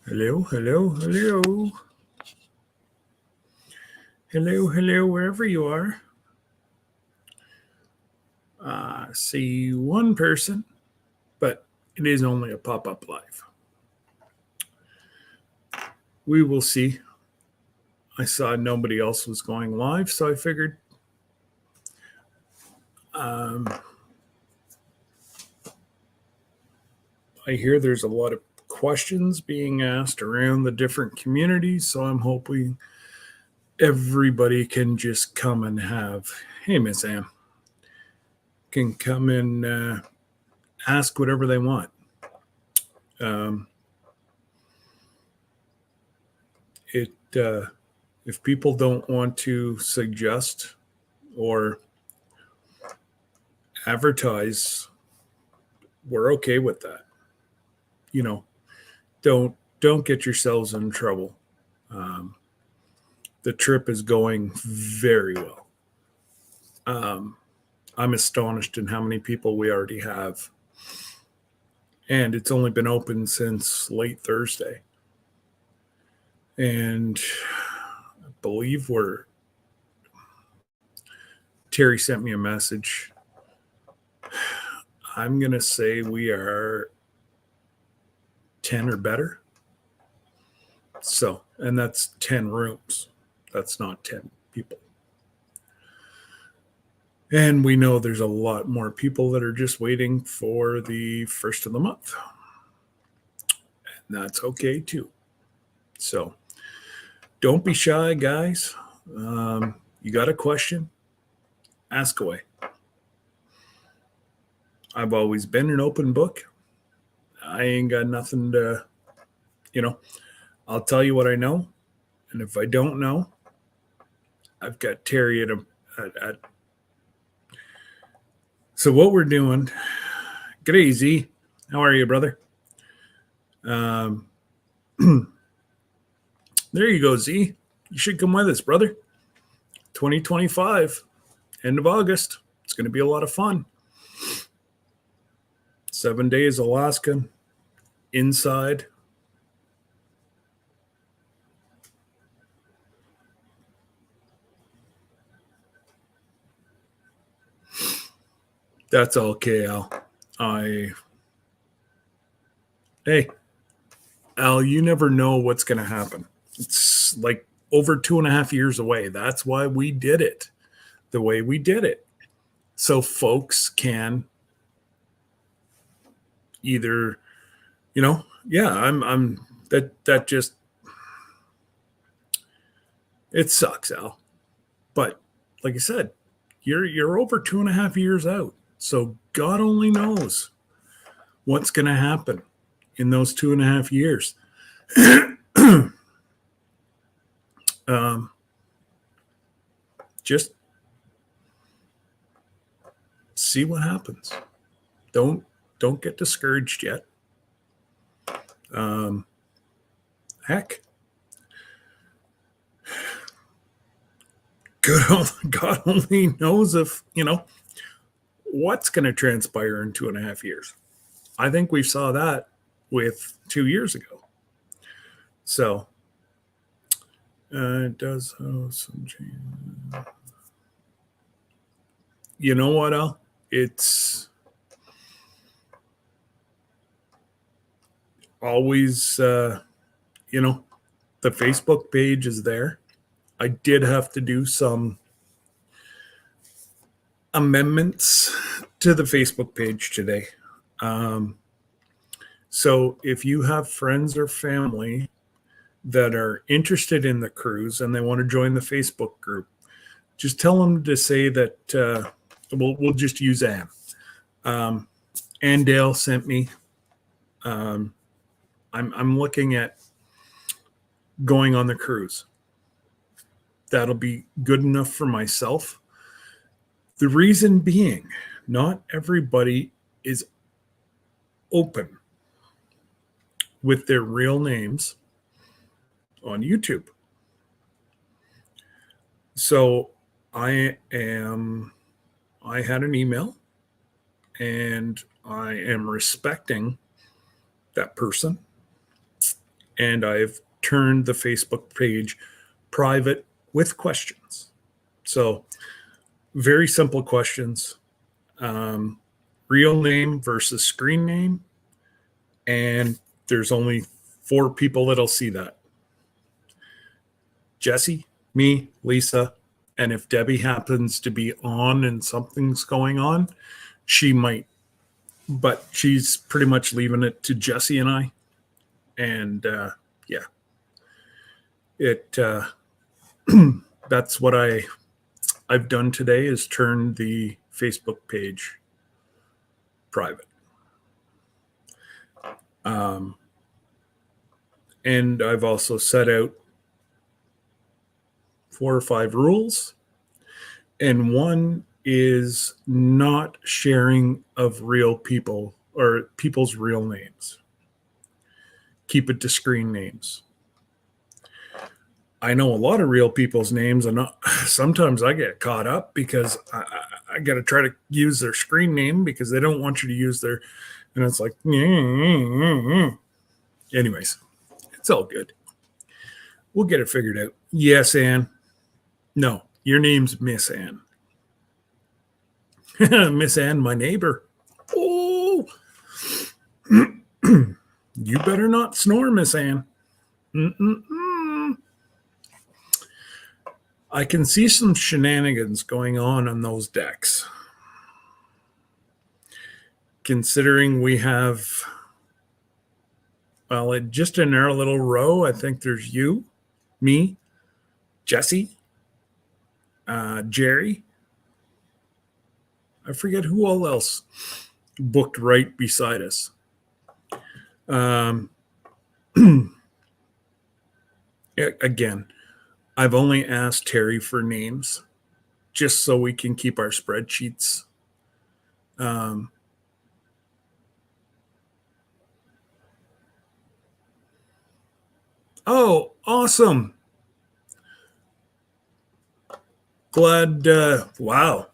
Hello, hello, hello. Hello, hello, wherever you are. See one person, but it is only a pop up live. We will see. I saw nobody else was going live, so I figured um, I hear there's a lot of questions being asked around the different communities, so I'm hoping everybody can just come and have, hey, Miss Ann, can come and ask whatever they want. Um, it if people don't want to suggest or advertise, we're okay with that. You know, don't get yourselves in trouble. Um, the trip is going very well. Um, I'm astonished in how many people we already have, and it's only been open since late Thursday. And I believe we're Terry sent me a message. I'm gonna say we are 10 or better. So, and that's 10 rooms. That's not 10 people. And we know there's a lot more people that are just waiting for the first of the month. And that's okay too. So don't be shy, guys. You got a question? Ask away. I've always been an open book. I ain't got nothing to, you know, I'll tell you what I know. And if I don't know, I've got Terry at so what we're doing. G'day, Z. How are you, brother? Um, there you go, Z. You should come with us, brother. 2025, end of August. It's going to be a lot of fun. 7 days Alaska, inside. That's okay, Al. Hey, Al, you never know what's going to happen. It's like over 2.5 years away. That's why we did it the way we did it. So folks can either, yeah, I'm that just, it sucks, Al. But like I said, you're over 2.5 years out. So God only knows what's going to happen in those 2.5 years. um, just see what happens. Don't get discouraged yet. Um, heck, God only knows if what's going to transpire in 2.5 years. I think we saw that with 2 years ago. So it does have some change. You know what, Al? It's always, the Facebook page is there. I did have to do some amendments to the Facebook page today. So if you have friends or family that are interested in the cruise and they want to join the Facebook group, just tell them to say that we'll just use Ann. Ann Dale sent me. I'm looking at going on the cruise. That'll be good enough for myself. The reason being, not everybody is open with their real names on YouTube. So I had an email and I am respecting that person. and I've turned the Facebook page private with questions. So very simple questions. Real name versus screen name. And there's only 4 people that'll see that. Jesse, me, Lisa, and if Debbie happens to be on and something's going on, she might. But she's pretty much leaving it to Jesse and I. And yeah, it that's what I've done today, is turn the Facebook page private. And I've also set out 4 or 5 rules. And one is not sharing of real people or people's real names. Keep it to screen names. I know a lot of real people's names, and sometimes I get caught up because I got to try to use their screen name because they don't want you to use their, and it's like, anyways, it's all good. We'll get it figured out. Yes, Ann. No, your name's Miss Ann. Miss Ann, my neighbor. Oh, you better not snore, Miss Ann. I can see some shenanigans going on those decks. Considering we have, well, just in our little row, I think there's you, me, Jesse, Jerry. I forget who all else booked right beside us. Again, I've only asked Terry for names just so we can keep our spreadsheets. Oh, awesome. Glad, wow.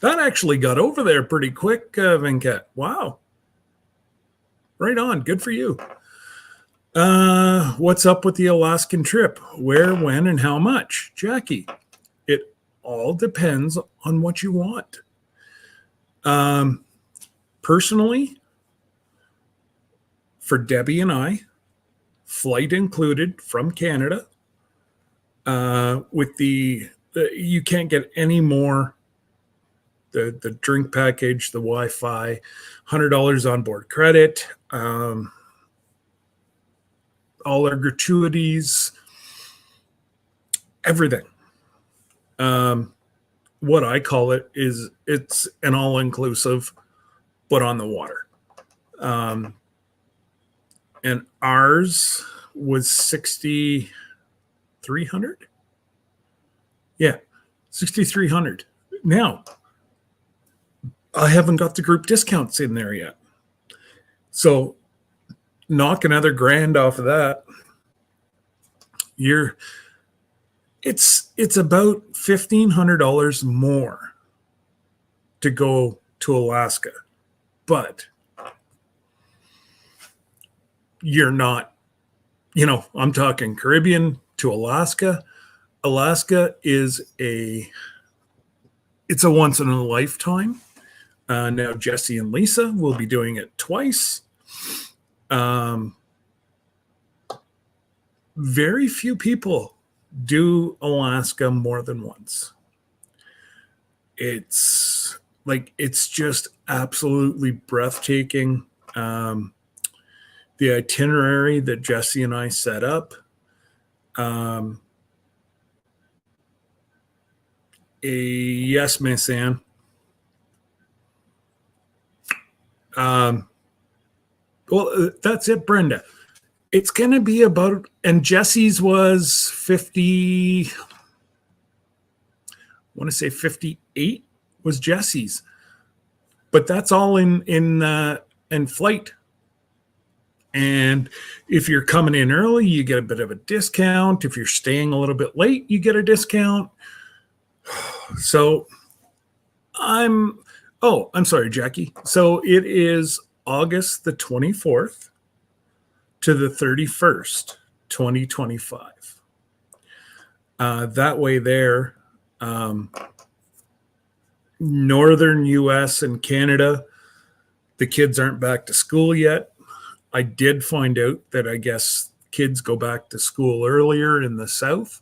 That actually got over there pretty quick, Venkat. Wow. Right on. Good for you. What's up with the Alaskan trip? Where, when, and how much? Jackie, it all depends on what you want. Personally, for Debbie and I, flight included from Canada, with the you can't get any more. The drink package, the Wi-Fi, $100 on board credit, all our gratuities, everything. What I call it is it's an all-inclusive, but on the water. And ours was $6,300. Yeah, $6,300. Now, I haven't got the group discounts in there yet. So knock another $1,000 off of that. It's about $1,500 more to go to Alaska. But you're not, I'm talking Caribbean to Alaska. Alaska is it's a once in a lifetime. Now Jesse and Lisa will be doing it twice. Very few people do Alaska more than once. It's just absolutely breathtaking. The itinerary that Jesse and I set up, yes, Miss Ann. Well, that's it, Brenda. It's going to be about, and Jesse's was 50, I want to say 58 was Jesse's, but that's all in flight. And if you're coming in early, you get a bit of a discount. If you're staying a little bit late, you get a discount. So I'm sorry, Jackie. So it is August the 24th to the 31st, 2025. That way there, northern US and Canada, the kids aren't back to school yet. I did find out that I guess kids go back to school earlier in the south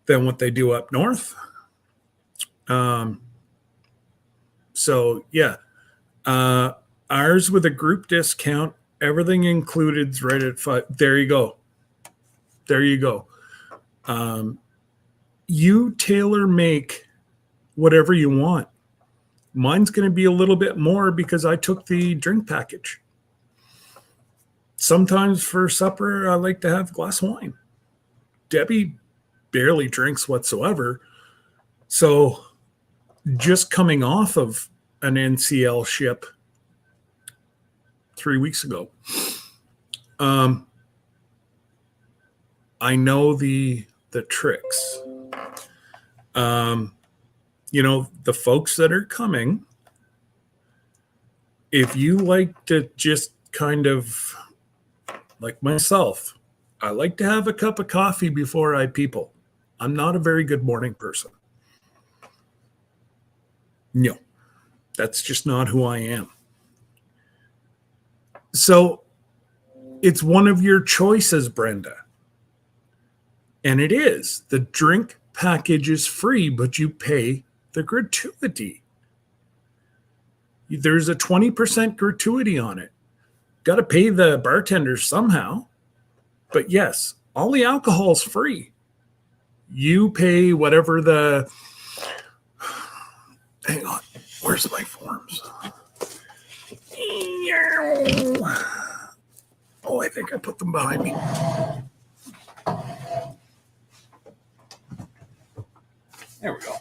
than what they do up north. So yeah, ours with a group discount, everything included is right at $5. There you go. There you go. You tailor make whatever you want. Mine's going to be a little bit more because I took the drink package. Sometimes for supper, I like to have a glass of wine. Debbie barely drinks whatsoever. So just coming off of an NCL ship 3 weeks ago, I know the tricks. The folks that are coming, if you like to just kind of, like myself, I like to have a cup of coffee before I people. I'm not a very good morning person. No, that's just not who I am. So it's one of your choices, Brenda. And it is. The drink package is free, but you pay the gratuity. There's a 20% gratuity on it. Got to pay the bartender somehow. But yes, all the alcohol is free. You pay whatever the... Hang on. Where's my forms? Oh, I think I put them behind me. There we go.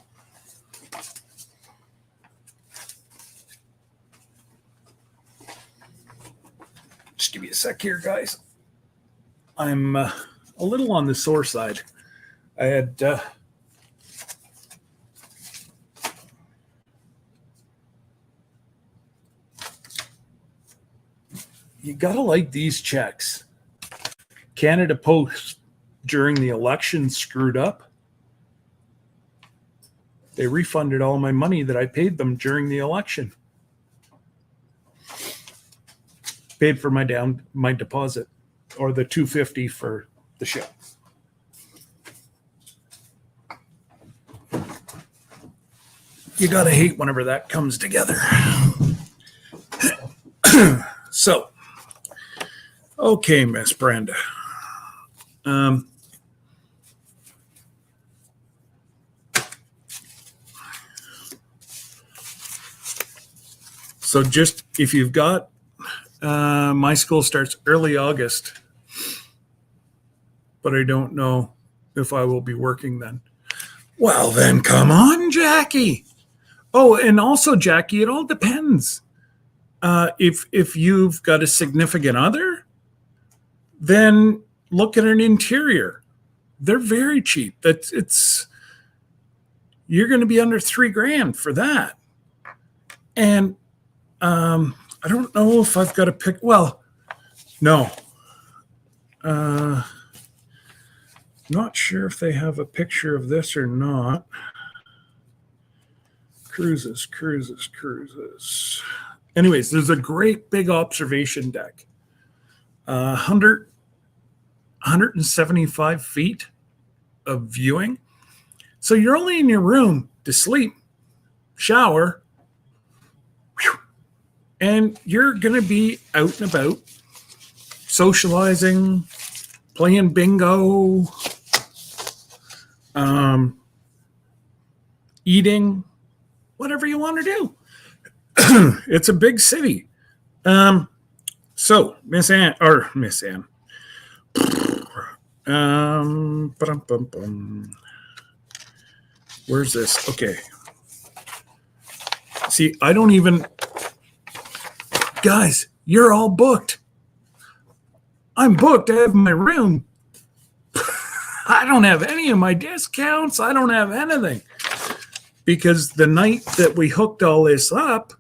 Just give me a sec here, guys. I'm a little on the sore side. I had you gotta like these checks. Canada Post during the election screwed up. They refunded all my money that I paid them during the election. Paid for my deposit, or the $250 for the ship. You gotta hate whenever that comes together. So, okay, Miss Brenda. So just if you've got, my school starts early August, but I don't know if I will be working then. Well, then come on, Jackie. Oh, and also, Jackie, it all depends. If you've got a significant other, then look at an interior. They're very cheap. You're going to be under $3,000 for that. And I don't know if I've got a pic. Well, no. Not sure if they have a picture of this or not. Cruises. Anyways, there's a great big observation deck. 175 feet of viewing. So you're only in your room to sleep, shower, and you're going to be out and about, socializing, playing bingo, eating, whatever you want to do. It's a big city. So Miss Ann. Where's this? Okay. See, I don't even, guys, you're all booked. I'm booked. I have my room. I don't have any of my discounts. I don't have anything. Because the night that we hooked all this up,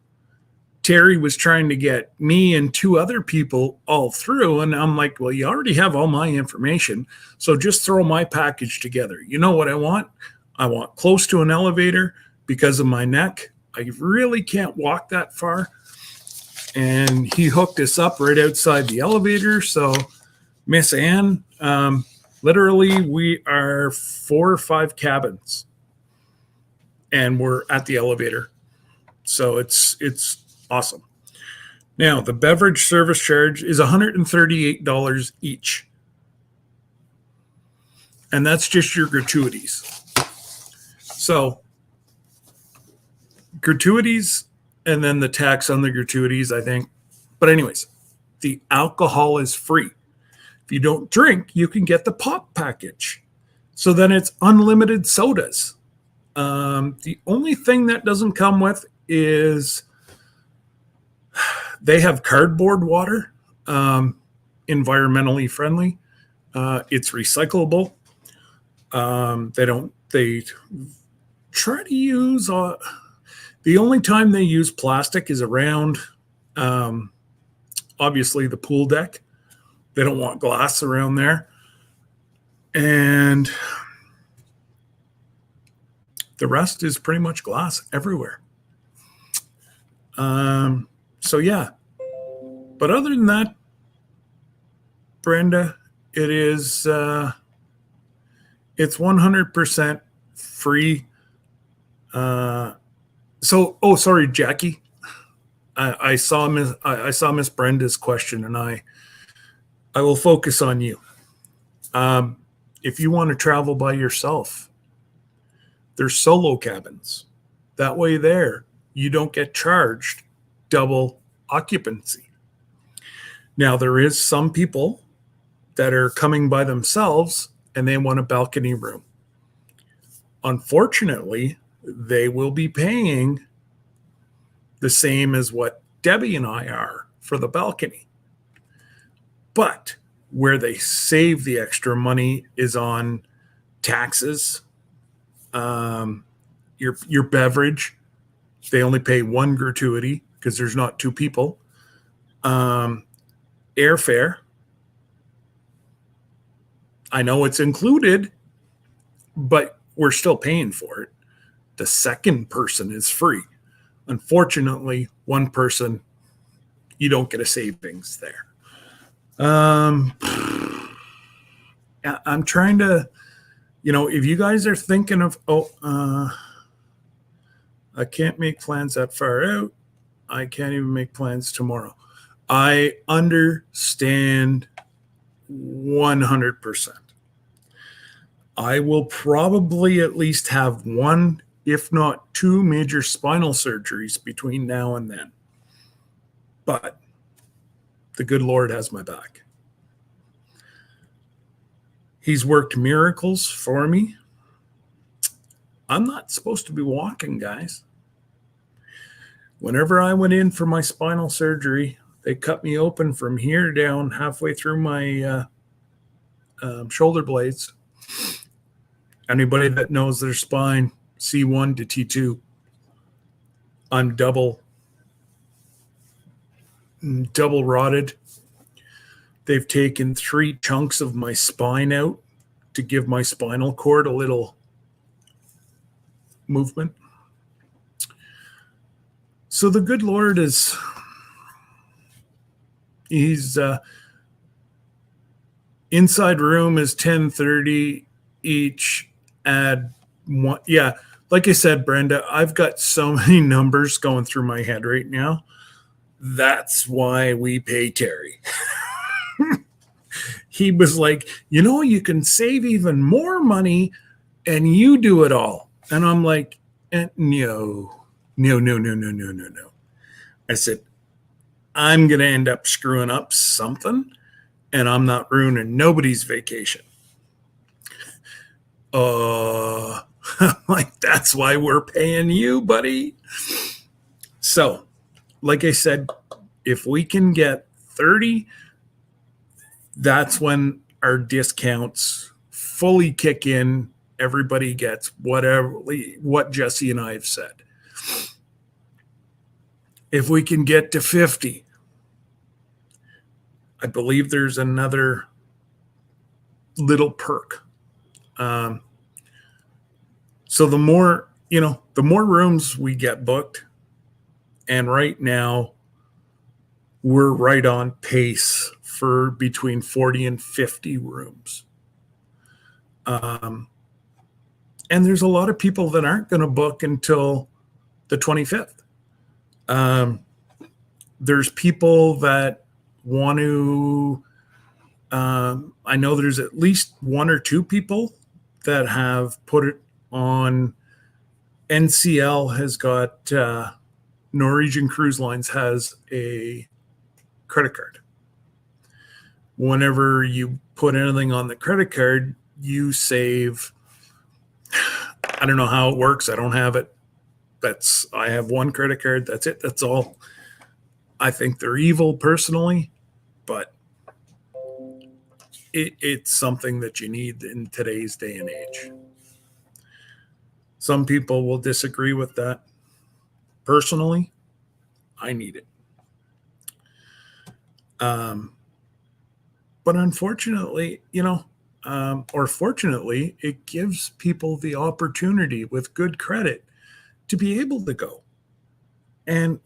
Terry was trying to get me and two other people all through. And I'm like, well, you already have all my information. So just throw my package together. You know what I want? I want close to an elevator because of my neck. I really can't walk that far. And he hooked us up right outside the elevator. So Miss Ann, literally we are 4 or 5 cabins and we're at the elevator. So it's awesome. Now, the beverage service charge is $138 each. And that's just your gratuities. So, gratuities and then the tax on the gratuities, I think. But, anyways, the alcohol is free. If you don't drink, you can get the pop package. So then it's unlimited sodas. The only thing that doesn't come with is they have cardboard water, environmentally friendly. It's recyclable. They try to use, the only time they use plastic is around, obviously the pool deck. They don't want glass around there. And the rest is pretty much glass everywhere. So yeah, but other than that, Brenda, it is, it's 100% free. Sorry, Jackie. I saw Miss Brenda's question, and I will focus on you. If you want to travel by yourself, there's solo cabins. That way there, you don't get charged double occupancy. Now, there is some people that are coming by themselves and they want a balcony room. Unfortunately, they will be paying the same as what Debbie and I are for the balcony. But where they save the extra money is on taxes, your beverage. They only pay one gratuity because there's not two people. Airfare. I know it's included, but we're still paying for it. The second person is free. Unfortunately, one person, you don't get a savings there. I'm trying to, if you guys are thinking of, I can't make plans that far out. I can't even make plans tomorrow. I understand 100%. I will probably at least have one, if not two, major spinal surgeries between now and then. But the good Lord has my back. He's worked miracles for me. I'm not supposed to be walking, guys. Whenever I went in for my spinal surgery, they cut me open from here down halfway through my shoulder blades. Anybody that knows their spine, C1 to T2, I'm double rotted. They've taken 3 chunks of my spine out to give my spinal cord a little movement. So the good Lord he's inside room is 1030 each. Add one. Yeah. Like I said, Brenda, I've got so many numbers going through my head right now. That's why we pay Terry. He was like, you can save even more money and you do it all. And I'm like, no. I said, I'm going to end up screwing up something and I'm not ruining nobody's vacation. Like, that's why we're paying you, buddy. So, like I said, if we can get 30, that's when our discounts fully kick in. Everybody gets what Jesse and I have said. If we can get to 50, I believe there's another little perk. So the more, the more rooms we get booked, and right now we're right on pace for between 40 and 50 rooms. And there's a lot of people that aren't going to book until the 25th. There's people that want to, I know there's at least one or two people that have put it on. NCL has got, Norwegian Cruise Lines has a credit card. Whenever you put anything on the credit card, you save. I don't know how it works. I don't have it. I have one credit card. That's it. That's all. I think they're evil personally, but it's something that you need in today's day and age. Some people will disagree with that. Personally, I need it. But unfortunately, or fortunately, it gives people the opportunity with good credit to be able to go. And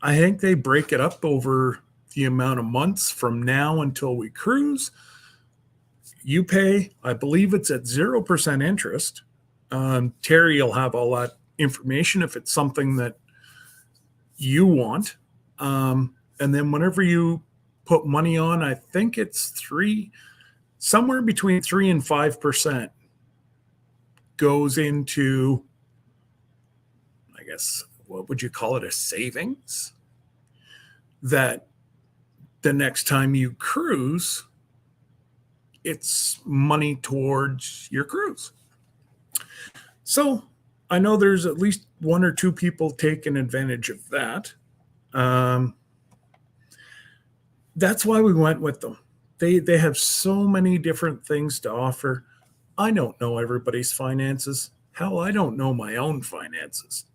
I think they break it up over the amount of months from now until we cruise. You pay, I believe it's at 0% interest. Terry will have all that information if it's something that you want. And then whenever you put money on, I think it's somewhere between 3 and 5% goes into, I guess, what would you call it, a savings? That the next time you cruise, it's money towards your cruise. So I know there's at least one or two people taking advantage of that. That's why we went with them. They have so many different things to offer. I don't know everybody's finances. Hell, I don't know my own finances.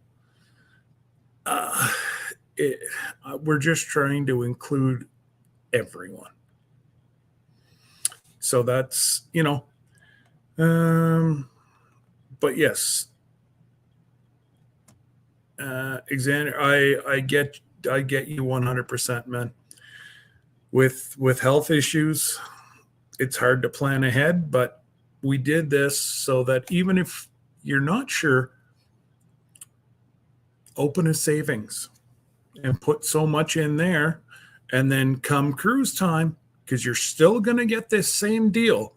We're just trying to include everyone. So that's, but yes, Xander, I get you 100%, man. With health issues, it's hard to plan ahead, but we did this so that even if you're not sure, open a savings and put so much in there, and then come cruise time, because you're still going to get this same deal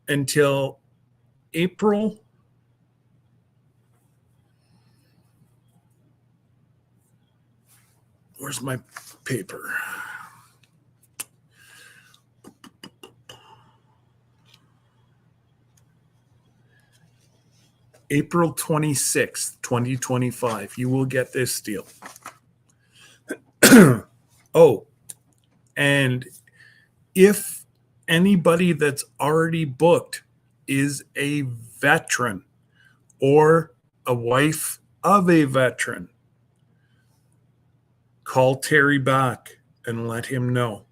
until April. Where's my paper? April 26th, 2025. You will get this deal. Oh, and if anybody that's already booked is a veteran or a wife of a veteran, call Terry back and let him know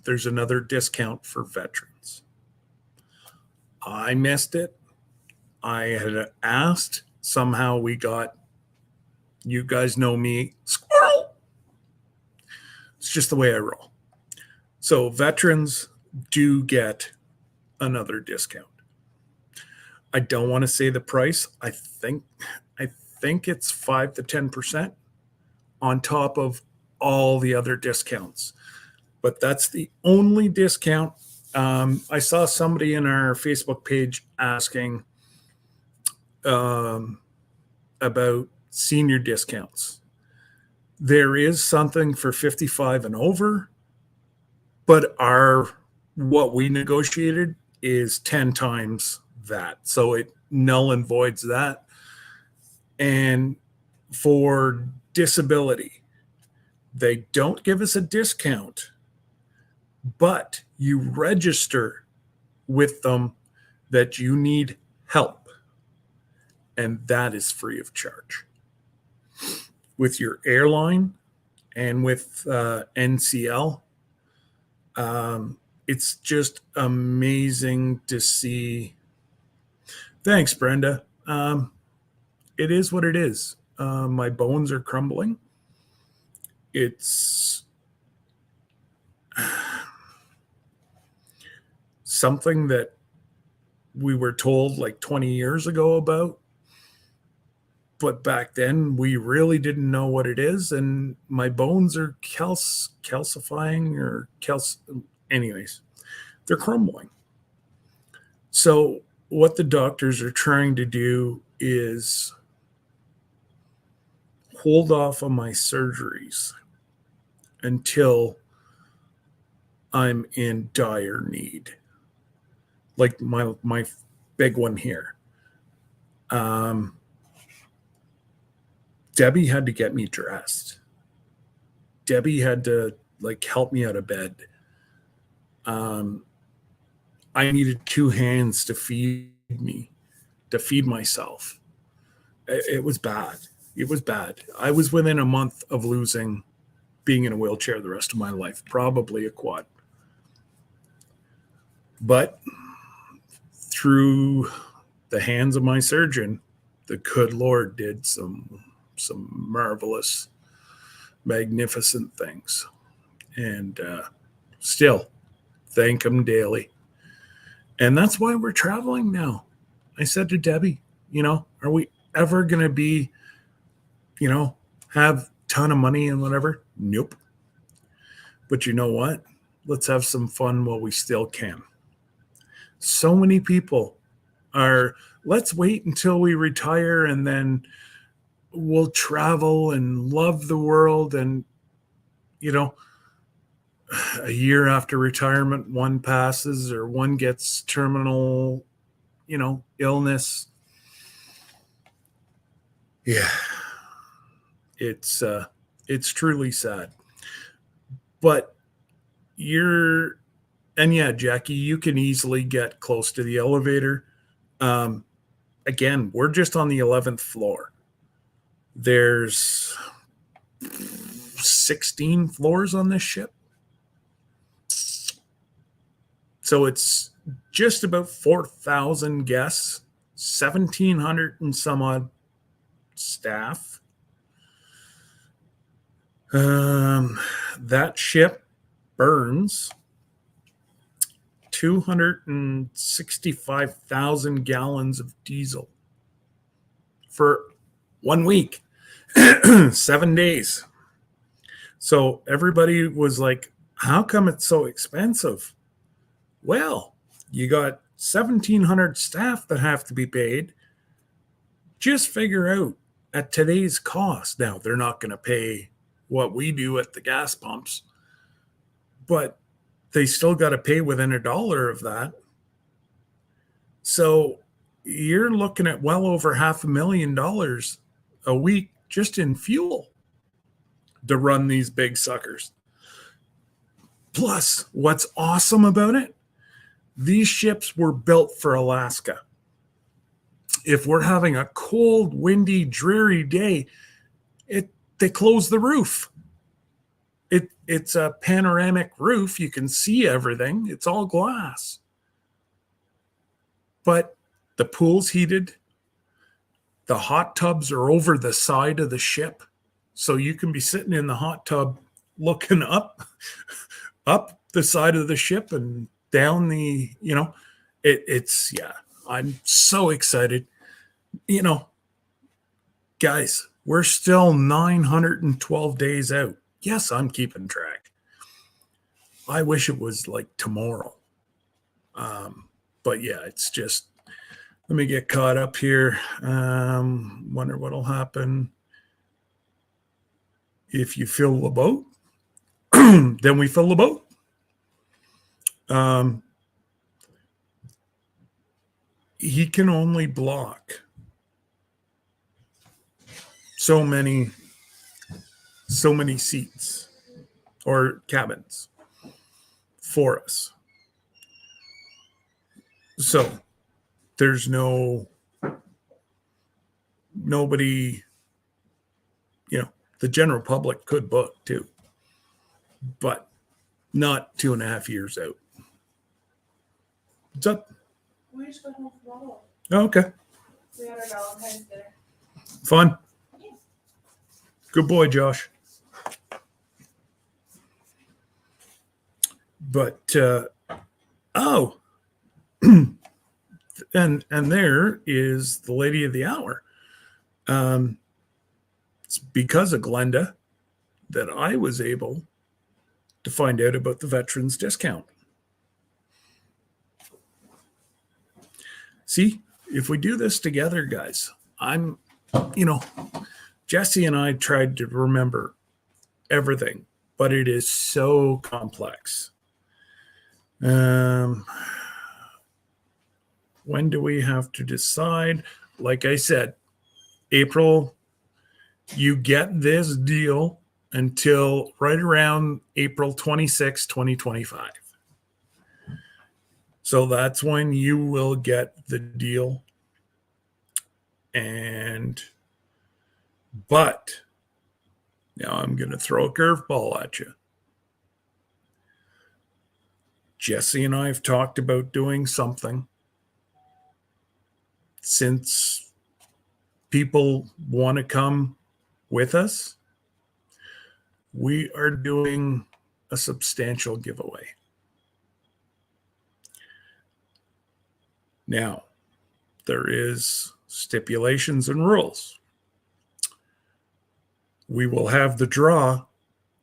there's another discount for veterans. I missed it. I had asked. Somehow we got, you guys know me, squirrel. It's just the way I roll. So veterans do get another discount. I don't want to say the price. I think it's 5 to 10% on top of all the other discounts. But that's the only discount. I saw somebody in our Facebook page asking about senior discounts. There is something for 55 and over, but what we negotiated is 10 times that. So it null and voids that. And for disability, they don't give us a discount, but you register with them that you need help, and that is free of charge. with your airline and with NCL. It's just amazing to see. Thanks, Brenda. It is what it is. My bones are crumbling. It's something that we were told like 20 years ago about. But back then, we really didn't know what it is. And my bones are calcifying or anyways, they're crumbling. So, what the doctors are trying to do is hold off on my surgeries until I'm in dire need. Like my big one here. Debbie had to get me dressed. Debbie had to like help me out of bed. I needed two hands to feed me, to feed myself. It was bad. It was bad. I was within a month of losing being in a wheelchair the rest of my life, probably a quad. But through the hands of my surgeon, the good Lord did some marvelous, magnificent things. And still, thank him daily. And that's why we're traveling now. I said to Debbie, are we ever going to be, have a ton of money and whatever? Nope. But you know what? Let's have some fun while we still can. So many people are, let's wait until we retire and then we'll travel and love the world. And, a year after retirement, one passes or one gets terminal, illness. Yeah. It's truly sad. But Jackie, you can easily get close to the elevator. Again, we're just on the 11th floor. There's 16 floors on this ship. So it's just about 4,000 guests, 1,700 and some odd staff. That ship burns 265,000 gallons of diesel for 1 week, 7 days. So everybody was like, how come it's so expensive? Well, you got 1,700 staff that have to be paid. Just figure out at today's cost. Now, they're not going to pay what we do at the gas pumps, but they still got to pay within $1 of that. So you're looking at well over $500,000 a week just in fuel to run these big suckers. Plus, what's awesome about it, these ships were built for Alaska. If we're having a cold, windy, dreary day, they close the roof. It's a panoramic roof. You can see everything. It's all glass. But the pool's heated. The hot tubs are over the side of the ship. So you can be sitting in the hot tub looking up the side of the ship and down the, I'm so excited. Guys, we're still 912 days out. Yes, I'm keeping track. I wish it was like tomorrow. But yeah, it's just, let me get caught up here. Wonder what'll happen if you fill the boat. Then we fill the boat. He can only block so many seats or cabins for us. So there's nobody, the general public could book too, but not 2.5 years out. What's up? We just got home from Ottawa. Oh, okay. We had our Valentine's dinner. Fun. Yeah. Good boy, Josh. But oh, and there is the lady of the hour. It's because of Glenda that I was able to find out about the veterans discount. See, if we do this together, guys, Jesse and I tried to remember everything, but it is so complex. When do we have to decide? Like I said, April, you get this deal until right around April 26, 2025. So that's when you will get the deal. But now I'm going to throw a curveball at you. Jesse and I have talked about doing something since people want to come with us. We are doing a substantial giveaway. Now, there is stipulations and rules. We will have the draw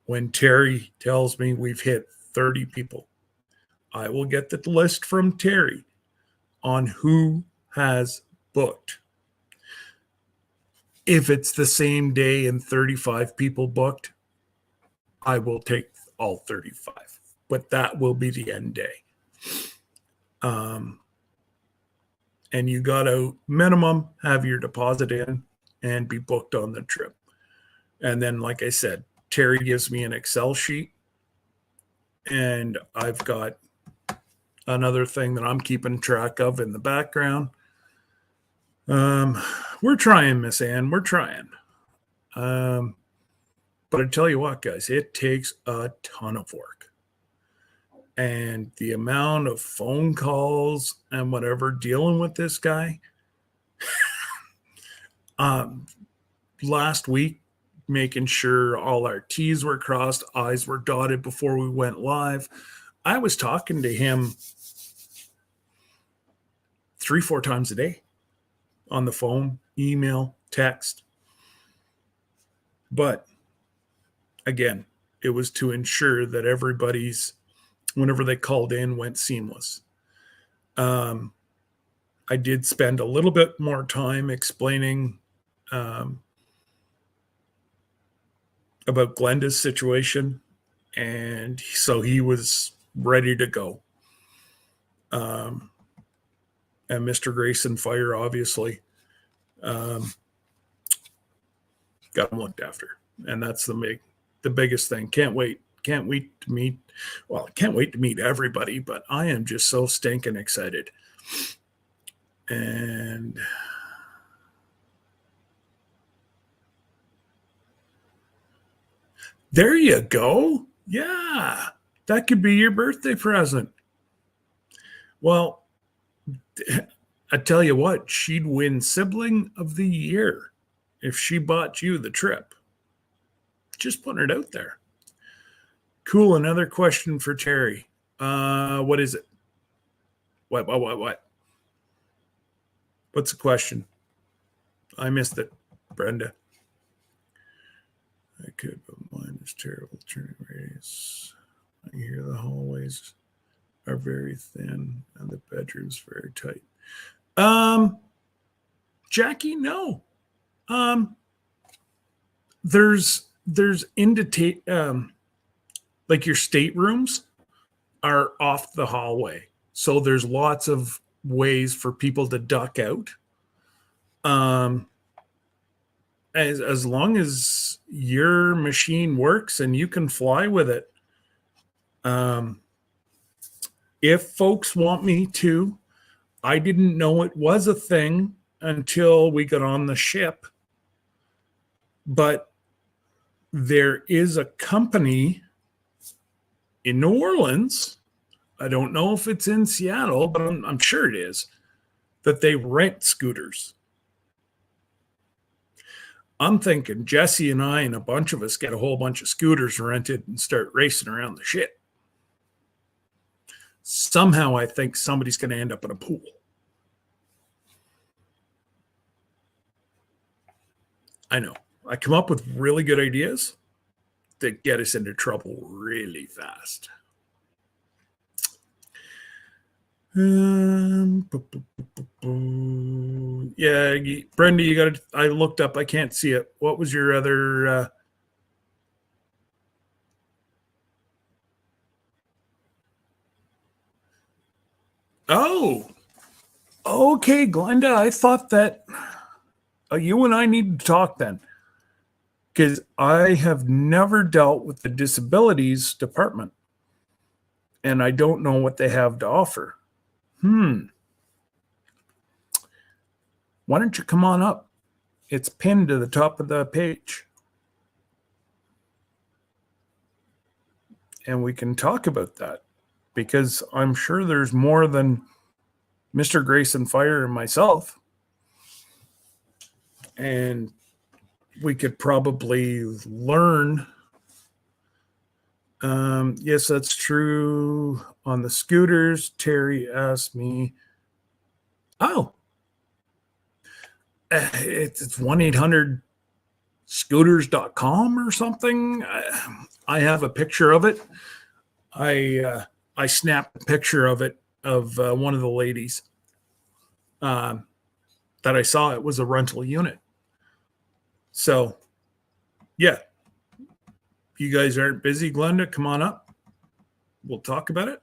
when Terry tells me we've hit 30 people. I will get the list from Terry on who has booked. If it's the same day and 35 people booked, I will take all 35. But that will be the end day. And you got to minimum have your deposit in and be booked on the trip. And then, like I said, Terry gives me an Excel sheet, and I've got another thing that I'm keeping track of in the background. We're trying, Miss Ann. We're trying. But I tell you what, guys, it takes a ton of work. And the amount of phone calls and whatever dealing with this guy. Last week, making sure all our T's were crossed, I's were dotted before we went live. I was talking to him 3-4 times a day on the phone, email, text. But again, it was to ensure that everybody's, whenever they called in, went seamless. I did spend a little bit more time explaining about Glenda's situation, and so he was ready to go. And Mr. Grayson Fire, obviously, got him looked after, and that's the biggest thing. Can't wait to meet. Well, I can't wait to meet everybody, but I am just so stinking excited. And there you go. Yeah, that could be your birthday present. Well, I tell you what, she'd win Sibling of the Year if she bought you the trip. Just putting it out there. Cool. Another question for Terry. What is it? What? What's the question? I missed it, Brenda. I could, but mine is terrible turning radius. I hear the hallways are very thin and the bedroom's very tight. Jackie, no. There's like your staterooms are off the hallway. So there's lots of ways for people to duck out. As long as your machine works and you can fly with it. If folks want me to, I didn't know it was a thing until we got on the ship. But there is a company in New Orleans. I don't know if it's in Seattle, but I'm sure it is, that they rent scooters. I'm thinking Jesse and I and a bunch of us get a whole bunch of scooters rented and start racing around the shit. Somehow I think somebody's going to end up in a pool. I know. I come up with really good ideas that get us into trouble really fast. Yeah, Brenda, you got to. I looked up. I can't see it. What was your other? Oh, okay, Glenda. I thought that you and I need to talk then, because I have never dealt with the disabilities department, and I don't know what they have to offer. Why don't you come on up? It's pinned to the top of the page. And we can talk about that, because I'm sure there's more than Mr. Grayson Fire and myself. And we could probably learn. Yes, that's true. On the scooters, Terry asked me, oh, it's 1-800-scooters.com or something. I have a picture of it. I snapped a picture of it, of one of the ladies that I saw. It was a rental unit. So, yeah, you guys aren't busy, Glenda, come on up. We'll talk about it.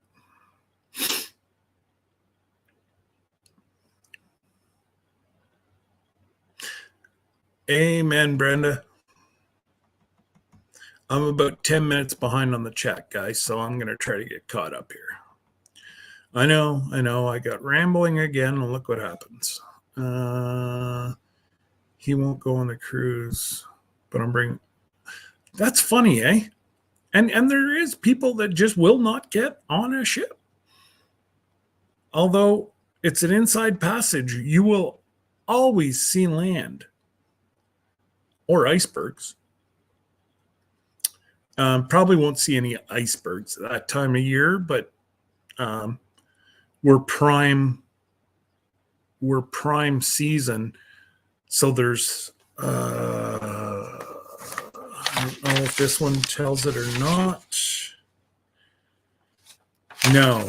Amen, Brenda. I'm about 10 minutes behind on the chat, guys, so I'm going to try to get caught up here. I know. I got rambling again, and look what happens. He won't go on the cruise, but I'm bringing. That's funny, eh? And there is people that just will not get on a ship. Although it's an inside passage, you will always see land or icebergs. Probably won't see any icebergs that time of year, but we're prime season. So there's I don't know if this one tells it or not. No.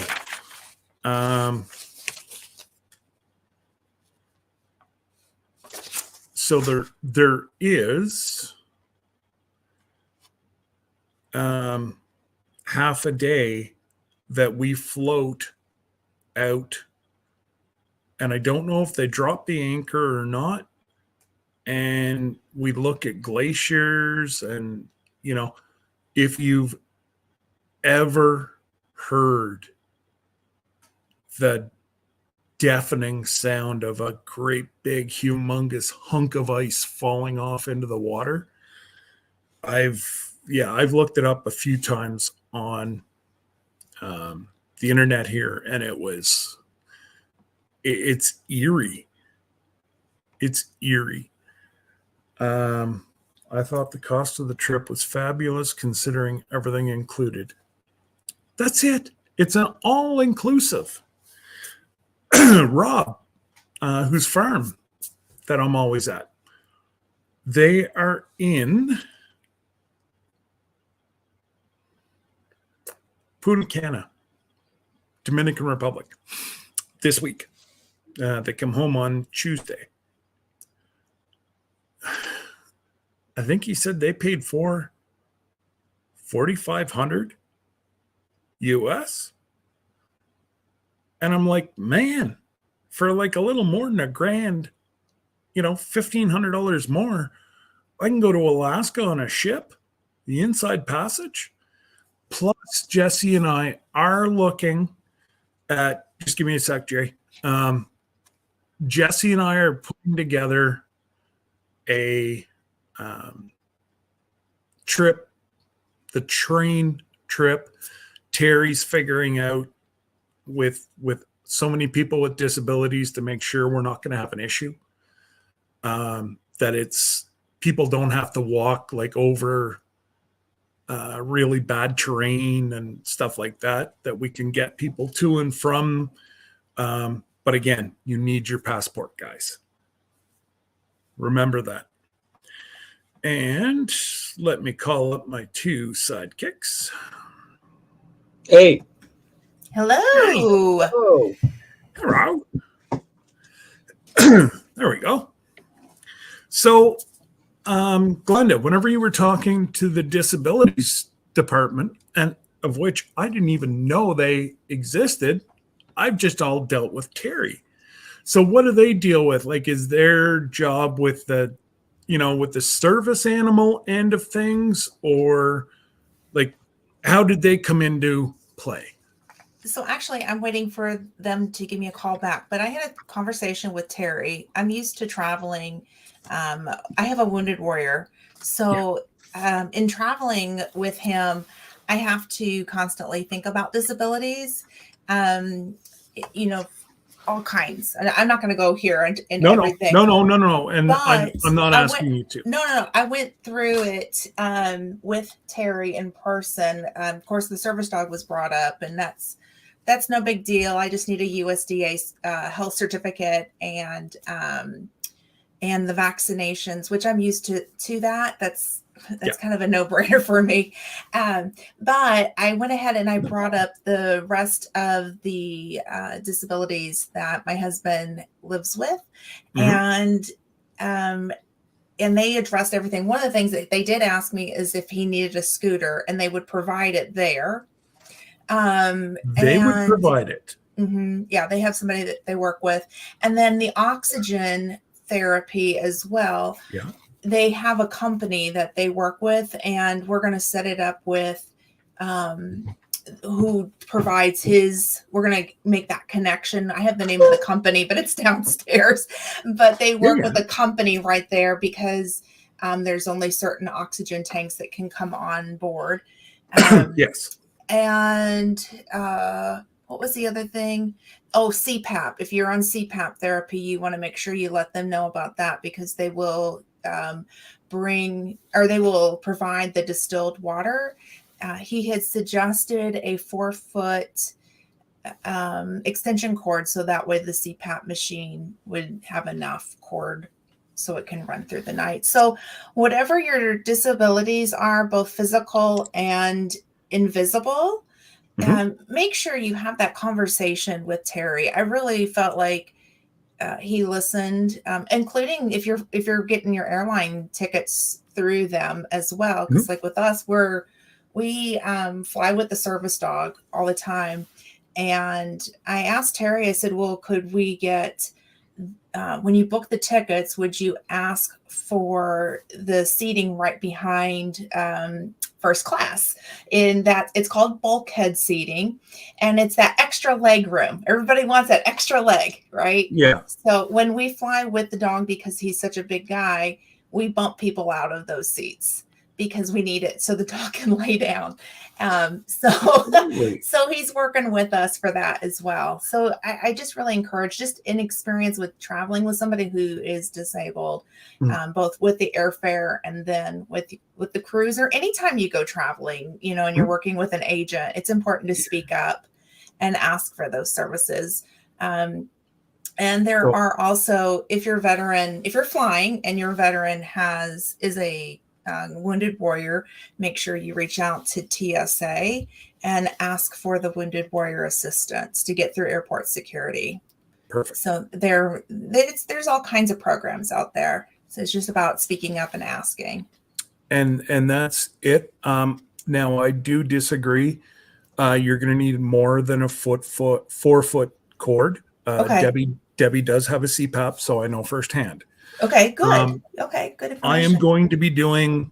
So there is half a day that we float out, and I don't know if they drop the anchor or not. And we look at glaciers, and if you've ever heard the deafening sound of a great big humongous hunk of ice falling off into the water, I've looked it up a few times on the internet here, and it's eerie. It's eerie. I thought the cost of the trip was fabulous considering everything included. That's it. It's an all-inclusive. Rob, whose farm that I'm always at, they are in Punta Cana, Dominican Republic, this week. They come home on Tuesday. I think he said they paid for $4,500 US. And I'm like, man, for like a little more than $1,000, $1,500 more, I can go to Alaska on a ship, the inside passage. Plus, Jesse and I are looking at, just give me a sec, Jerry. Jesse and I are putting together a trip, the train trip, Terry's figuring out with so many people with disabilities to make sure we're not going to have an issue. That it's people don't have to walk like over really bad terrain and stuff like that, that we can get people to and from. But again, you need your passport, guys. Remember that. And let me call up my two sidekicks. Hey. Hello. Oh. Hello. There we go. So, Glenda, whenever you were talking to the disabilities department, and of which I didn't even know they existed, I've just all dealt with Terry. So what do they deal with? Like, is their job with the, with the service animal end of things, or like, how did they come into play? So actually, I'm waiting for them to give me a call back, but I had a conversation with Terry. I'm used to traveling. I have a wounded warrior. So in traveling with him, I have to constantly think about disabilities, all kinds. And I'm not going to go here and everything. No. And But I'm not asking you to. No. I went through it with Terry in person. Of course, the service dog was brought up, and that's no big deal. I just need a USDA health certificate and the vaccinations, which I'm used to that. That's kind of a no-brainer for me. But I went ahead and I brought up the rest of the disabilities that my husband lives with. And they addressed everything. One of the things that they did ask me is if he needed a scooter, and they would provide it there. They would provide it. Yeah, they have somebody that they work with. And then the oxygen therapy as well. Yeah. They have a company that they work with, and we're going to set it up with who provides we're going to make that connection. I have the name of the company, but it's downstairs. But they work with a company right there because there's only certain oxygen tanks that can come on board. Yes. And what was the other thing? Oh, CPAP. If you're on CPAP therapy, you want to make sure you let them know about that, because they will they will provide the distilled water. He had suggested a 4-foot extension cord, so that way the CPAP machine would have enough cord so it can run through the night. So whatever your disabilities are, both physical and invisible, make sure you have that conversation with Terry. I really felt like he listened, including if you're getting your airline tickets through them as well. Because like with us, we fly with the service dog all the time. And I asked Terry, I said, well, could we get, when you book the tickets, would you ask for the seating right behind first class? In that, it's called bulkhead seating, and it's that extra leg room. Everybody wants that extra leg, right? Yeah. So when we fly with the dog, because he's such a big guy, we bump people out of those seats because we need it so the dog can lay down. So he's working with us for that as well. So I just really encourage, just in experience with traveling with somebody who is disabled, both with the airfare and then with the cruiser. Anytime you go traveling, and you're working with an agent, it's important to speak up and ask for those services. And there are also, if you're flying and your veteran is a wounded warrior, make sure you reach out to TSA and ask for the wounded warrior assistance to get through airport security. Perfect. So there's all kinds of programs out there. So it's just about speaking up and asking. And that's it. Now I do disagree. You're going to need more than a 4-foot cord. Okay. Debbie does have a CPAP, so I know firsthand. Okay, good. Okay, good information. I am going to be doing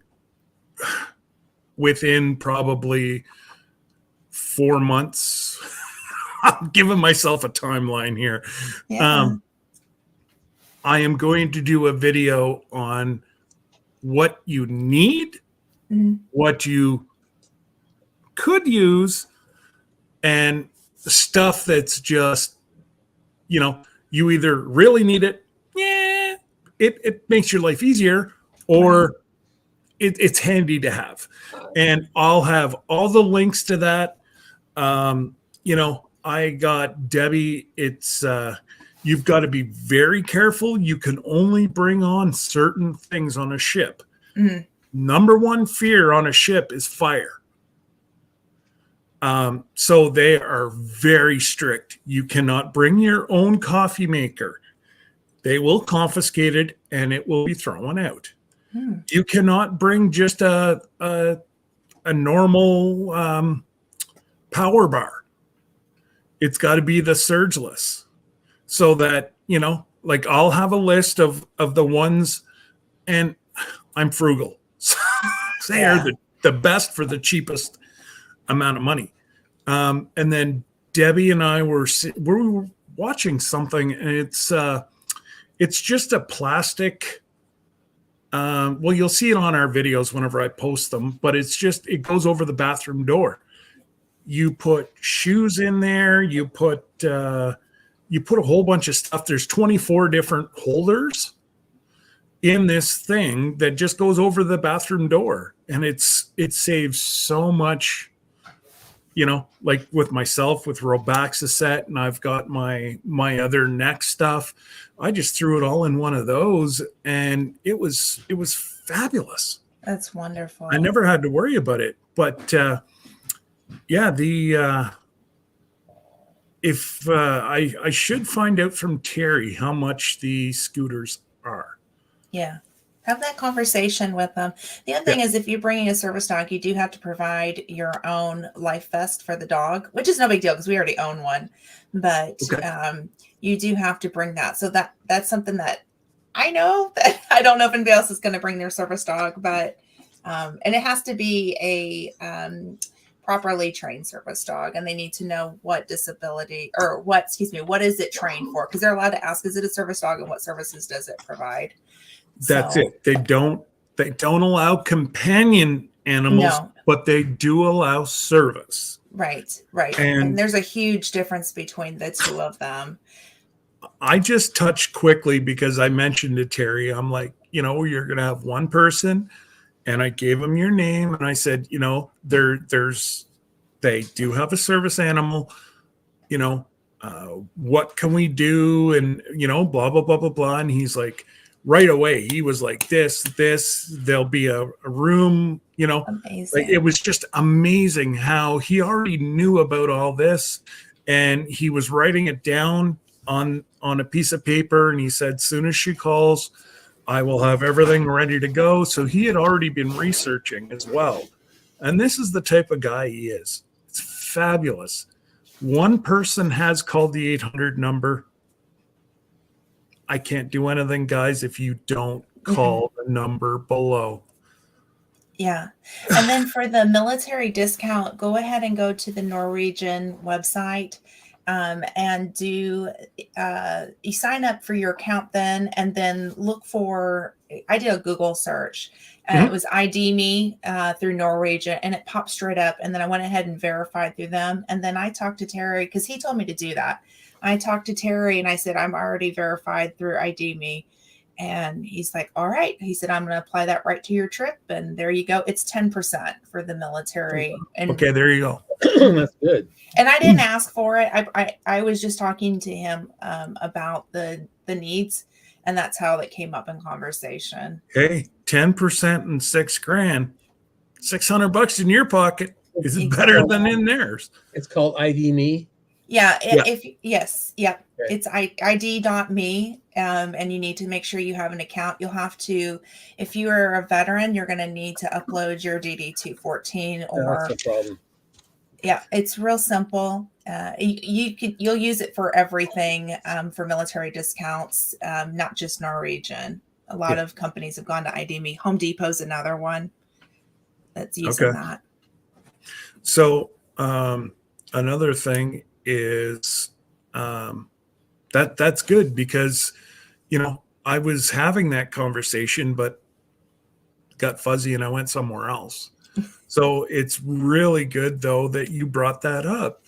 within probably 4 months. I'm giving myself a timeline here. Yeah. I am going to do a video on what you need Mhm. what you could use, and stuff that's just, you either really need it, yeah, it makes your life easier, or it's handy to have. And I'll have all the links to that. I got Debbie. It's you've got to be very careful. You can only bring on certain things on a ship. Mhm. Number one fear on a ship is fire. So they are very strict. You cannot bring your own coffee maker. They will confiscate it and it will be thrown out. Hmm. You cannot bring just a normal power bar. It's got to be the surgeless, so that like I'll have a list of the ones, and I'm frugal. They are the best for the cheapest amount of money. And then Debbie and I were watching something, and it's just a plastic. Well, you'll see it on our videos whenever I post them, but it goes over the bathroom door. You put shoes in there. You put a whole bunch of stuff. There's 24 different holders in this thing that just goes over the bathroom door, and it saves so much. Like with myself, with Robaxaset, and I've got my other neck stuff. I just threw it all in one of those, and it was fabulous. That's wonderful. I never had to worry about it. But if I should find out from Terry how much the scooters are. Yeah. Have that conversation with them. The other thing is, if you're bringing a service dog, you do have to provide your own life vest for the dog, which is no big deal because we already own one. But you do have to bring that. So that's something that I know that I don't know if anybody else is going to bring their service dog, but and it has to be a properly trained service dog, and they need to know what disability or what is it trained for? Because they're allowed to ask, is it a service dog, and what services does it provide? That's it. They don't allow companion animals, but they do allow service. Right. And there's a huge difference between the two of them. I just touched quickly because I mentioned to Terry, I'm like, you're going to have one person, and I gave him your name, and I said, they do have a service animal, what can we do? And, blah, blah, blah, blah, blah. And he's like, right away, he was like, this, there'll be a room, Amazing. Like it was just amazing how he already knew about all this, and he was writing it down on a piece of paper. And he said, soon as she calls, I will have everything ready to go. So he had already been researching as well. And this is the type of guy he is. It's fabulous. One person has called the 800 number. I can't do anything, guys, if you don't call the number below. Yeah. And then for the military discount, go ahead and go to the Norwegian website and do you sign up for your account then, and then look for, I did a Google search and it was ID me through Norwegian, and it popped straight up. And then I went ahead and verified through them. And then I talked to Terry because he told me to do that. I talked to Terry and I said, I'm already verified through ID me. And he's like, all right. He said, I'm going to apply that right to your trip. And there you go. It's 10% for the military. And okay, there you go. That's good. And I didn't ask for it. I was just talking to him about the needs. And that's how it came up in conversation. Hey, 10% and $6,000, $600 in your pocket is better than in theirs. It's called ID Me. Yeah. Yes. Okay. It's ID.me. And you need to make sure you have an account. You'll have to, if you are a veteran, you're going to need to upload your DD-214 or that's the problem. Yeah, it's real simple. You'll use it for everything, for military discounts, not just Norwegian. A lot of companies have gone to ID Me. Home Depot's another one that's using that. So another thing is that's good because I was having that conversation, but got fuzzy and I went somewhere else. So it's really good though that you brought that up,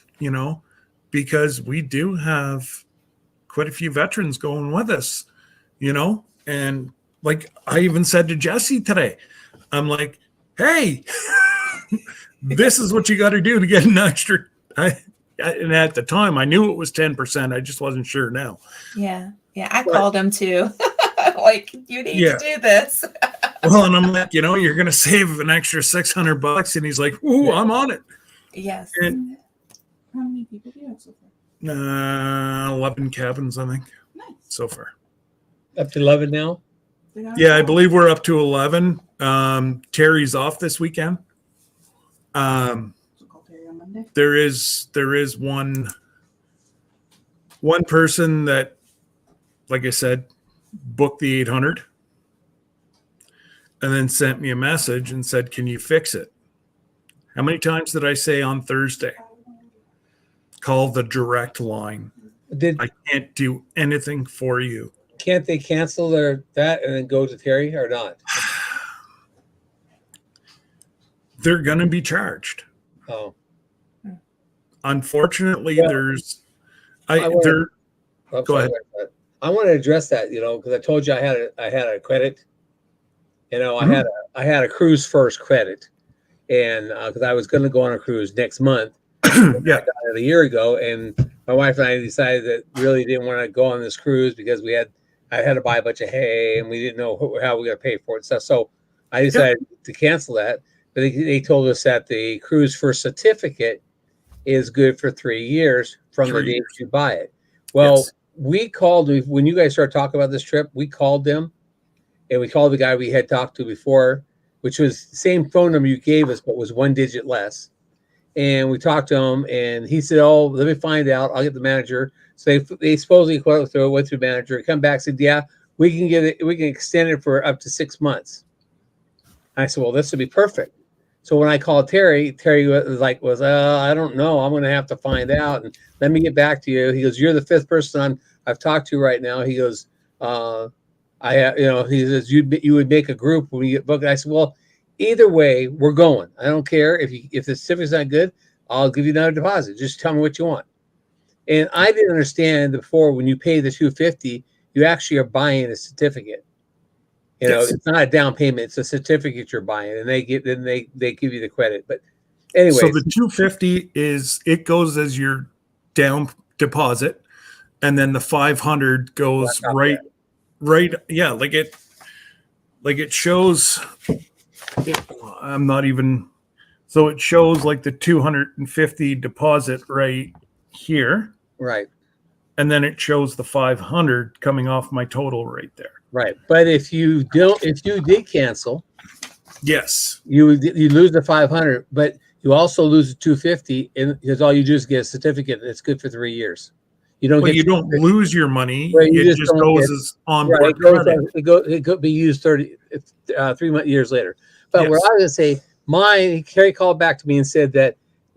because we do have quite a few veterans going with us, and like I even said to Jesse today, I'm like, hey, this is what you got to do to get an extra. And at the time, I knew it was 10%. I just wasn't sure now. Yeah. I called him too. Like, you need to do this. Well, and I'm like, you're going to save an extra $600. And he's like, ooh, I'm on it. Yes. And, How many people do you have so far? 11 cabins, I think, Nice. so far. Up to 11 now? Yeah, I believe we're up to 11. Terry's off this weekend. So call Terry on Monday. There is one person that, like I said, booked the 800 and then sent me a message and said, can you fix it? How many times did I say on Thursday? Call the direct line. I can't do anything for you. Can't they cancel that and then go to Terry or not? They're going to be charged. Oh, Unfortunately, well, there's. Go ahead. I want to address that, because I told you I had a credit. Mhm. I had a cruise first credit, and because I was going to go on a cruise next month. Yeah. I got it a year ago, and my wife and I decided that really didn't want to go on this cruise because I had to buy a bunch of hay, and we didn't know how we were going to pay for it and stuff. So I decided to cancel that. But they told us that the cruise first certificate is good for 3 years from the day you buy it. Well, Yes. we called when you guys started talking about this trip. We called them, and we called the guy we had talked to before, which was the same phone number you gave us, but was 1 digit less. And we talked to him, and he said, "Oh, let me find out. I'll get the manager." So they supposedly went through the manager, come back, said, "Yeah, we can get it. We can extend it for up to 6 months." I said, "Well, this would be perfect." So when I called Terry was I don't know. I'm going to have to find out, and let me get back to you. He goes, "You're the fifth person I've talked to right now." He goes, he says you would make a group when you get booked. I said, "Well, either way, we're going. I don't care if the certificate's not good. I'll give you another deposit. Just tell me what you want." And I didn't understand before, when you pay the $250, you actually are buying a certificate. Yes. It's not a down payment; it's a certificate you're buying, and they give you the credit. But anyway, So the 250 it goes as your down deposit, and then the 500 goes right. Yeah, like it shows. I'm not even. So it shows like the 250 deposit right here, right. and then it shows the 500 coming off my total right there. Right. But if you did cancel, Yes, you lose the 500, but you also lose the 250, and because all you do is get a certificate that's good for 3 years. You don't you don't lose your money. Right, you it just just don't goes get- as onboard credit. It could be used 3 years later. But Yes. what I was going to say, Kerry called back to me and said that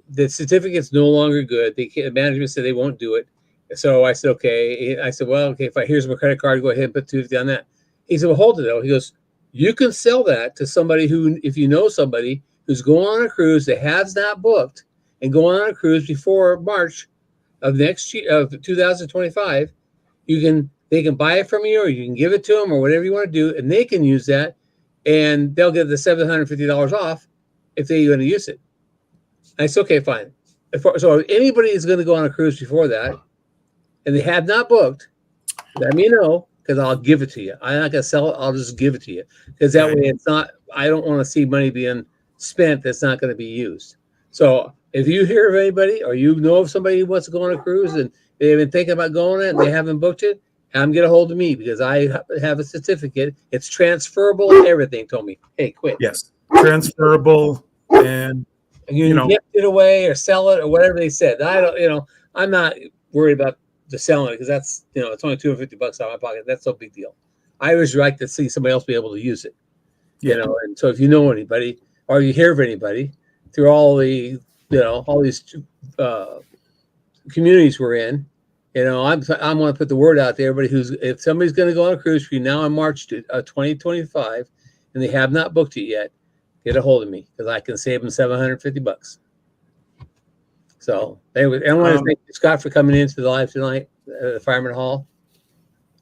the certificate's no longer good. The management said they won't do it. So I said, okay. I said, well, okay, here's my credit card, go ahead and put 250 on that. He said, well, hold it though. He goes, you can sell that to somebody if you know somebody who's going on a cruise that has not booked and going on a cruise before March of next year of 2025. They can buy it from you, or you can give it to them, or whatever you want to do, and they can use that, and they'll get the $750 off if they're going to use it. I said, okay, fine. So if anybody is going to go on a cruise before that, and they have not booked, let me know, because I'll give it to you. I'm not going to sell it. I'll just give it to you, because that way it's not. I don't want to see money being spent that's not going to be used. So if you hear of anybody, or you know of somebody who wants to go on a cruise and they've been thinking about going it and they haven't booked it, have them get a hold of me, because I have a certificate. It's transferable and everything. Told me, hey, quit. Yes, transferable, and You can gift it away or sell it or whatever they said. I don't, I'm not worried about the selling it, because that's, it's only $250 out of my pocket. That's no big deal. I always like to see somebody else be able to use it. And so if you know anybody, or you hear of anybody through all the, all these communities we're in, I'm going to put the word out there. Everybody if somebody's going to go on a cruise between now and March 2025, and they have not booked it yet, get a hold of me because I can save them $750. So anyway, I want to thank you, Scott, for coming into the live tonight at the Fireman Hall.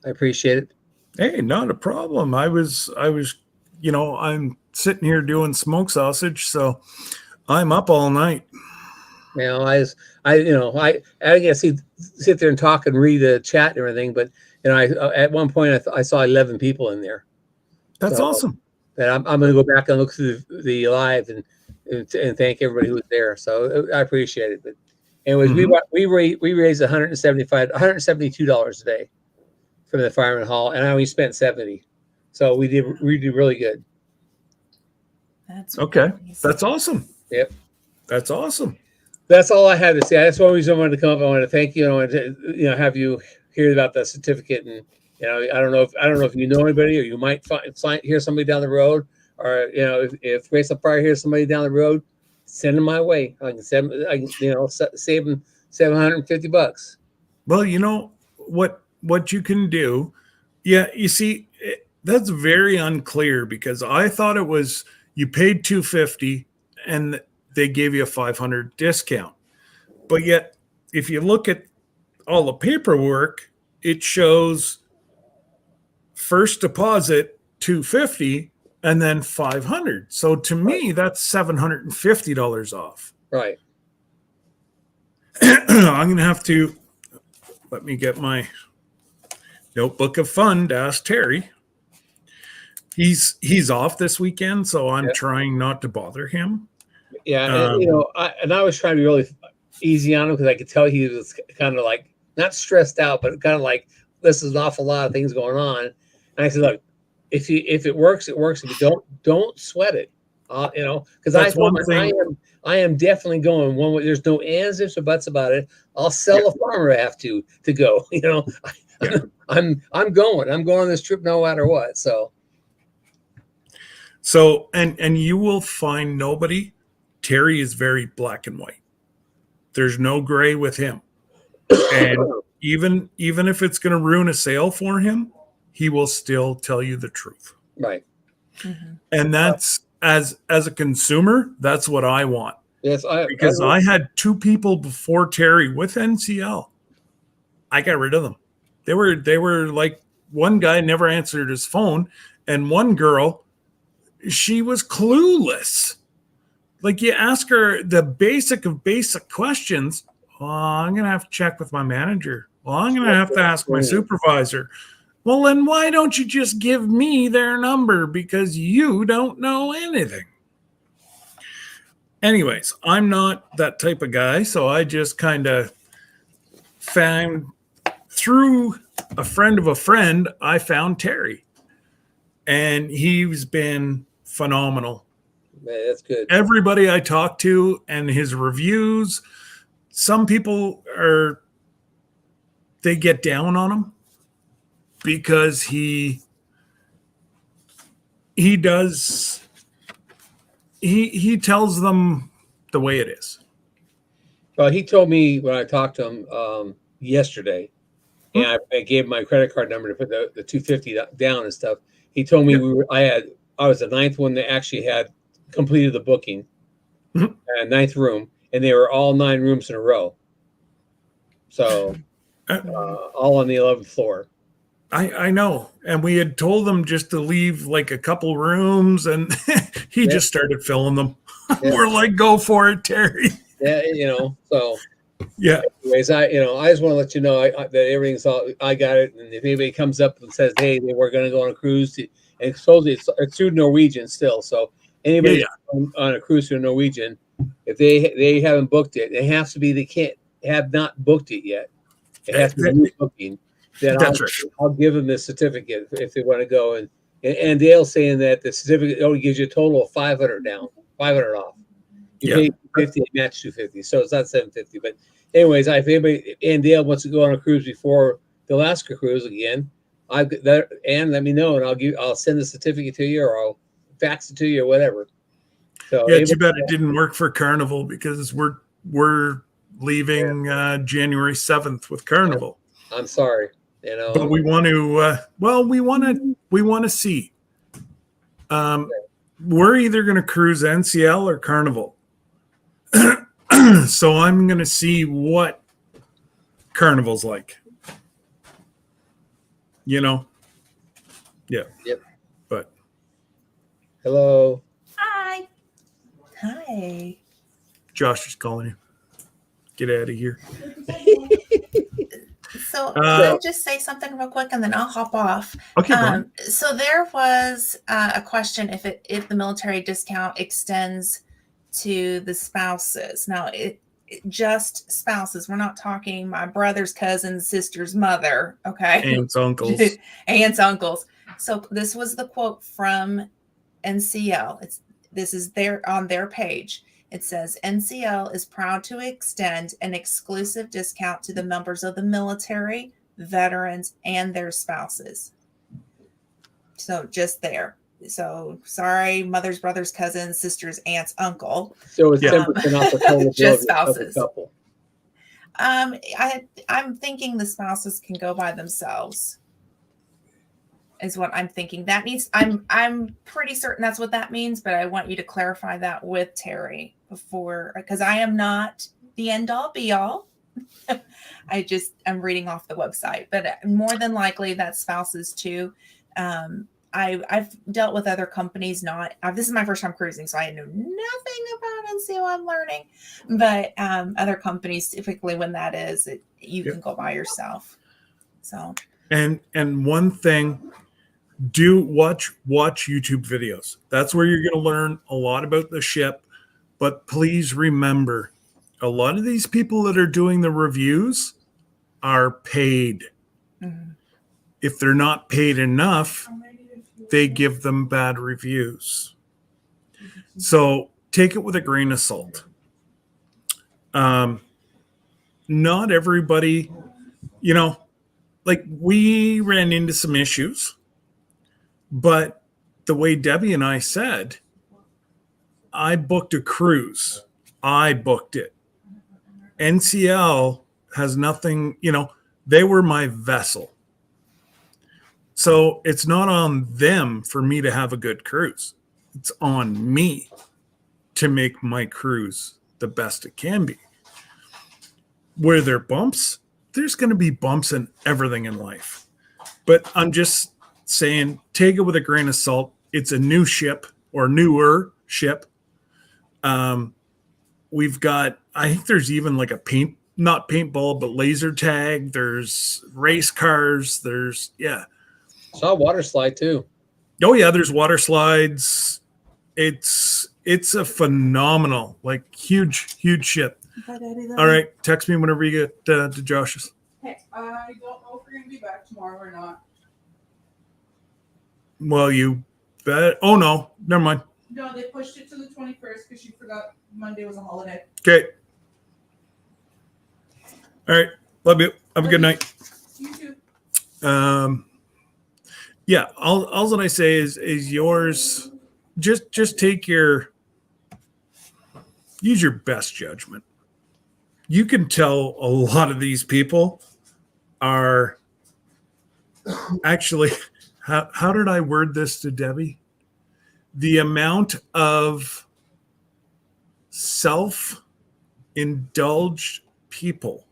I appreciate it. Hey, not a problem. I was, I'm sitting here doing smoke sausage, so I'm up all night. You know, I guess sit there and talk and read the chat and everything, but you know, at one point I saw 11 people in there. That's awesome. And I'm going to go back and look through the live and thank everybody who was there. So I appreciate it. But anyways, we raised $172 a day from the Fireman Hall, and I only spent 70. So we did really good. That's okay. amazing. That's awesome. Yep. That's awesome. That's all I had to say. That's one reason I wanted to come up. I wanted to thank you. I wanted to, have you hear about the certificate. And I don't know if you know anybody, or you might hear somebody down the road, or if Grayson Pryor hears somebody down the road, send them my way. I can save them $750. Well, you know what you can do. Yeah, you see, that's very unclear because I thought it was you paid $250 and they gave you a $500 discount. But yet, if you look at all the paperwork, it shows first deposit $250 and then $500. So to me, that's $750 off. Right. I'm going to have to let me get my notebook of fun to ask Terry. He's off this weekend, so I'm trying not to bother him. Yeah, and I was trying to be really easy on him because I could tell he was kind of like not stressed out, but kind of like this is an awful lot of things going on. And I said, look, if it works, it works. If you don't sweat it, because I am definitely going one way. There's no ands, ifs, or buts about it. I'll sell a farmer I have to go. I'm going. I'm going on this trip no matter what. So and you will find nobody. Terry is very black and white. There's no gray with him. And even if it's going to ruin a sale for him, he will still tell you the truth. Right. Mm-hmm. And that's as a consumer, that's what I want. Yes, I had two people before Terry with NCL. I got rid of them. They were like, one guy never answered his phone, and one girl, she was clueless. Like, you ask her the basic of basic questions. Oh, I'm going to have to check with my manager. Well, I'm going to have to ask my supervisor. Well, then why don't you just give me their number? Because you don't know anything. Anyways, I'm not that type of guy. So I just kind of found through a friend of a friend, I found Terry. And he's been phenomenal. Man, that's good. Everybody I talk to and his reviews, some people they get down on him because he tells them the way it is. Well, he told me when I talked to him yesterday, and I gave him my credit card number to put the $250 down and stuff. He told me I was the ninth one that actually had completed the booking, ninth room, and they were all 9 rooms in a row. So all on the 11th floor. I know. And we had told them just to leave like a couple rooms, and he just started filling them. We're like, go for it, Terry. Yeah, so. Yeah. Anyways, I just want to let you know that everything's all. I got it. And if anybody comes up and says, "Hey, we're going to go on a cruise," and supposedly it's through Norwegian still. So anybody on a cruise through Norwegian, if they haven't booked it, it has to be they have not booked it yet. It has to be new booking. Then I'll give them the certificate if they want to go. And Dale's saying that the certificate only gives you a total of $500 off. You pay $250, match $250, so it's not $750. But anyways, if anybody and Dale wants to go on a cruise before the Alaska cruise again, and let me know, and I'll send the certificate to you, or I'll fax it to you, or whatever. So too bad it didn't work for Carnival because we're leaving January 7th with Carnival. I'm sorry, but we want to. We want to see. We're either going to cruise NCL or Carnival. So I'm going to see what Carnival's like. You know? Yeah. Yep. But Hello. Hi. Hi. Josh is calling you. Get out of here. So I'll just say something real quick and then I'll hop off. Okay, go on. So there was a question if the military discount extends to the spouses. Now, it just spouses. We're not talking my brother's cousin's sister's mother. Okay. Aunts, uncles. Aunts, uncles. So this was the quote from NCL. This is there on their page. It says NCL is proud to extend an exclusive discount to the members of the military, veterans, and their spouses. So just there. So sorry, mothers, brothers, cousins, sisters, aunts, uncle. So it's 10% off the total just bill of the spouses. couple. I'm thinking the spouses can go by themselves. Is what I'm thinking. That means I'm pretty certain that's what that means, but I want you to clarify that with Terry before, because I am not the end all be all. I'm reading off the website, but more than likely that's spouses too. I've dealt with other companies. This is my first time cruising, so I know nothing about NCO. I'm learning, but other companies typically when that is, you can go by yourself. So And one thing, do watch YouTube videos. That's where you're going to learn a lot about the ship. But please remember, a lot of these people that are doing the reviews are paid. mm-hmm. If they're not paid enough, they give them bad reviews. So take it with a grain of salt. Not everybody, like we ran into some issues. But the way Debbie and I said, I booked a cruise. I booked it. NCL has nothing, they were my vessel. So it's not on them for me to have a good cruise. It's on me to make my cruise the best it can be. Where there are bumps, there's going to be bumps in everything in life. But I'm just saying, take it with a grain of salt. It's a new ship or newer ship. We've got, I think there's even like not paintball, but laser tag. There's race cars. Saw water slide too. Oh yeah, there's water slides. It's a phenomenal, like huge ship. All right, text me whenever you get to Josh's. Hey, I don't know if we're gonna be back tomorrow or not. Well, you bet. Oh no, never mind. No, they pushed it to the 21st because you forgot Monday was a holiday. Okay. All right. Love you. Have a good night. You too. Yeah. All that I say is yours. Just use your best judgment. You can tell a lot of these people are actually. How did I word this to Debbie? The amount of self-indulged people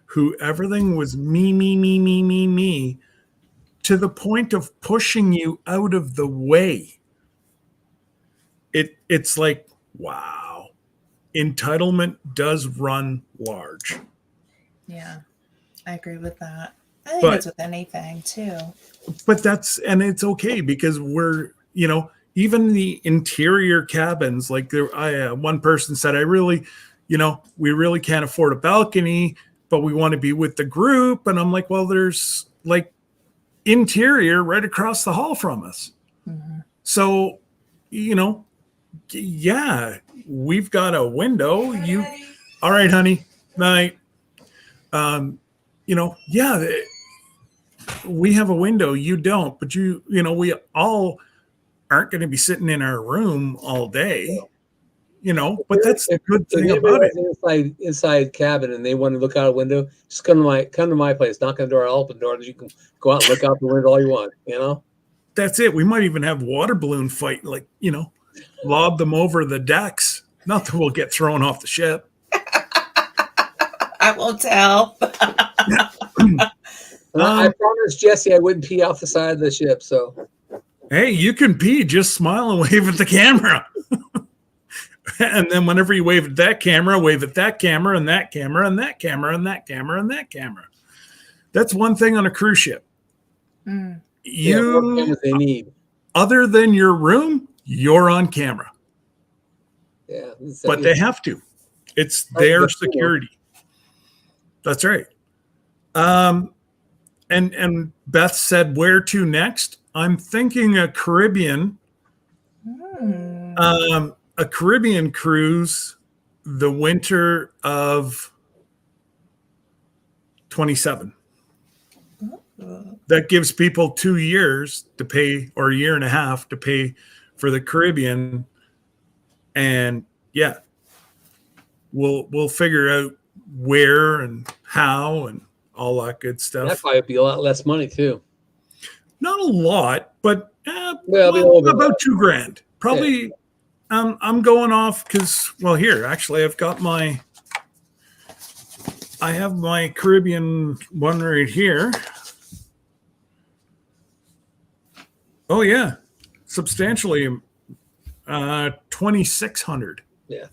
who everything was me, to the point of pushing you out of the way. It's like, wow. Entitlement does run large. Yeah, I agree with that. I think it's with anything too. But it's okay because we're, even the interior cabins, like one person said, we really can't afford a balcony, but we want to be with the group. And I'm like, well, there's like interior right across the hall from us. Mm-hmm. So, yeah, we've got a window. All right, honey, night. We have a window, you don't, but we all aren't going to be sitting in our room all day, but that's the good thing about it. Inside cabin and they want to look out a window, just come to my place, knock on the door, I'll open the door, you can go out and look out the window all you want, that's it. We might even have water balloon fight, like, lob them over the decks. Not that we'll get thrown off the ship. I won't tell. I promised Jesse I wouldn't pee off the side of the ship. So, Hey, you can pee. Just smile and wave at the camera. And then whenever you wave at that camera, wave at that camera and that camera and that camera and that camera and that camera. That's one thing on a cruise ship. Mm. more cameras they need. Other than your room, you're on camera. Yeah, But they have to. It's their security. That's right. And Beth said, where to next? I'm thinking a Caribbean. A Caribbean cruise the winter of 27. That gives people 2 years to pay, or a year and a half to pay for the Caribbean. And yeah, we'll figure out where and how and all that good stuff. That'd probably be a lot less money too. Not a lot, but well, about $2,000 probably. Yeah. I'm going off because, well, here actually I have my Caribbean one right here. Oh yeah, substantially, $2,600. Yeah,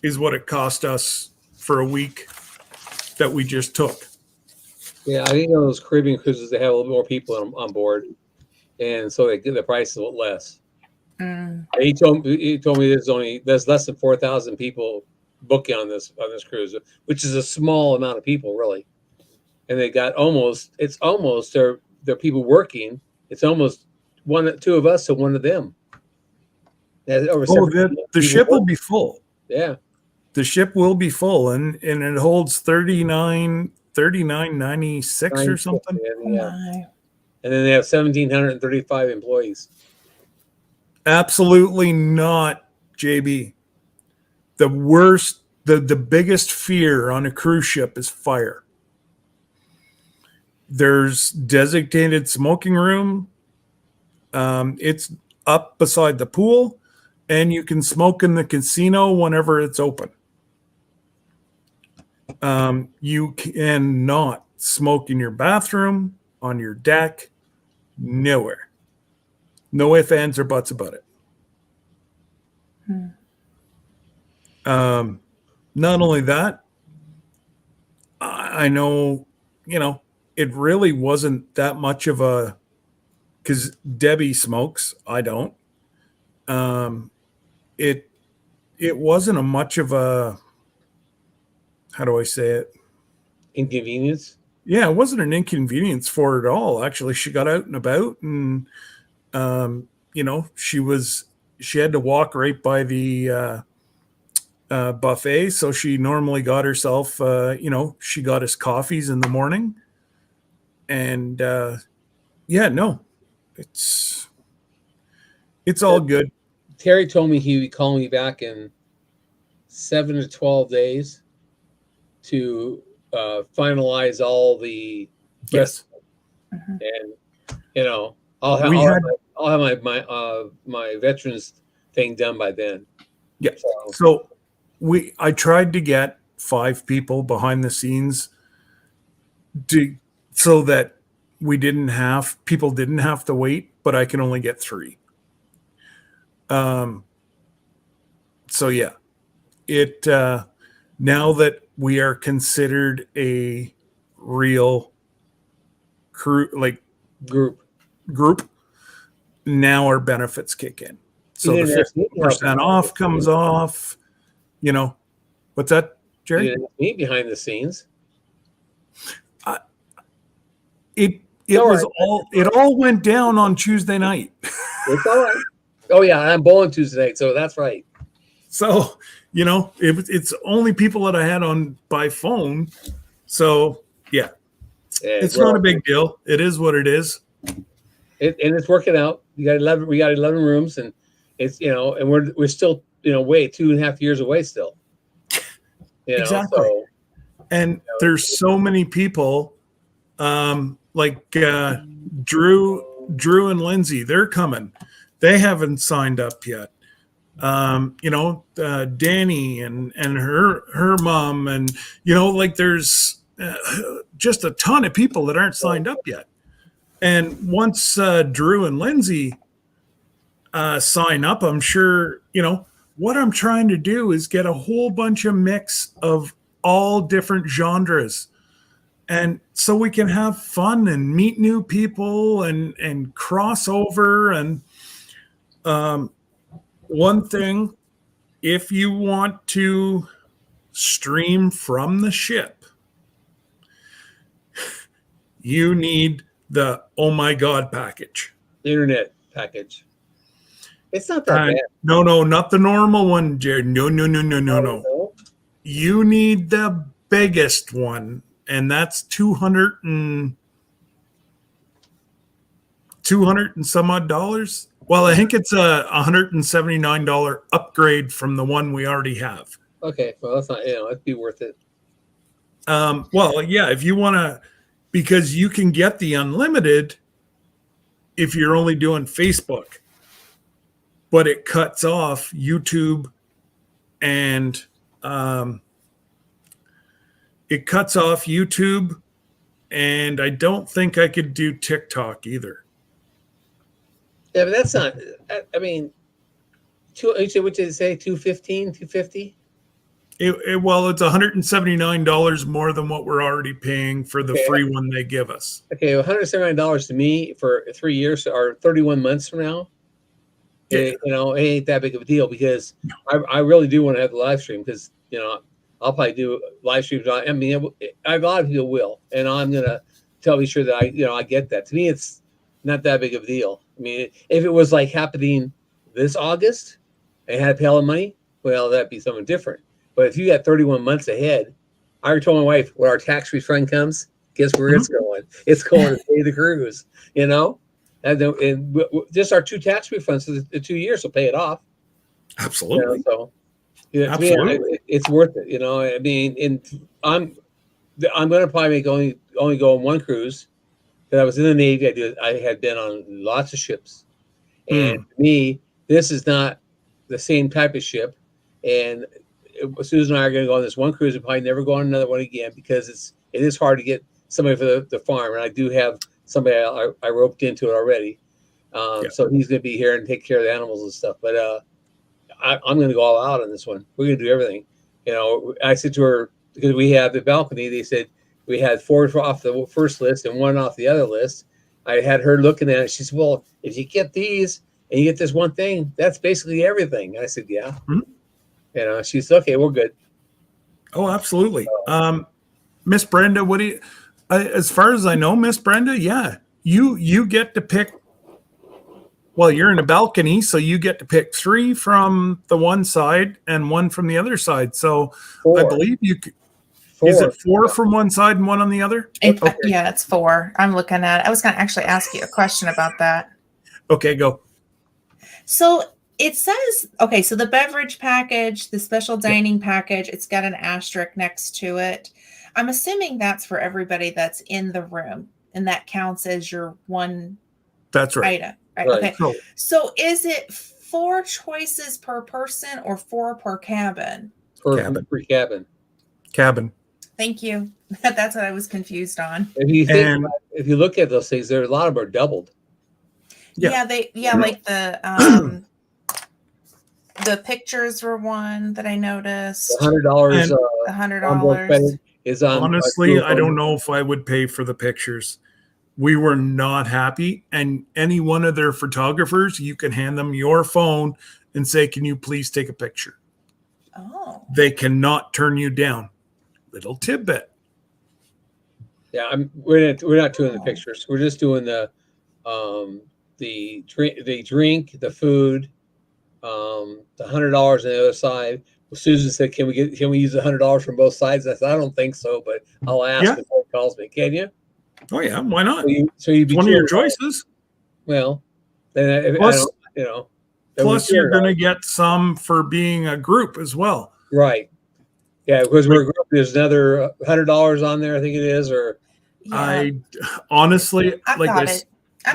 is what it cost us for a week that we just took. Yeah, I think on those Caribbean cruises they have a little more people on board, and so they get the price a little less. He told me there's less than 4,000 people booking on this cruise, which is a small amount of people really, and they got it's almost they're people working. It's almost two of us to one of them. The ship will be full. Yeah, the ship will be full, and it holds 3996 or something. Yeah, and then they have 1,735 employees. Absolutely not, JB. The worst, the biggest fear on a cruise ship is fire. There's designated smoking room. It's up beside the pool, and you can smoke in the casino whenever it's open. You cannot smoke in your bathroom, on your deck, nowhere. No ifs, ands, or buts about it. Not only that, I know, it really wasn't that much of a, because Debbie smokes, I don't. It wasn't a much of a, how do I say it? Inconvenience? Yeah, it wasn't an inconvenience for her at all. Actually, she got out and about, and she had to walk right by the buffet. So she normally got herself, she got us coffees in the morning. And it's all good. Terry told me he would call me back in 7 to 12 days to finalize all the yes. And I'll have my veterans thing done by then. Yeah. So I tried to get 5 people behind the scenes so that people didn't have to wait, but I can only get 3. So yeah, now that we are considered a real crew, like group, now our benefits kick in. So the 50% off comes off, what's that, Jerry? You didn't meet behind the scenes. It all went down on Tuesday night. It's all right. Oh yeah, I'm bowling Tuesday night, so that's right. So, it's only people that I had on by phone. So yeah, it's not a big deal. It is what it is. And it's working out. We got 11 rooms, and it's, and we're still, way 2.5 years away still. Exactly. So, and there's so many people, like Drew Drew and Lindsay, they're coming. They haven't signed up yet. Danny and her mom, and like there's just a ton of people that aren't signed up yet. And once Drew and Lindsay sign up, I'm sure what I'm trying to do is get a whole bunch of mix of all different genres, and so we can have fun and meet new people and cross over. And one thing, if you want to stream from the ship, you need the oh my god package, internet package. It's not that bad. No, not the normal one, Jared. No. You need the biggest one, and that's 200 and some odd dollars. Well, I think it's a $179 upgrade from the one we already have. Okay, well, that's not, it'd be worth it. Well, yeah, if you want to, because you can get the unlimited if you're only doing Facebook, but it cuts off YouTube and I don't think I could do TikTok either. Yeah, but that's not, I mean, what did it say, 215, 250? Well, it's $179 more than what we're already paying for the free one they give us. Okay, $179 to me for 3 years or 31 months from now. Yeah. It ain't that big of a deal, because I really do want to have the live stream, because I'll probably do live streams. I mean, a lot of people will, and I'm gonna be sure that I get that. To me, it's not that big of a deal. I mean, if it was like happening this August and had to pay all the money, well, that'd be something different. But if you got 31 months ahead, I already told my wife when our tax refund comes, guess where it's going? It's going to pay the cruise, and just our 2 tax refunds for the 2 years will pay it off. Absolutely. Absolutely. Me, it's worth it. I mean, I'm going to probably only go on one cruise, because I was in the Navy. I had been on lots of ships, and to me, this is not the same type of ship. And Susan and I are going to go on this one cruise and probably never go on another one again, because it is hard to get somebody for the farm, and I do have somebody I roped into it already. So he's going to be here and take care of the animals and stuff. But I'm going to go all out on this one. We're going to do everything. I said to her, because we have the balcony, they said we had 4 off the first list and 1 off the other list. I had her looking at it. She said, well, if you get these and you get this one thing, that's basically everything. And I said, yeah. Mm-hmm. She said, okay, we're good. Oh, absolutely. Miss Brenda, what do you, as far as I know, Miss Brenda, yeah, you get to pick. Well, you're in a balcony, so you get to pick 3 from the one side and 1 from the other side. So 4. I believe you could. 4. Is it 4 from one side and 1 on the other? Okay. Yeah, it's 4. I'm looking at it. I was going to actually ask you a question about that. Okay, go. So it says, okay, so the beverage package, the special dining package, it's got an asterisk next to it. I'm assuming that's for everybody that's in the room, and that counts as your one That's right. item. Right. Okay. So is it 4 choices per person or 4 per cabin? Per cabin. Cabin. Thank you. That's what I was confused on. If you look at those things, there are a lot of them are doubled. Yeah. Like the pictures were one that I noticed. $100. $100 is on. Honestly, I don't know if I would pay for the pictures. We were not happy, and any one of their photographers, you can hand them your phone and say, can you please take a picture? Oh. They cannot turn you down. Little tidbit. Yeah, we're not doing the pictures. We're just doing the drink, the food, the $100 on the other side. Well, Susan said, "Can we use $100 from both sides?" I said, "I don't think so, but I'll ask before he calls me. Can you?" Oh yeah, why not? So you'd be one of your choices. Well, then plus, plus you're going to get some for being a group as well. Right. Yeah, because we're a group. There's another $100 on there, I think it is. Or I honestly, I've got it.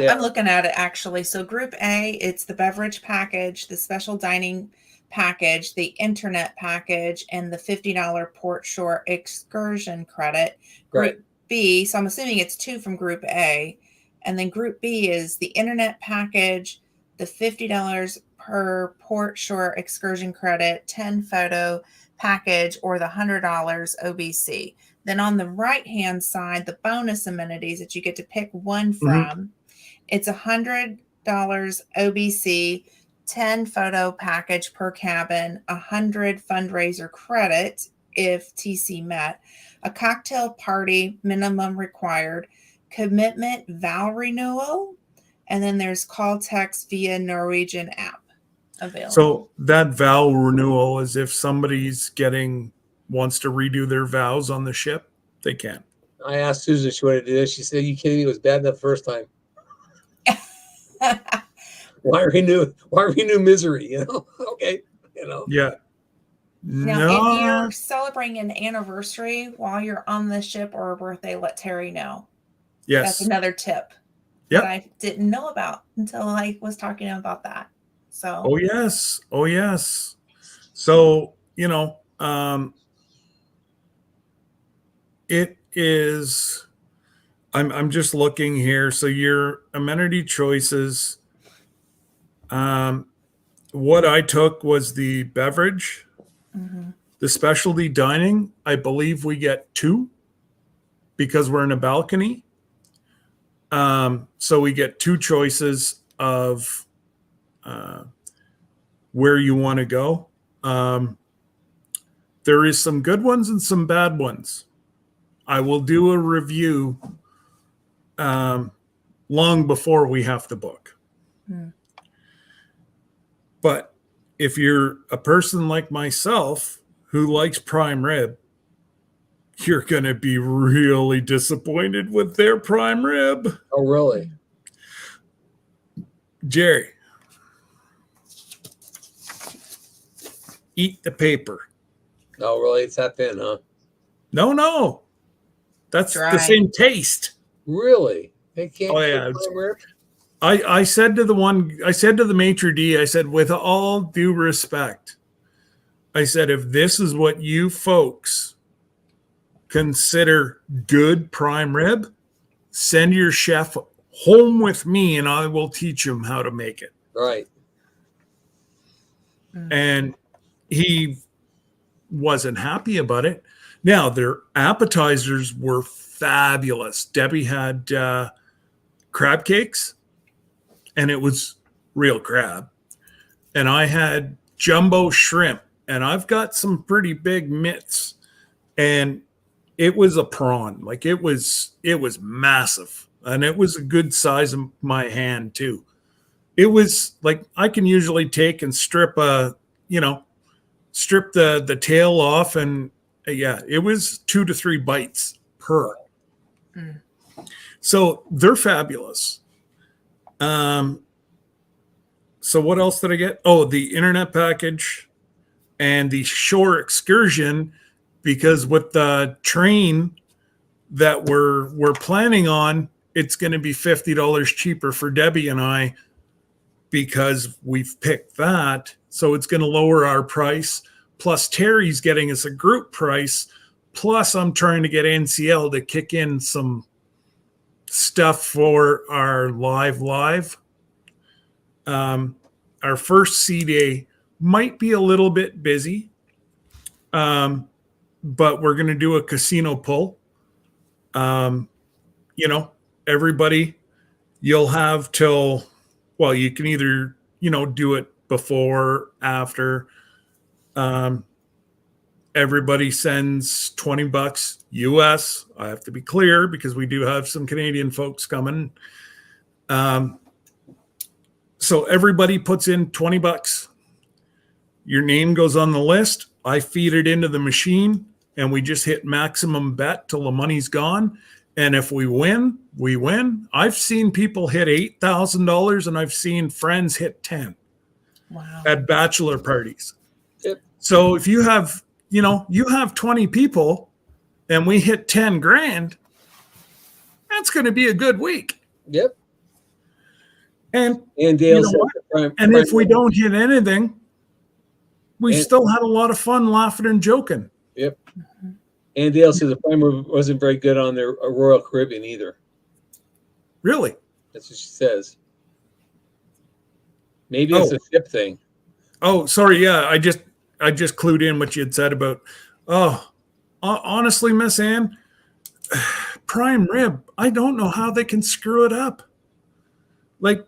Yeah. I'm looking at it actually. So Group A, it's the beverage package, the special dining package, the internet package, and the $50 Port Shore excursion credit. Right. Group B, so I'm assuming it's 2 from Group A. And then Group B is the internet package, the $50 per Port Shore excursion credit, 10 photo package, or the $100 OBC. Then on the right-hand side, the bonus amenities that you get to pick one from, it's $100 OBC, 10 photo package per cabin, 100 fundraiser credit if TC met, a cocktail party minimum required, commitment vow renewal, and then there's call text via Norwegian app available. So that vow renewal is if somebody's wants to redo their vows on the ship, they can. I asked Susan if she wanted to do this. She said, "You kidding me? It was bad the first time. Why renew misery? You know? Okay, you know." Yeah. Now, No. if you're celebrating an anniversary while you're on the ship or a birthday, let Terry know. That's Yes. another tip Yep. that I didn't know about until I was talking about that. So, Oh yes. Oh yes. So, it is I'm just looking here. So your amenity choices, what I took was the beverage, mhm. the specialty dining. I believe we get 2 because we're in a balcony. So we get 2 choices of where you want to go. There is some good ones and some bad ones. I will do a review long before we have to book. But if you're a person like myself who likes prime rib, you're going to be really disappointed with their prime rib. Oh, really? Jerry, eat the paper. Oh, really? It's that thin, huh? No. That's Dry. the same taste. Really? They can't. Oh, yeah. cook prime rib? I said to the maitre d', I said, with all due respect, I said, if this is what you folks consider good prime rib, send your chef home with me and I will teach him how to make it. Right. And he wasn't happy about it. Now, their appetizers were fabulous. Debbie had crab cakes, and it was real crab. And I had jumbo shrimp, and I've got some pretty big mitts. And it was a prawn. Like it was massive. And it was a good size of my hand too. It was like I can usually take and strip the tail off, and yeah, it was 2 to 3 bites per. So they're fabulous. So what else did I get? Oh, the internet package and the shore excursion, because with the train that we're planning on, it's going to be $50 cheaper for Debbie and I because we've picked that. So it's going to lower our price. Plus Terry's getting us a group price. Plus I'm trying to get NCL to kick in some stuff for our live. Our first C day might be a little bit busy, but we're going to do a casino pull. Everybody, you'll have till, well, you can either, do it before, after. Everybody sends $20 US. I have to be clear because we do have some Canadian folks coming. So everybody puts in $20. Your name goes on the list. I feed it into the machine and we just hit maximum bet till the money's gone. And if we win, we win. I've seen people hit $8,000 and I've seen friends hit 10. Wow. At bachelor parties. Yep. So if you have, you have 20 people and we hit 10 grand, that's going to be a good week. Yep. And And you Dale know said what? the prime, And prime if we don't hit anything, we And- still had a lot of fun laughing and joking. Yep. And Dale said the primer wasn't very good on their Royal Caribbean either. Really? That's what she says. Maybe it's Oh. a ship thing. Oh, sorry. Yeah, I just clued in what you had said about. Oh, honestly, Miss Ann, prime rib. I don't know how they can screw it up. Like,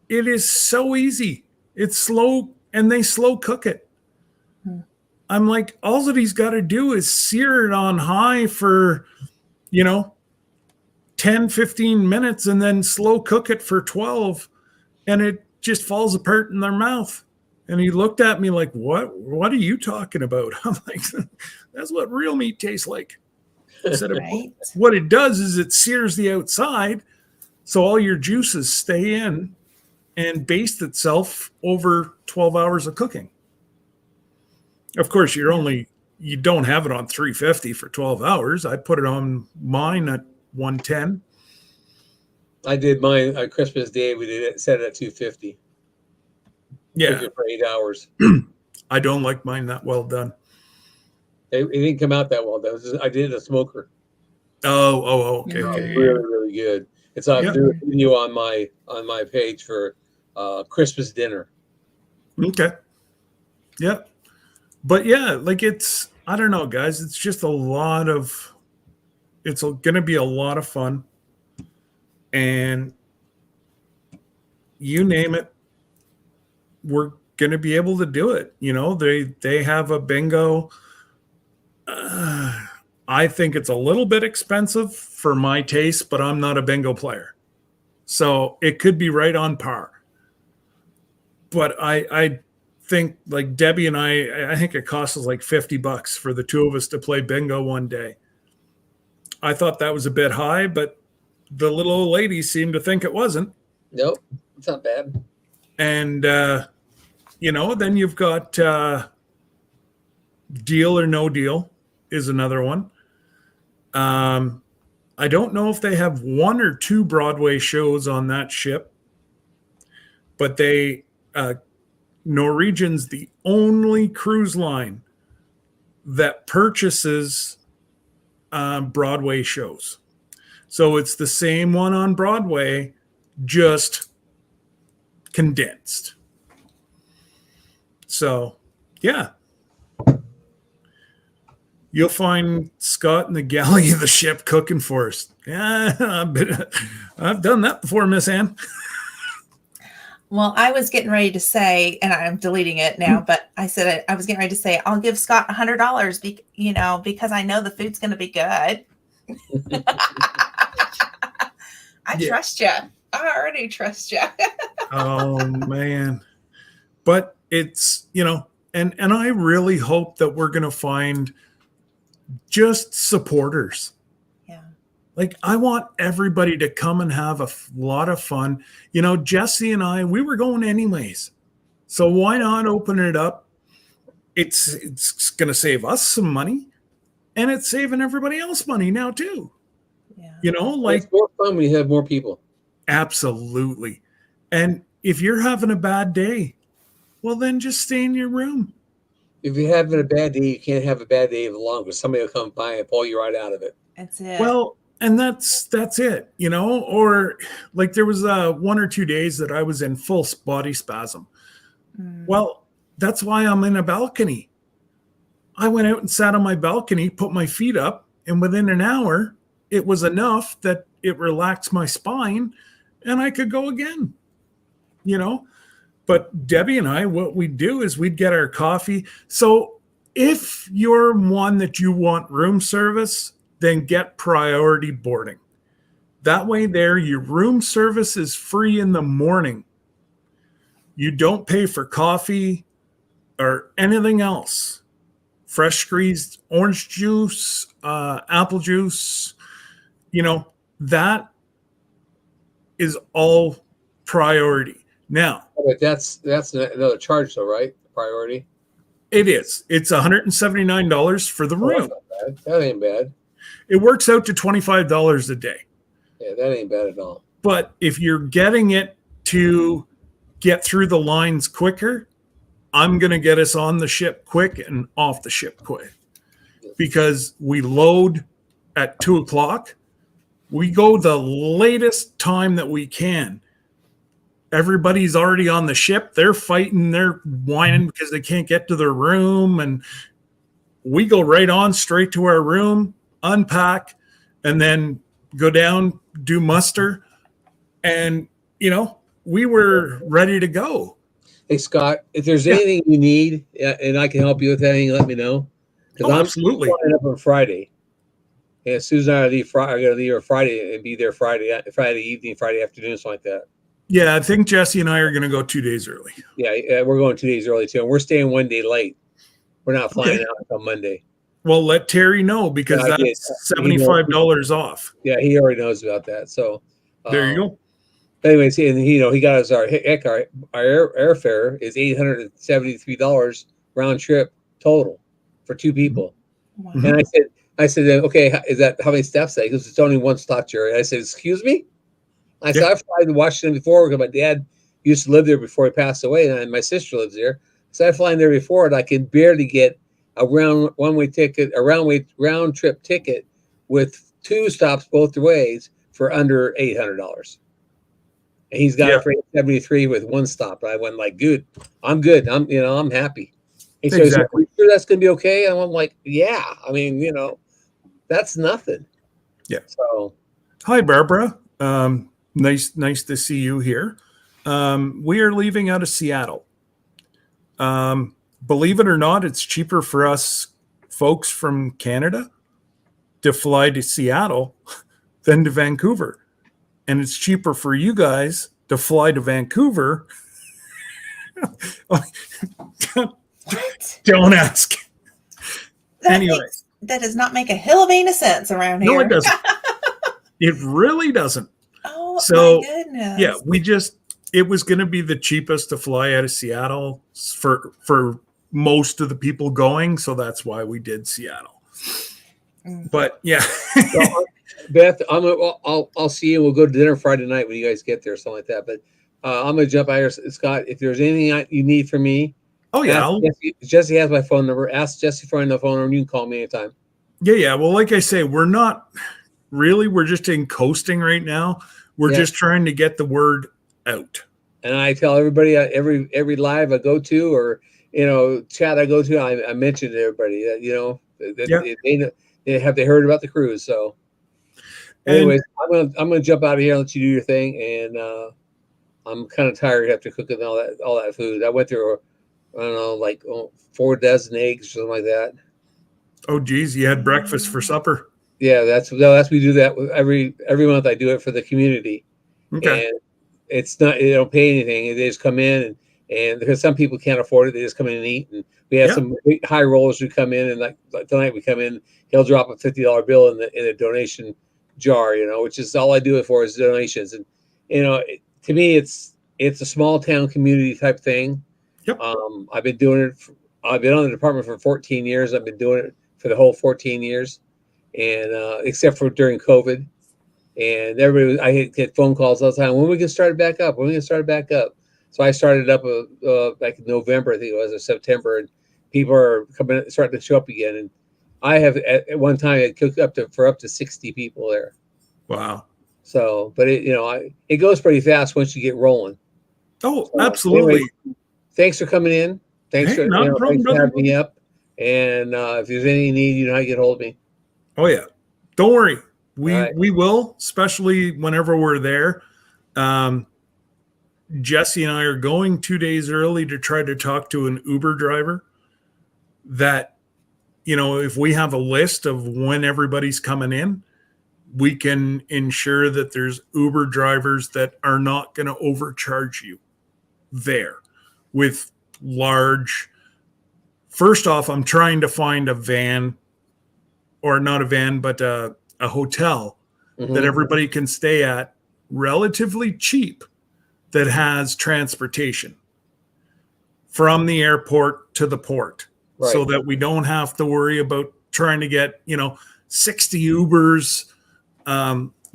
it is so easy. It's slow, and they slow cook it. I'm like, all that he's got to do is sear it on high for, 10, 15 minutes and then slow cook it for 12, and it just falls apart in their mouth. And he looked at me like, what are you talking about? I'm like, that's what real meat tastes like. Instead of, Right. what it does is it sears the outside, so all your juices stay in and baste itself over 12 hours of cooking. Of course, you don't have it on 350 for 12 hours. I put it on mine at 110. I did mine on Christmas Day. We did it, set it at 250. Yeah, Cooked it for 8 hours. I don't like mine that well done. It didn't come out that well. I did a smoker. Okay. Really, really good. It's on Yeah. do a video on my page for Christmas dinner. Okay. Yeah. But yeah, like I don't know, guys. It's just it's going to be a lot of fun. And you name it, we're going to be able to do it. They have a bingo. I think it's a little bit expensive for my taste, but I'm not a bingo player. So it could be right on par. But I think, like Debbie and I think it costs us like $50 for the two of us to play bingo one day. I thought that was a bit high, but the little old lady seemed to think it wasn't. Nope, it's not bad. And, then you've got Deal or No Deal is another one. I don't know if they have one or two Broadway shows on that ship, but Norwegian's the only cruise line that purchases Broadway shows. So it's the same one on Broadway, just condensed. So, yeah. You'll find Scott in the galley of the ship cooking for us. Yeah, I've done that before, Miss Ann. Well, I was getting ready to say, and I'm deleting it now, but I said I was getting ready to say I'll give Scott $100, because I know the food's going to be good. I trust you. I already trust you. Oh man, but it's and I really hope that we're going to find just supporters. Yeah. Like, I want everybody to come and have a lot of fun. Jesse and I, we were going anyways. So why not open it up? It's going to save us some money, and it's saving everybody else money now too. Yeah. It's more fun when you have more people. Absolutely. And if you're having a bad day, well, then just stay in your room. If you're having a bad day, you can't have a bad day long because somebody will come by and pull you right out of it. That's it. Well, and that's it, or like there was 1 or 2 days that I was in full body spasm. Well, that's why I'm in a balcony. I went out and sat on my balcony, put my feet up, and within an hour, it was enough that it relaxed my spine and I could go again, But Debbie and I, what we'd do is we'd get our coffee. So if you're one that you want room service, then get priority boarding. That way your room service is free in the morning. You don't pay for coffee or anything else. Fresh squeezed orange juice, apple juice, that is all priority. Now, but that's another charge, though, right? Priority. it is. It's $179 for the Oh, room. that's not bad. That ain't bad. It works out to $25 a day. Yeah, that ain't bad at all. But if you're getting it to get through the lines quicker, I'm going to get us on the ship quick and off the ship quick, because we load at 2:00. We go the latest time that we can. Everybody's already on the ship. They're fighting, they're whining because they can't get to their room. And we go right on straight to our room, unpack, and then go down, do muster. And, we were ready to go. Hey, Scott, if there's anything you need and I can help you with anything, let me know. Because I'm absolutely flying up on Friday. And Susan and I leave Friday. I got to leave her Friday and be there Friday evening, Friday afternoon, something like that. Yeah, I think Jesse and I are going to go 2 days early. Yeah, we're going 2 days early too, and we're staying 1 day late. We're not flying out until Monday. Well, let Terry know, because that's $75 off. Yeah, he already knows about that. So there you go. Anyways, and he got us our airfare is $873 round trip total for 2 people. Wow. And I said, okay, is that how many steps? He goes, it's only 1 stop, Jerry. I said, excuse me? I said, I've flied to Washington before because my dad used to live there before he passed away, and my sister lives there. So I've flown there before, and I could barely get a round trip ticket with 2 stops both ways for under $800. And he's got it for $873 with 1 stop. I went like, good. I'm good. I'm happy. He says, are you sure that's gonna be okay? And I'm like, yeah. I mean, that's nothing. Yeah. So hi, Barbara. Nice to see you here. We are leaving out of Seattle. Believe it or not, it's cheaper for us folks from Canada to fly to Seattle than to Vancouver. And it's cheaper for you guys to fly to Vancouver. What? Don't ask. Anyway. That does not make a hill of any sense around here. No, it doesn't. It really doesn't. Oh, so, my goodness. Yeah, it was going to be the cheapest to fly out of Seattle for most of the people going. So that's why we did Seattle. But yeah. So, Beth, I'll see you. We'll go to dinner Friday night when you guys get there, something like that. But I'm going to jump out here. Scott, if there's anything you need from me. Oh, yeah. Jesse has my phone number. Ask Jesse for the phone number, and you can call me anytime. Yeah. Well, like I say, we're not really, we're just in coasting right now. We're just trying to get the word out. And I tell everybody, every live I go to, or chat I go to, I mention to everybody that they heard about the cruise. So, anyways, I'm gonna jump out of here and let you do your thing. And I'm kind of tired after cooking all that food. I went through, I don't know, like 4 dozen eggs or something like that. Oh, geez, you had breakfast for supper. Yeah, we do that every month. I do it for the community. Okay. And it's not, they don't pay anything. They just come in and because some people can't afford it, they just come in and eat. And we have some high rollers who come in, and like tonight we come in, he'll drop a $50 bill in a donation jar, which is all I do it for is donations. And to me, it's a small town community type thing. Yep. I've been doing it. I've been on the department for 14 years. I've been doing it for the whole 14 years, and except for during COVID. And everybody, I get phone calls all the time. When are we gonna start it back up? So I started up back in November, I think it was, or September, and people are starting to show up again. And I have at one time I cooked up to 60 people there. Wow. So, but it goes pretty fast once you get rolling. Oh, so, absolutely. Anyway, thanks for coming in. Thanks for having me up. And if there's any need, you know how to get hold of me. Oh yeah, don't worry. We will, especially whenever we're there. Jesse and I are going 2 days early to try to talk to an Uber driver that, if we have a list of when everybody's coming in, we can ensure that there's Uber drivers that are not going to overcharge you there with large. First off, I'm trying to find a van, or not a van, but a hotel that everybody can stay at relatively cheap, that has transportation from the airport to the port, so that we don't have to worry about trying to get 60 Ubers.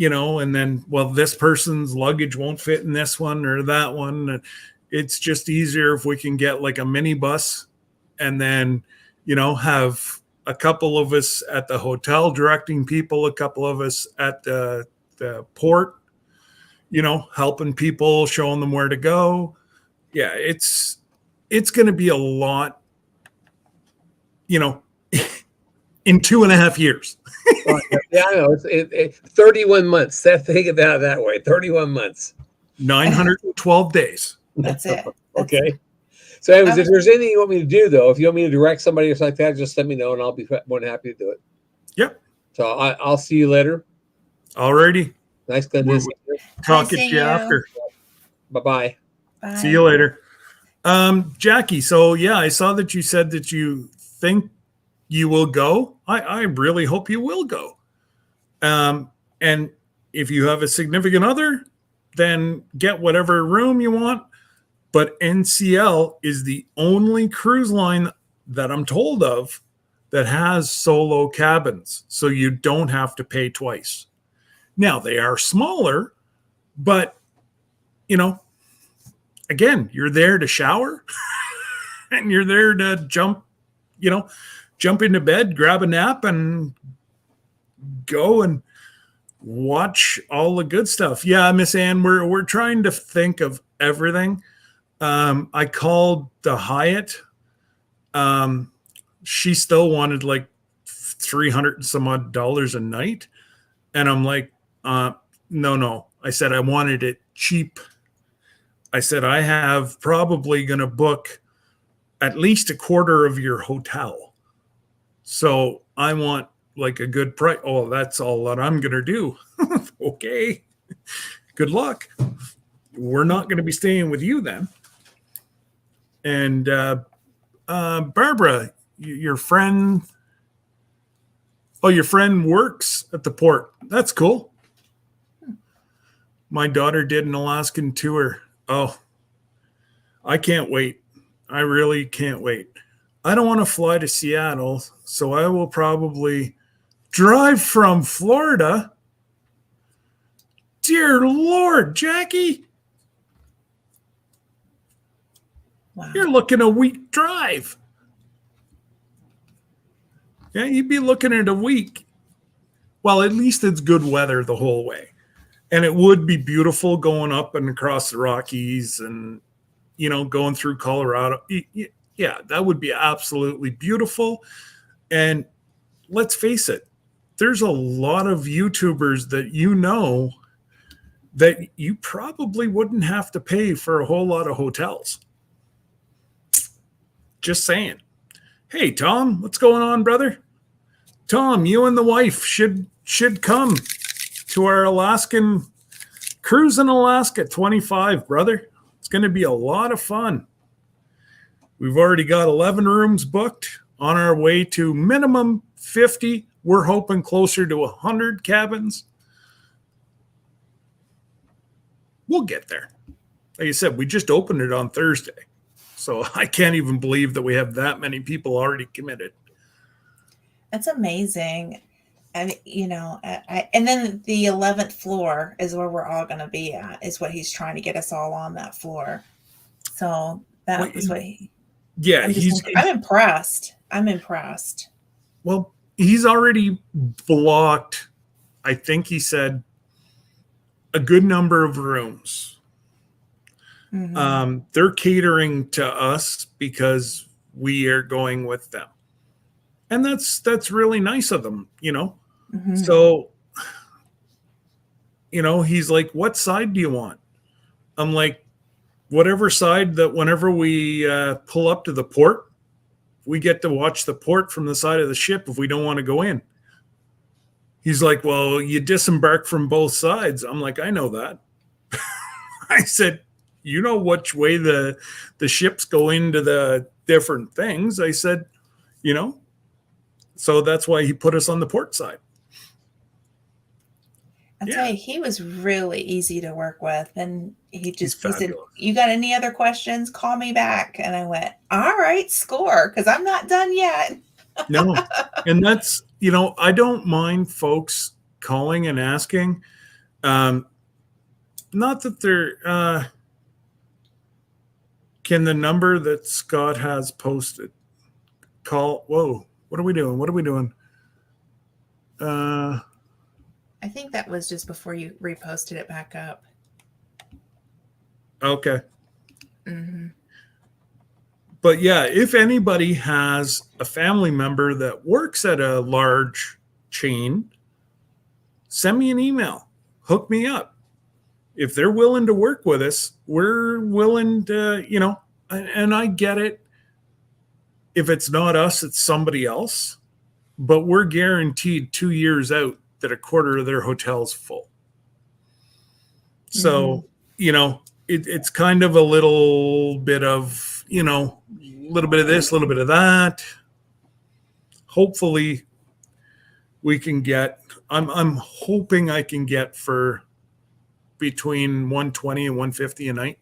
and then, well, this person's luggage won't fit in this one or that one. It's just easier if we can get like a minibus and then, have a couple of us at the hotel directing people, a couple of us at the port, helping people, showing them where to go. Yeah, it's going to be a lot, in 2.5 years. Yeah, I know. It's 31 months. Think about it that way. 31 months. 912 days. That's it. Okay. So anyways, if there's anything you want me to do, though, if you want me to direct somebody or something like that, just let me know and I'll be more than happy to do it. Yep. So I'll see you later. Alrighty. Nice to see you. Talk at you after. Bye-bye. Bye. See you later. Jackie, so yeah, I saw that you said that you think you will go. I really hope you will go. And if you have a significant other, then get whatever room you want. But NCL is the only cruise line that I'm told of that has solo cabins. So you don't have to pay twice. Now, they are smaller, but, again, you're there to shower and you're there to jump into bed, grab a nap, and go and watch all the good stuff. Yeah, Miss Ann, we're trying to think of everything. I called the Hyatt. She still wanted like $300 and some odd a night. And I'm like, no. I said, I wanted it cheap. I said, I have probably going to book at least a quarter of your hotel. So I want like a good price. Oh, that's all that I'm going to do. Okay. Good luck. We're not going to be staying with you then. And Barbara, your friend works at the port. That's cool. My daughter did an Alaskan tour. Oh, I can't wait. I really can't wait. I don't want to fly to Seattle, so I will probably drive from Florida. Dear Lord, Jackie. Wow. You're looking a week drive. Yeah, you'd be looking at a week. Well, at least it's good weather the whole way. And it would be beautiful going up and across the Rockies and, going through Colorado. Yeah, that would be absolutely beautiful. And let's face it, there's a lot of YouTubers that that you probably wouldn't have to pay for a whole lot of hotels. Just saying. Hey, Tom, what's going on, brother? Tom, you and the wife should come to our Alaskan Cruisin Alaska 25, brother. It's going to be a lot of fun. We've already got 11 rooms booked, on our way to minimum 50. We're hoping closer to 100 cabins. We'll get there. Like I said, we just opened it on Thursday. So I can't even believe that we have that many people already committed. That's amazing. And, and then the 11th floor is where we're all going to be at, is what he's trying to get us all on that floor. So that was what yeah, I'm impressed. I'm impressed. Well, he's already blocked, I think he said, a good number of rooms. Mm-hmm. They're catering to us because we are going with them. And that's really nice of them, Mm-hmm. So, he's like, what side do you want? I'm like, whatever side that whenever we pull up to the port, we get to watch the port from the side of the ship if we don't want to go in. He's like, well, you disembark from both sides. I'm like, I know that. I said, you know which way the ships go into the different things. I said, so that's why he put us on the port side. I'll tell you, he was really easy to work with. And he said, you got any other questions? Call me back. And I went, all right, score, because I'm not done yet. No. And that's, I don't mind folks calling and asking. Not that they're, can the number that Scott has posted call? Whoa, what are we doing? What are we doing? I think that was just before you reposted it back up. Okay. Mm-hmm. But yeah, if anybody has a family member that works at a large chain, send me an email, hook me up. If they're willing to work with us, we're willing to, and I get it. If it's not us, it's somebody else, but we're guaranteed 2 years out that a quarter of their hotel's full. So, it's kind of a little bit of, a little bit of this, a little bit of that. Hopefully we can get, I'm hoping I can get for between 120 and 150 a night.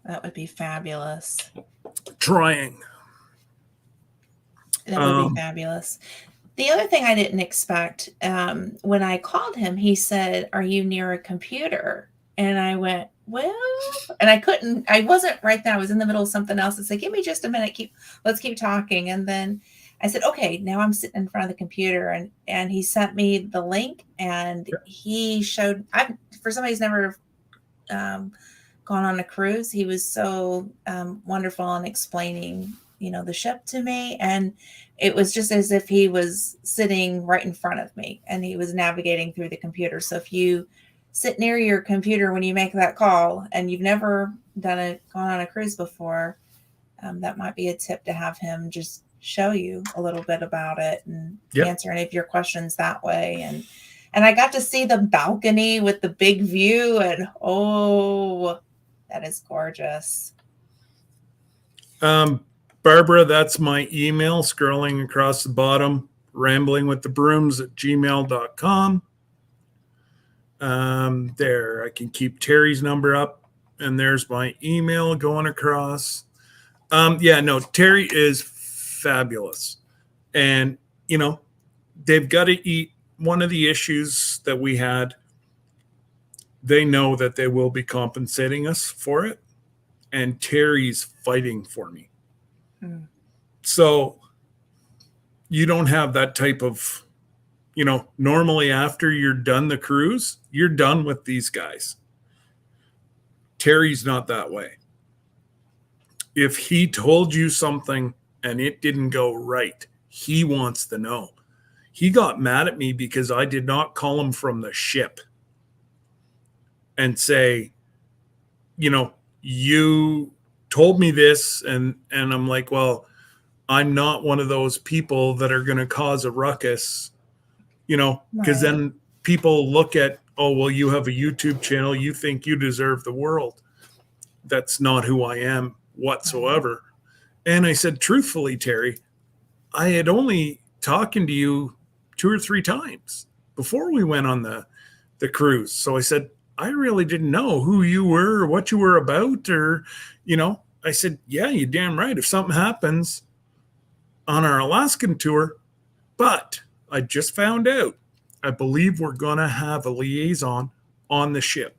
That would be fabulous. Trying. That would be fabulous. The other thing I didn't expect, when I called him, he said, "Are you near a computer?" And I went, "Well," and I wasn't right there. I was in the middle of something else. It's like, "Give me just a minute. Let's keep talking." And then I said, "Okay, now I'm sitting in front of the computer," and he sent me the link, and he showed, for somebody who's never gone on a cruise, he was so wonderful in explaining, the ship to me. And it was just as if he was sitting right in front of me and he was navigating through the computer. So if you sit near your computer when you make that call and you've never gone on a cruise before, that might be a tip to have him just show you a little bit about it and answer any of your questions that way. And I got to see the balcony with the big view, and that is gorgeous. Barbara, that's my email scrolling across the bottom, ramblingwiththebrooms@gmail.com. There, I can keep Terry's number up, and there's my email going across. Terry is fabulous. And, they've got to eat. One of the issues that we had, they know that they will be compensating us for it. And Terry's fighting for me. So you don't have that type of, normally after you're done the cruise, you're done with these guys. Terry's not that way. If he told you something and it didn't go right, he wants to know. He got mad at me because I did not call him from the ship and say, you told me this. And I'm like, well, I'm not one of those people that are going to cause a ruckus, because then people look at, oh, well, you have a YouTube channel. You think you deserve the world. That's not who I am whatsoever. And I said, truthfully, Terry, I had only talking to you 2 or 3 times before we went on the cruise. So I said, I really didn't know who you were or what you were about, or, I said, yeah, you're damn right. If something happens on our Alaskan tour, but I just found out, I believe we're going to have a liaison on the ship.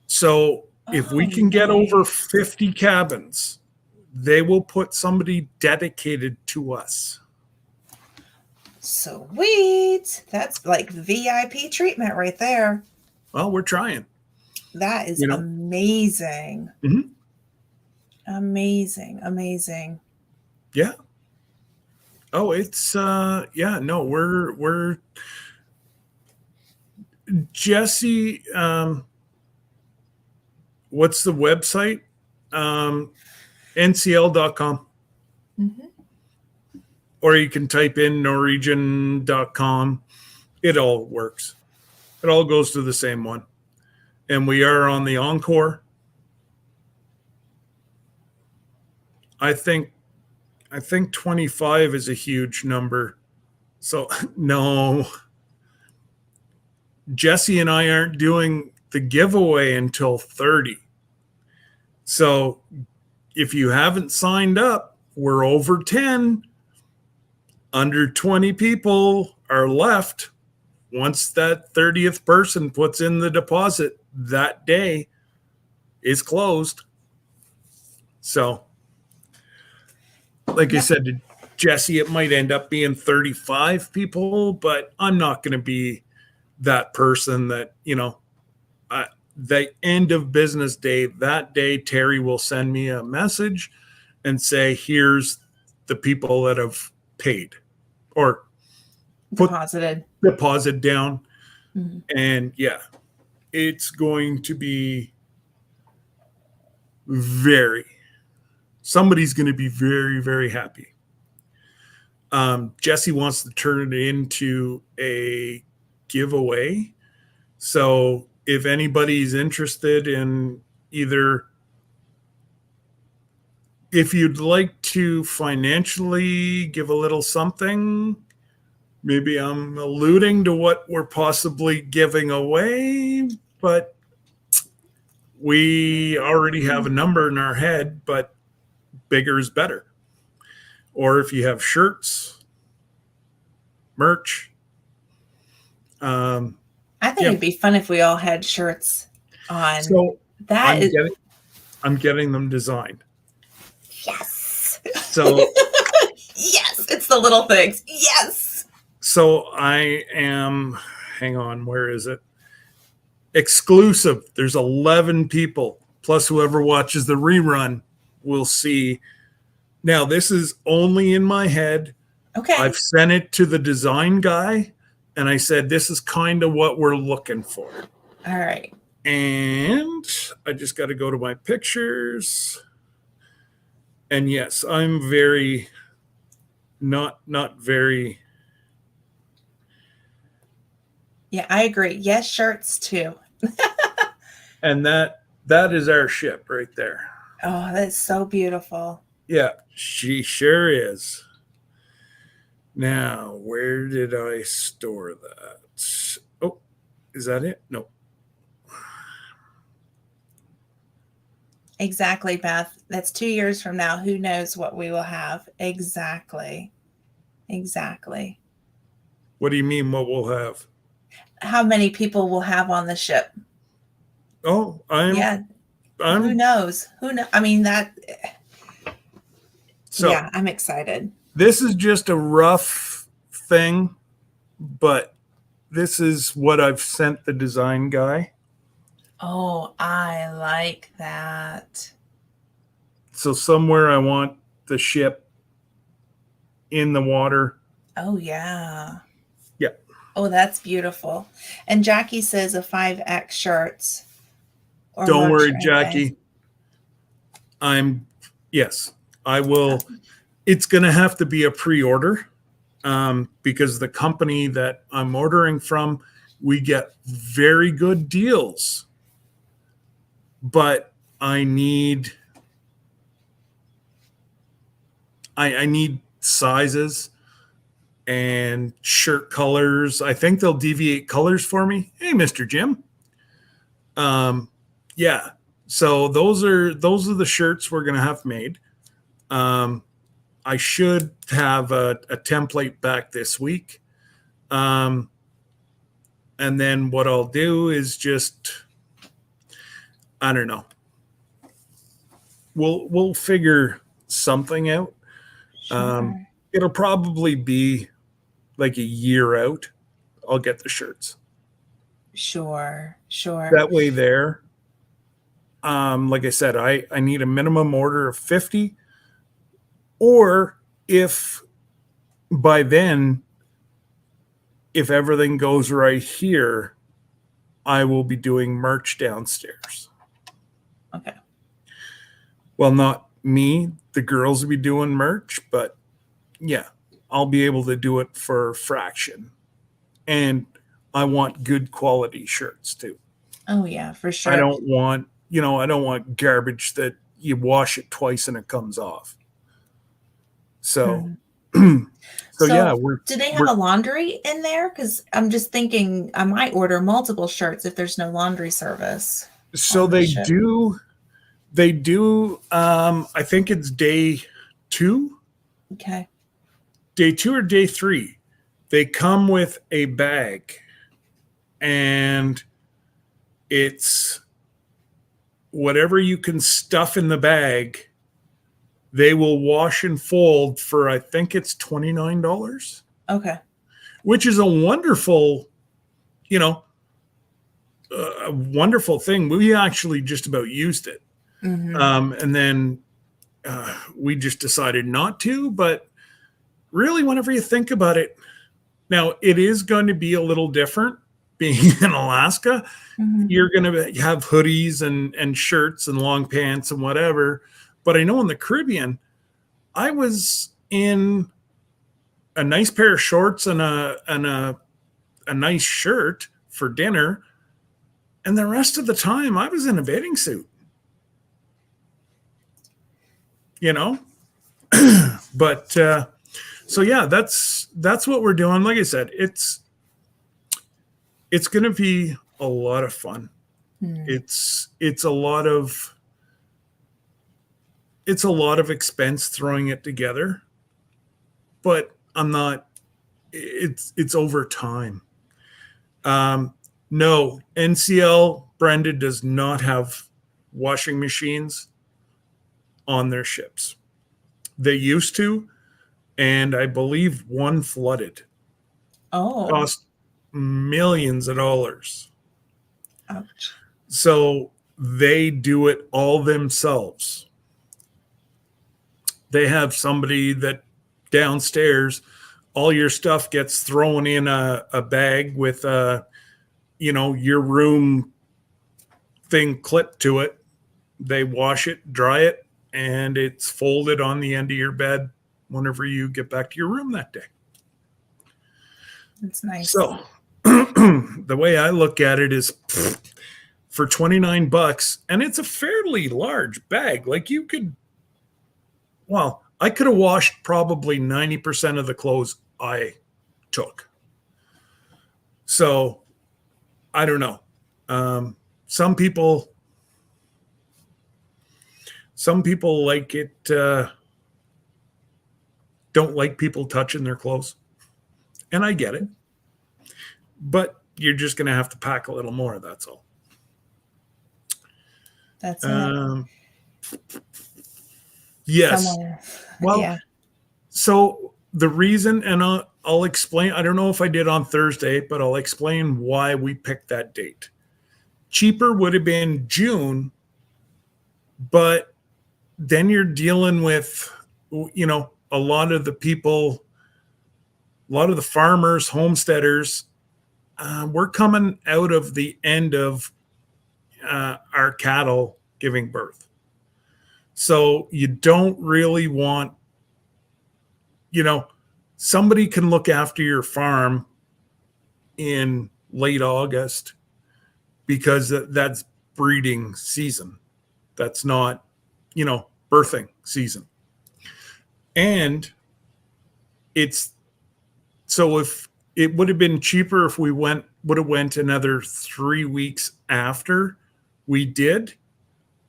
So if we can get over 50 cabins, they will put somebody dedicated to us. Sweet. That's like VIP treatment right there. Well, we're trying. That is amazing. Mm-hmm. Amazing. Yeah. Oh, it's we're Jesse, what's the website? ncl.com. Mm-hmm. Or you can type in norwegian.com. It all works. It all goes to the same one. And we are on the Encore. I think 25 is a huge number. So no, Jesse and I aren't doing the giveaway until 30. So if you haven't signed up, we're over 10. Under 20 people are left once that 30th person puts in the deposit that day is closed. So, like I Yep. said to Jesse, it might end up being 35 people, but I'm not going to be that person that, the end of business day, that day, Terry will send me a message and say, here's the people that have paid or put Deposited. down. Mhm. And yeah, it's going to be somebody's going to be very, very happy. Jesse wants to turn it into a giveaway. So if anybody's interested in either, if you'd like to financially give a little something, maybe I'm alluding to what we're possibly giving away, but we already have a number in our head, but bigger is better. Or if you have shirts, merch. I think Yeah. it'd be fun if we all had shirts on. So That is I'm getting them designed. yes. So Yes, it's the little things. Yes. so I am, hang on, where is it? Exclusive. There's 11 people plus whoever watches the rerun will see. Now this is only in my head. Okay. I've sent it to the design guy and I said, this is kind of what we're looking for. All right. And I just got to go to my pictures. And yes, I'm very not very. Yeah, I agree. Yes, shirts too. And that is our ship right there. Oh, that's so beautiful. Yeah, she sure is. Now, where did I store that? Oh, is that it? No. Exactly, Beth. That's 2 years from now. Who knows what we will have? Exactly. Exactly. What do you mean what we'll have? How many people we'll have on the ship? Oh, Who knows? Who know? I mean that. So yeah, I'm excited. this is just a rough thing, but this is what I've sent the design guy. Oh, I like that. So somewhere I want the ship in the water. Oh, yeah. Yeah. Oh, that's beautiful. And Jackie says a 5X shirts. Or Don't merch worry, or anything. Jackie. Yes, I will. It's going to have to be a pre-order because the company that I'm ordering from, we get very good deals. But I need sizes and shirt colors. I think they'll deviate colors for me. Hey, Mr. Jim. Yeah. So those are the shirts we're gonna have made. I should have a template back this week. And then what I'll do is just, I don't know. We'll figure something out. Sure. It'll probably be like a year out. I'll get the shirts. Sure. That way there. Like I said, I need a minimum order of 50. Or if by then, if everything goes right here, I will be doing merch downstairs. Okay. Well, not me. The girls will be doing merch, but yeah, I'll be able to do it for a fraction. And I want good quality shirts too. Oh yeah, for sure. I don't want garbage that you wash it twice and it comes off. So, so yeah, do they have a laundry in there? Because I'm just thinking I might order multiple shirts if there's no laundry service. So they do. They do. I think it's day 2. Okay. Day 2 or day 3. They come with a bag, and it's whatever you can stuff in the bag. They will wash and fold for, I think it's $29, Okay. which is a wonderful, you know, a wonderful thing. We actually just about used it. And then we just decided not to. But really, whenever you think about it, now it is going to be a little different being in Alaska. You're going to have hoodies and shirts and long pants and whatever. But I know in the Caribbean, I was in a nice pair of shorts and a nice shirt for dinner. And the rest of the time I was in a bathing suit, you know? But, so yeah, that's what we're doing. Like I said, it's going to be a lot of fun. It's a lot of expense throwing it together, but I'm not, it's over time. No, NCL, Brenda, does not have washing machines on their ships. They used to, and I believe one flooded. Oh. Cost millions of dollars. Ouch. So they do it all themselves. They have somebody that downstairs, all your stuff gets thrown in a bag with your room thing clipped to it. They wash it, dry it, and it's folded on the end of your bed whenever you get back to your room that day. That's nice. So the way I look at it is for $29, and it's a fairly large bag. Like I could have washed probably 90% of the clothes I took. So I don't know. Some people like it, don't like people touching their clothes. And I get it. But you're just going to have to pack a little more. That's all. That's it. Yes. Well, yeah. So the reason, and I'll explain, I don't know if I did on Thursday, but I'll explain why we picked that date. Cheaper would have been June, but then you're dealing with, a lot of the people, a lot of the farmers, homesteaders. We're coming out of the end of our cattle giving birth. So you don't really want, somebody can look after your farm in late August because that's breeding season. That's not, birthing season. And so if it would have been cheaper if we would have went another 3 weeks after we did,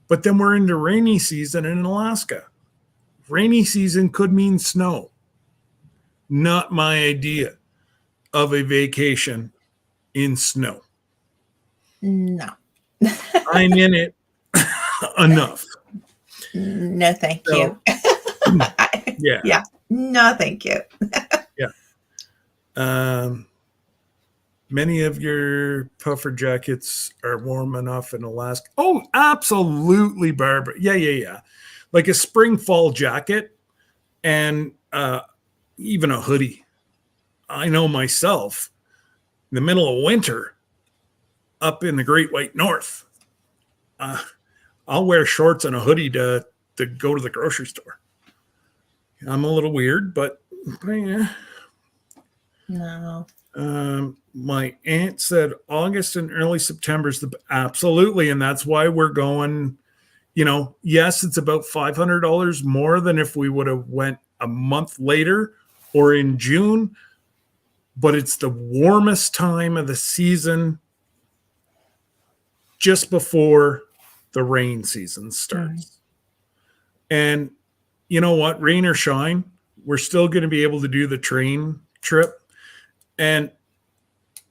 but then we're into rainy season in Alaska. Rainy season could mean snow. Not my idea of a vacation in snow. No. I'm in it enough. No, thank you. Yeah. Yeah. No, thank you. Many of your puffer jackets are warm enough in Alaska. Oh, absolutely, Barbara. Yeah. Like a spring fall jacket and even a hoodie. I know myself, in the middle of winter, up in the Great White North, I'll wear shorts and a hoodie to go to the grocery store. I'm a little weird, but yeah. No. My aunt said August and early September is absolutely, and that's why we're going. Yes, it's about $500 more than if we would have went a month later or in June, but it's the warmest time of the season just before the rain season starts. And you know what? Rain or shine, we're still going to be able to do the train trip. And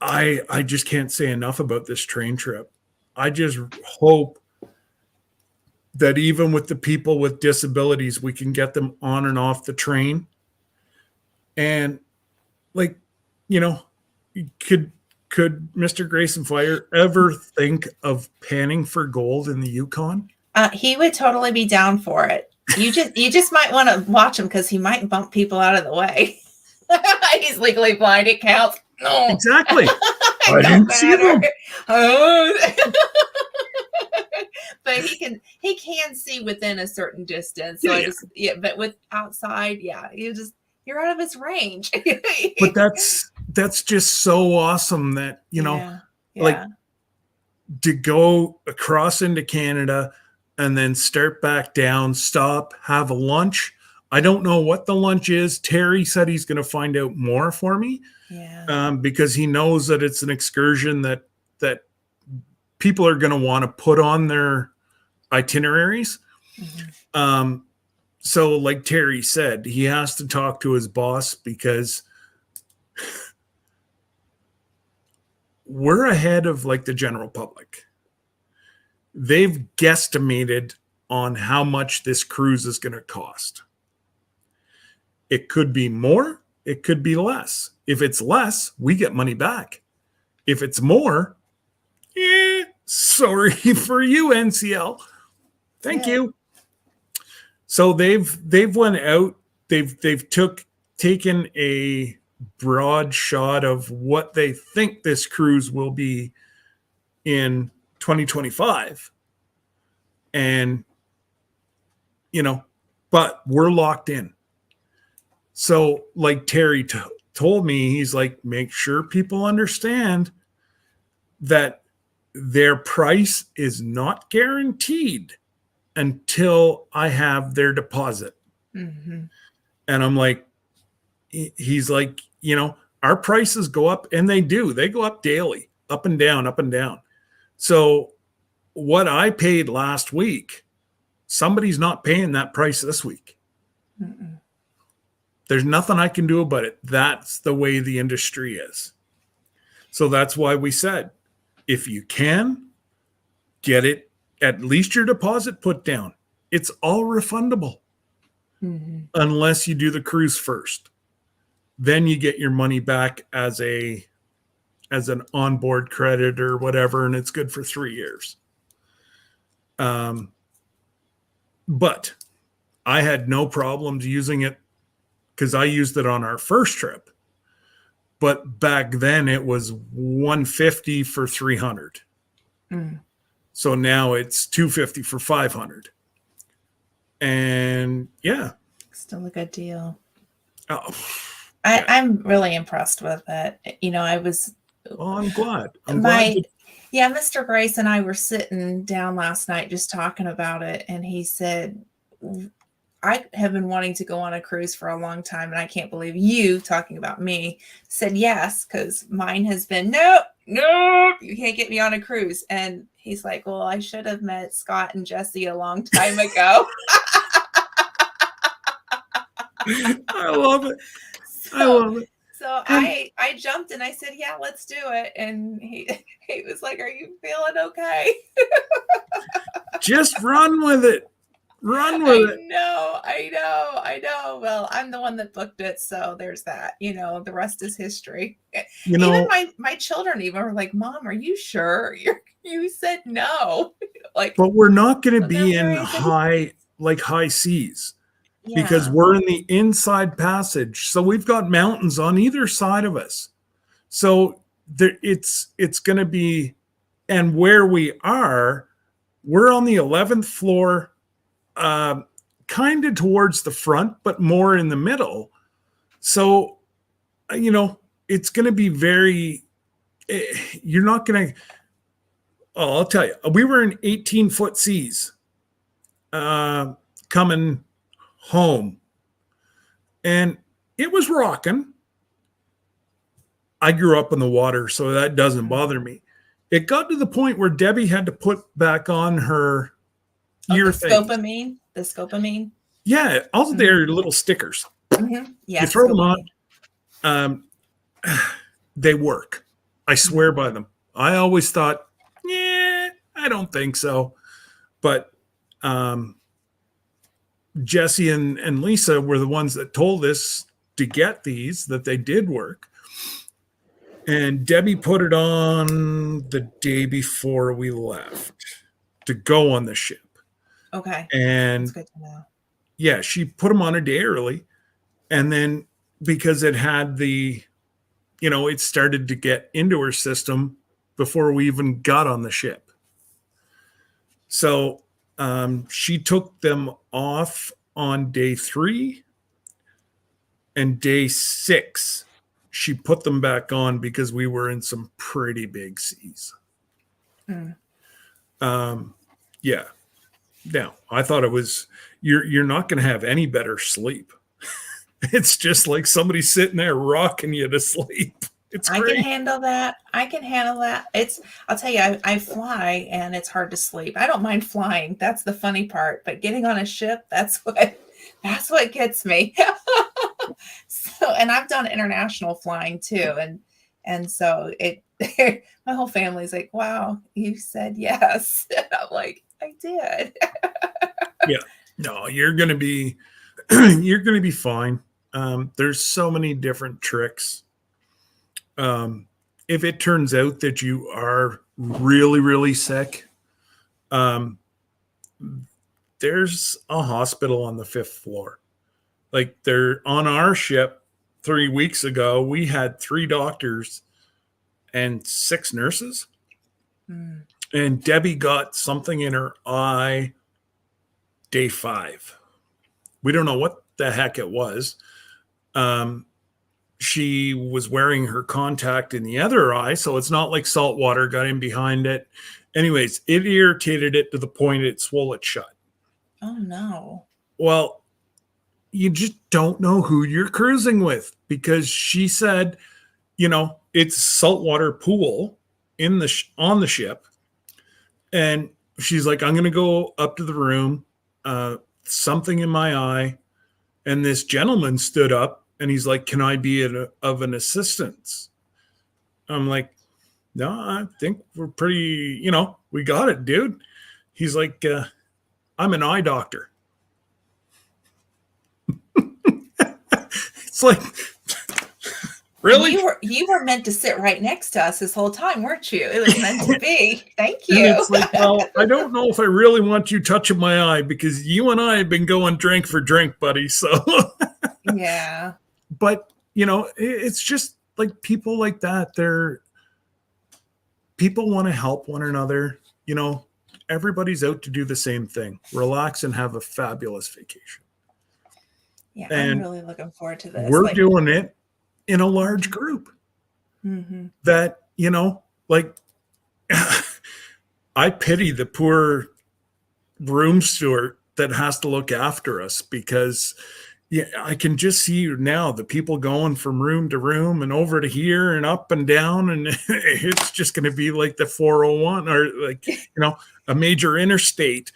I just can't say enough about this train trip. I just hope that even with the people with disabilities, we can get them on and off the train. And like, you know, could Mr. Grayson Fire ever think of panning for gold in the Yukon? He would totally be down for it. You just might want to watch him because he might bump people out of the way. He's legally blind. It counts. No, Exactly. I it don't didn't see them. But he can see within a certain distance. So but with outside, you're out of his range. But that's just so awesome that, you know, like to go across into Canada and then start back down, stop, have a lunch. I don't know what the lunch is. Terry said he's going to find out more for me. Yeah. Because he knows that it's an excursion that people are going to want to put on their itineraries. Mm-hmm. So like Terry said, he has to talk to his boss because we're ahead of like the general public. They've guesstimated on how much this cruise is going to cost. It could be more, it could be less. If it's less, we get money back. If it's more, sorry for you, NCL. Thank you. So they've went out. They've taken a broad shot of what they think this cruise will be in 2025, and you know, but we're locked in. So, like Terry told me, he's like, make sure people understand that their price is not guaranteed until I have their deposit. Mm-hmm. And I'm like, he's like, you know, our prices go up, and they do. They go up daily, up and down, up and down. So what I paid last week, somebody's not paying that price this week. Mm-mm. There's nothing I can do about it. That's the way the industry is. So that's why we said, if you can, get it, at least your deposit put down. It's all refundable. Mm-hmm. Unless you do the cruise first. Then you get your money back as an onboard credit or whatever, and it's good for 3 years. But I had no problems using it because I used it on our first trip. But back then it was $150 for 300. Mm. So now it's $250 for 500. And yeah. Still a good deal. Oh, I'm really impressed with it. You know, I'm glad. Mr. Grace and I were sitting down last night just talking about it, and he said, I have been wanting to go on a cruise for a long time, and I can't believe you, talking about me, said yes, because mine has been, no, you can't get me on a cruise. And he's like, well, I should have met Scott and Jesse a long time ago. I love it. I love it. So I jumped and I said, yeah, let's do it. And he was like, are you feeling okay? Just run with it. Run with it. I know. Well, I'm the one that booked it. So there's that, you know, the rest is history. You know, even my children even were like, Mom, are you sure? You said no. Like, but we're not going to be in high seas. Yeah. Because we're in the inside passage. So we've got mountains on either side of us. So it's going to be, and where we are, we're on the 11th floor, kind of towards the front, but more in the middle. So, you know, it's going to be you're not going to, I'll tell you, we were in 18-foot seas coming home, and it was rocking. I grew up in the water, so that doesn't bother me. It got to the point where Debbie had to put back on her ear thing. The scopamine. Yeah, all they're little stickers. Mm-hmm. Yeah, you throw them on. they work. I swear by them. I always thought, yeah, I don't think so. But Jesse and Lisa were the ones that told us to get these, that they did work. And Debbie put it on the day before we left to go on the ship. Okay. And That's good to know. yeah, she put them on a day early. And then because it had the, it started to get into her system before we even got on the ship. So she took them off on day 3, and day 6 she put them back on because we were in some pretty big seas. Yeah. Now I thought it was, you're not going to have any better sleep. It's just like somebody sitting there rocking you to sleep. It's great. I can handle that. I'll tell you, I fly and it's hard to sleep. I don't mind flying. That's the funny part. But getting on a ship, that's what gets me. So, and I've done international flying too. And so my whole family's like, wow, you said yes. And I'm like, I did. Yeah. No, you're going to be fine. There's so many different tricks. If it turns out that you are really, really sick, there's a hospital on the 5th floor. Like, they're on our ship 3 weeks ago, we had 3 doctors and 6 nurses. And Debbie got something in her eye day 5. We don't know what the heck it was. She was wearing her contact in the other eye, so it's not like salt water got in behind it. Anyways, it irritated it to the point it swole it shut. Oh, no. Well, you just don't know who you're cruising with, because she said, it's saltwater pool on the ship. And she's like, I'm going to go up to the room, something in my eye. And this gentleman stood up and he's like, can I be of an assistance? I'm like, no, I think we're pretty, we got it, dude. He's like, I'm an eye doctor. It's like, really? You were meant to sit right next to us this whole time, weren't you? It was meant to be. Thank you. And it's like, well, I don't know if I really want you touching my eye, because you and I have been going drink for drink, buddy. So yeah. But it's just like people like that. People want to help one another. Everybody's out to do the same thing: relax and have a fabulous vacation. Yeah, and I'm really looking forward to this. We're doing it in a large group. That, I pity the poor room steward that has to look after us, because I can just see now the people going from room to room and over to here and up and down. And it's just going to be like the 401, or like, a major interstate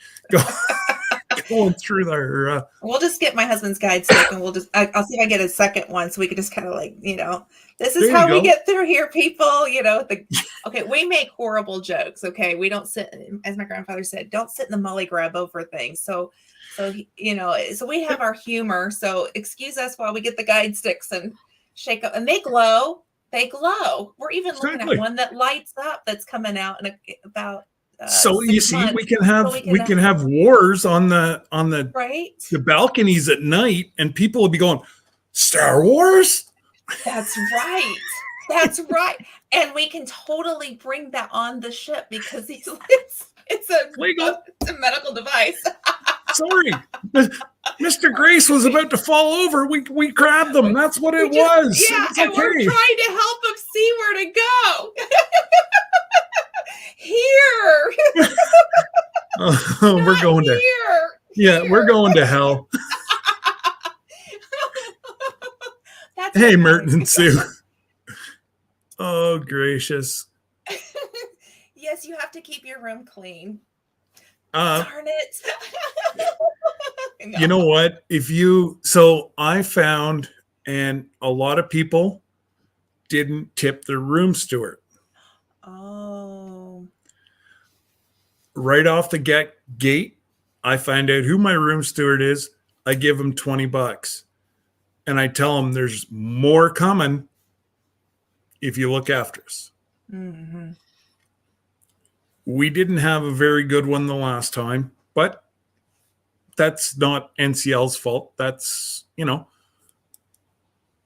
going through there. We'll just get my husband's guide stick, and I'll see if I get a second one, so we can just kind of like, this is how we get through here, people. Okay, we make horrible jokes. Okay, we don't sit, as my grandfather said, don't sit in the mully grub over things. So we have our humor. So excuse us while we get the guide sticks and shake up, and they glow. We're even looking at one that lights up that's coming out in about. So you see, months. we can have wars on the right? the balconies at night, and people will be going, Star Wars. That's right. That's right. And we can totally bring that on the ship, because it's a medical device. Sorry, Mr. Grace was about to fall over. We grabbed them. That's what it was. Yeah, okay. And we're trying to help him see where to go. Here. We're going to here. Yeah, we're going to hell. Hey, Merton and Sue. Oh, gracious. Yes, you have to keep your room clean. Darn it. No. You know what? I found, and a lot of people didn't tip their room steward. Oh. Right off the gate, I find out who my room steward is. I give him $20. And I tell him there's more coming if you look after us. Mm-hmm. We didn't have a very good one the last time, but that's not NCL's fault. That's,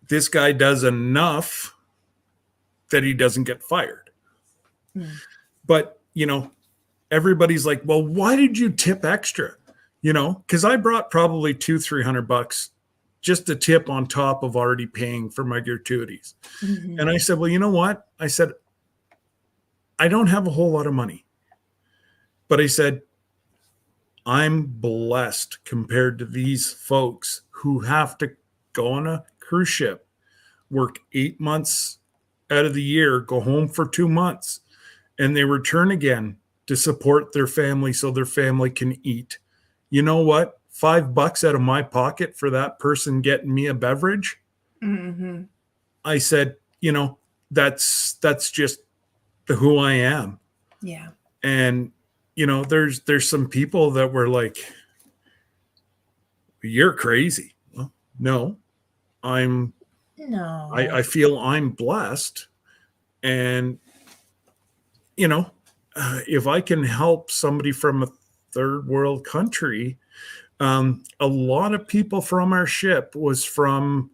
this guy does enough that he doesn't get fired. Mm. But, everybody's like, well, why did you tip extra? Because I brought probably $200-300 just a tip on top of already paying for my gratuities. Mm-hmm. And I said, well, you know what? I said, I don't have a whole lot of money. But I said, I'm blessed compared to these folks who have to go on a cruise ship, work 8 months out of the year, go home for 2 months, and they return again to support their family so their family can eat. You know what? $5 out of my pocket for that person getting me a beverage. Mm-hmm. I said, that's just who I am. Yeah. And, there's some people that were like, you're crazy. Well, no, No. I feel I'm blessed. And, if I can help somebody from a third world country, a lot of people from our ship was from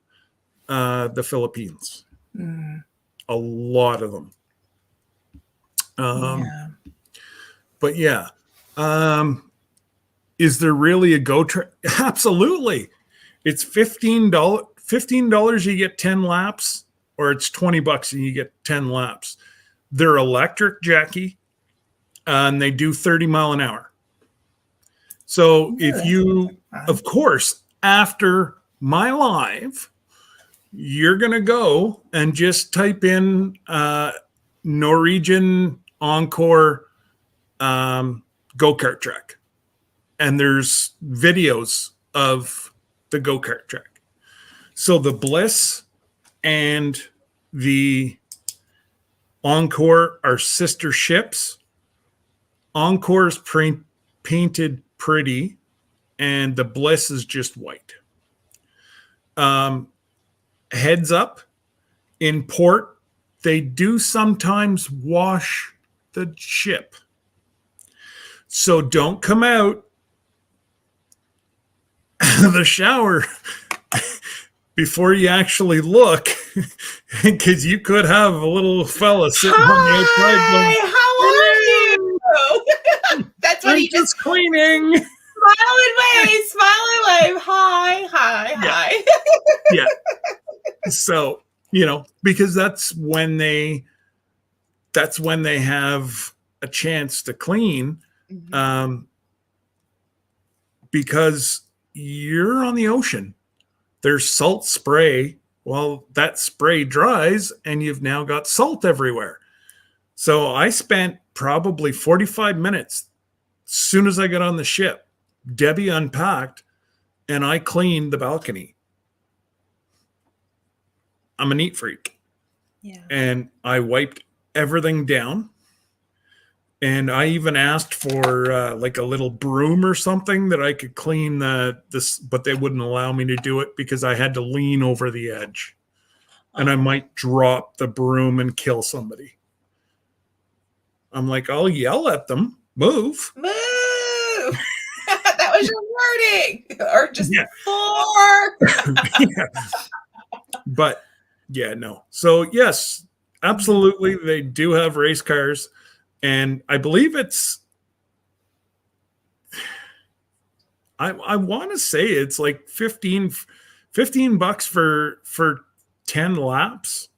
the Philippines. Mm. A lot of them. Yeah. But yeah, is there really a go trip? Absolutely. It's $15. $15 you get 10 laps, or it's $20 and you get 10 laps. They're electric, Jackie, and they do 30 mile an hour. So if you, of course, after my live, you're going to go and just type in Norwegian Encore go-kart track. And there's videos of the go-kart track. So the Bliss and the Encore are sister ships. Encore's painted pretty, and the Bliss is just white. Heads up, in port, they do sometimes wash the ship. So don't come out the shower before you actually look, because you could have a little fella sitting on the outside going, how are you? That's what I'm he just cleaning. smile and wave. Hi. Yeah. So, because that's when they have a chance to clean, Mm-hmm. because you're on the ocean. There's salt spray. Well, that spray dries and you've now got salt everywhere. So I spent probably 45 minutes as soon as I got on the ship. Debbie unpacked and I cleaned the balcony. I'm a neat freak. Yeah. And I wiped everything down. And I even asked for like a little broom or something that I could clean this, but they wouldn't allow me to do it because I had to lean over the edge. And I might drop the broom and kill somebody. I'm like, I'll yell at them. Move. That was your wording. Or just four. Yeah. But yeah, no. So yes, absolutely. They do have race cars. And I believe it's, I want to say it's like $15 for 10 laps.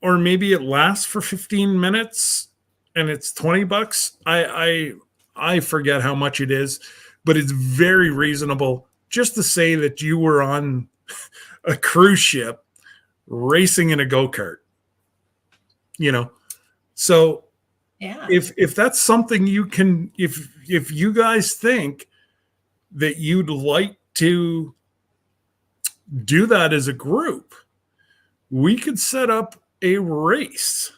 Or maybe it lasts for 15 minutes and it's $20. I forget how much it is, but it's very reasonable just to say that you were on a cruise ship racing in a go-kart. So yeah, if that's something you can, if you guys think that you'd like to do that as a group. We could set up a race.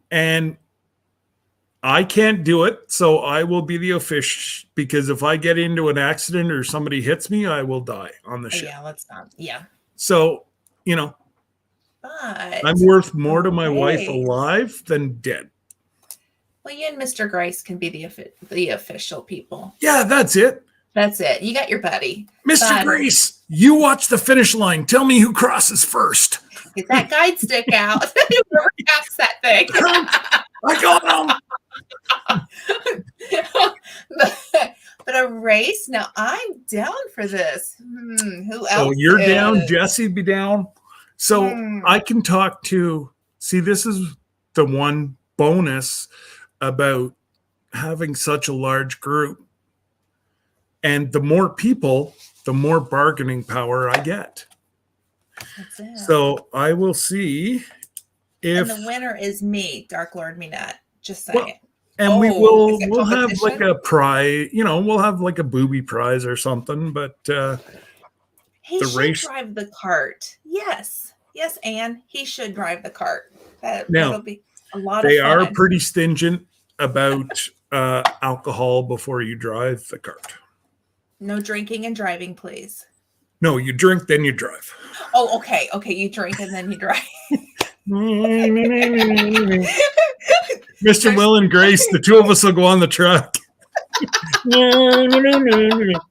And I can't do it, so I will be the official, because if I get into an accident or somebody hits me, I will die on the ship. Yeah, let's not. Yeah. So, you know, But I'm worth more to my wife Grace. alive than dead. Well, you and Mr. Grace can be the official people. Yeah, that's it. That's it. You got your buddy. Mr. But- Grace, you watch the finish line. Tell me who crosses first. Get that guide stick out. Whoever taps that thing. I got him. but a race? Now I'm down for this. Who else? So you're is? down, Jesse be down. So I can talk to, see, this is the one bonus about having such a large group. And the more people, the more bargaining power I get. That's it. So I will see if, and the winner is me, Dark Lord Minette. Just saying. well, and we is it we'll have like competition? a prize, you know, we'll have like a booby prize or something, but He the should race- drive the cart. Yes. Yes, Anne. He should drive the cart. Now, That'll be a lot they of fun. are pretty stingent about alcohol before you drive the cart. No drinking and driving, please. No, you drink, then you drive. Oh, okay. Okay, you drink and then you drive. Mr. Will and Grace, the two of us will go on the truck.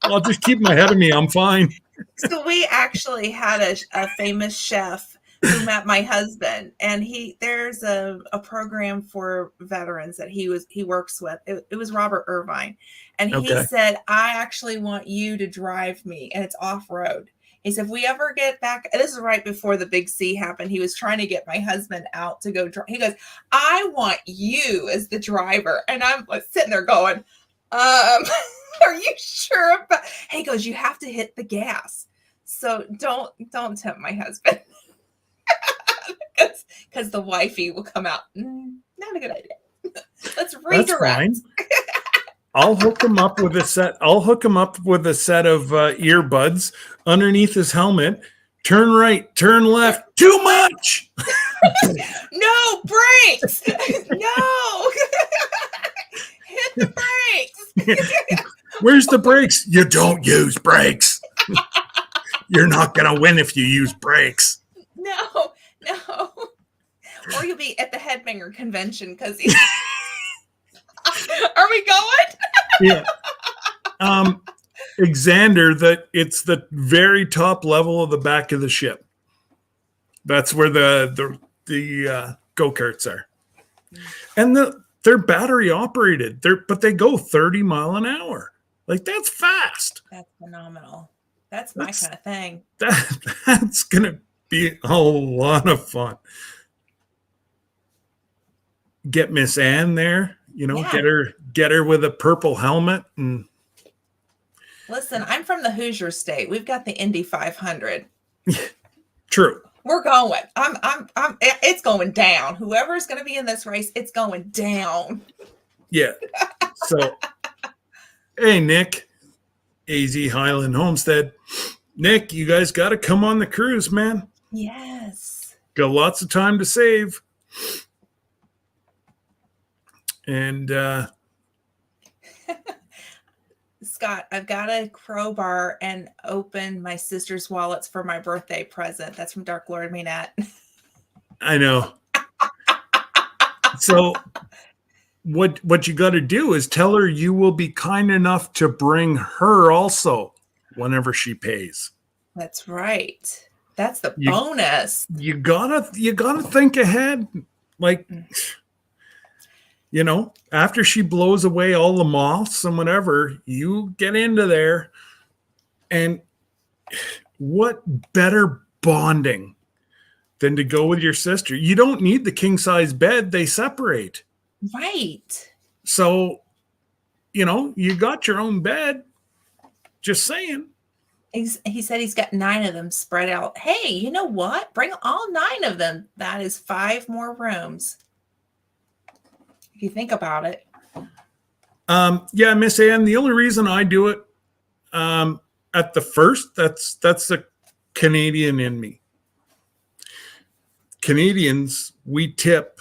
I'll just keep my head of me. I'm fine. So we actually had a famous chef who met my husband, and there's a program for veterans that he works with. It was Robert Irvine, and he Okay. said, I actually want you to drive me, and it's off-road. He said, if we ever get back, this is right before the big C happened. He was trying to get my husband out to go drive. He goes, I want you as the driver. And I'm like sitting there going, are you sure about? He goes, you have to hit the gas. So don't tempt my husband. Because the wifey will come out. Not a good idea. Let's That's redirect. fine. I'll hook him up with a set. I'll hook him up with a set of earbuds underneath his helmet. Turn right, turn left. Too much. No brakes. No. Hit the brakes. Where's the brakes? You don't use brakes. You're not gonna win if you use brakes. No. Or you'll be at the Headbanger convention because he's. Are we going? Yeah. Xander, that it's the very top level of the back of the ship. That's where the go-karts are. And they're battery operated. But they go 30 mile an hour. Like, that's fast. That's phenomenal. That's my kind of thing. That's gonna be a lot of fun. Get Miss Ann there, Yeah. get her with a purple helmet. And Listen, I'm from the Hoosier State. We've got the Indy 500. true. We're going. It's going down. Whoever's going to be in this race, it's going down. Yeah. So, hey, Nick, AZ Highland Homestead. Nick, you guys got to come on the cruise, man. Yes. Got lots of time to save. And Scott, I've got to crowbar and open my sister's wallets for my birthday present. That's from Dark Lord Minette. I know. So what you got to do is tell her you will be kind enough to bring her also whenever she pays. That's right. That's the bonus. You gotta think ahead. Like, after she blows away all the moths and whatever, you get into there. And what better bonding than to go with your sister? You don't need the king size bed. They separate. Right. So, you got your own bed. Just saying. He said he's got 9 of them spread out. Hey, you know what? Bring all 9 of them. That is 5 more rooms. If you think about it. Yeah, Miss Ann, the only reason I do it, at the first, that's the Canadian in me. Canadians, we tip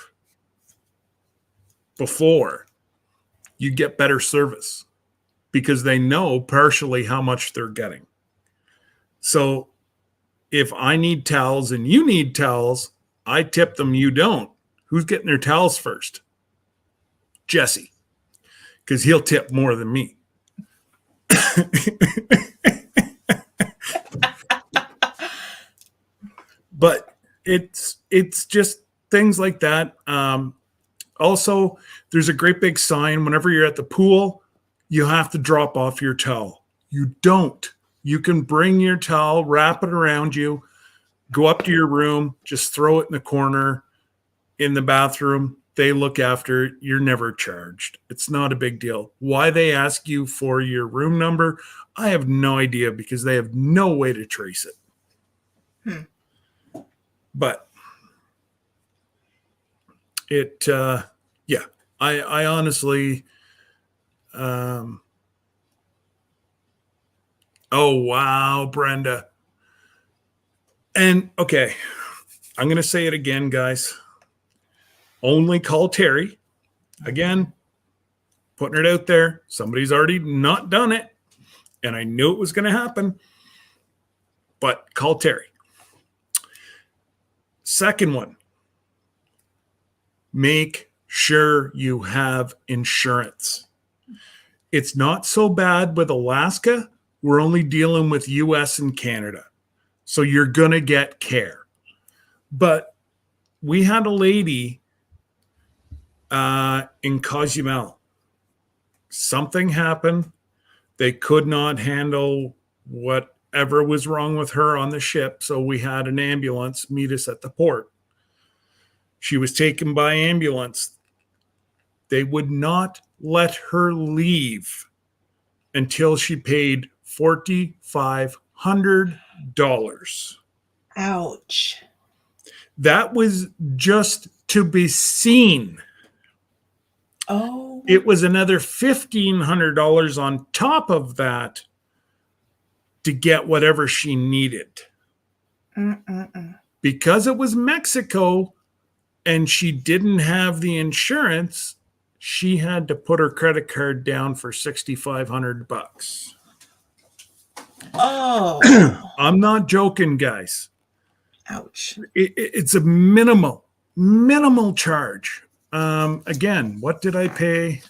before you get better service because they know partially how much they're getting. So if I need towels and you need towels, I tip them, you don't. Who's getting their towels first? Jesse, because he'll tip more than me. But it's just things like that. Also, there's a great big sign whenever you're at the pool, you have to drop off your towel. You don't. You can bring your towel, wrap it around you, go up to your room, just throw it in the corner in the bathroom. They look after it. You're never charged. It's not a big deal. Why they ask you for your room number, I have no idea because they have no way to trace it. But it, yeah, I honestly, oh, wow, Brenda. And okay, I'm going to say it again, guys. Only call Terry. Again, putting it out there. Somebody's already not done it. And I knew it was going to happen. But call Terry. Second one, make sure you have insurance. It's not so bad with Alaska. We're only dealing with US and Canada. So you're going to get care. But we had a lady in Cozumel. Something happened. They could not handle whatever was wrong with her on the ship. So we had an ambulance meet us at the port. She was taken by ambulance. They would not let her leave until she paid $4,500. Ouch. That was just to be seen. Oh. It was another $1,500 on top of that to get whatever she needed. Because it was Mexico and she didn't have the insurance, she had to put her credit card down for $6,500. Oh. I'm not joking, guys. Ouch. It's a minimal charge. Again, what did I pay?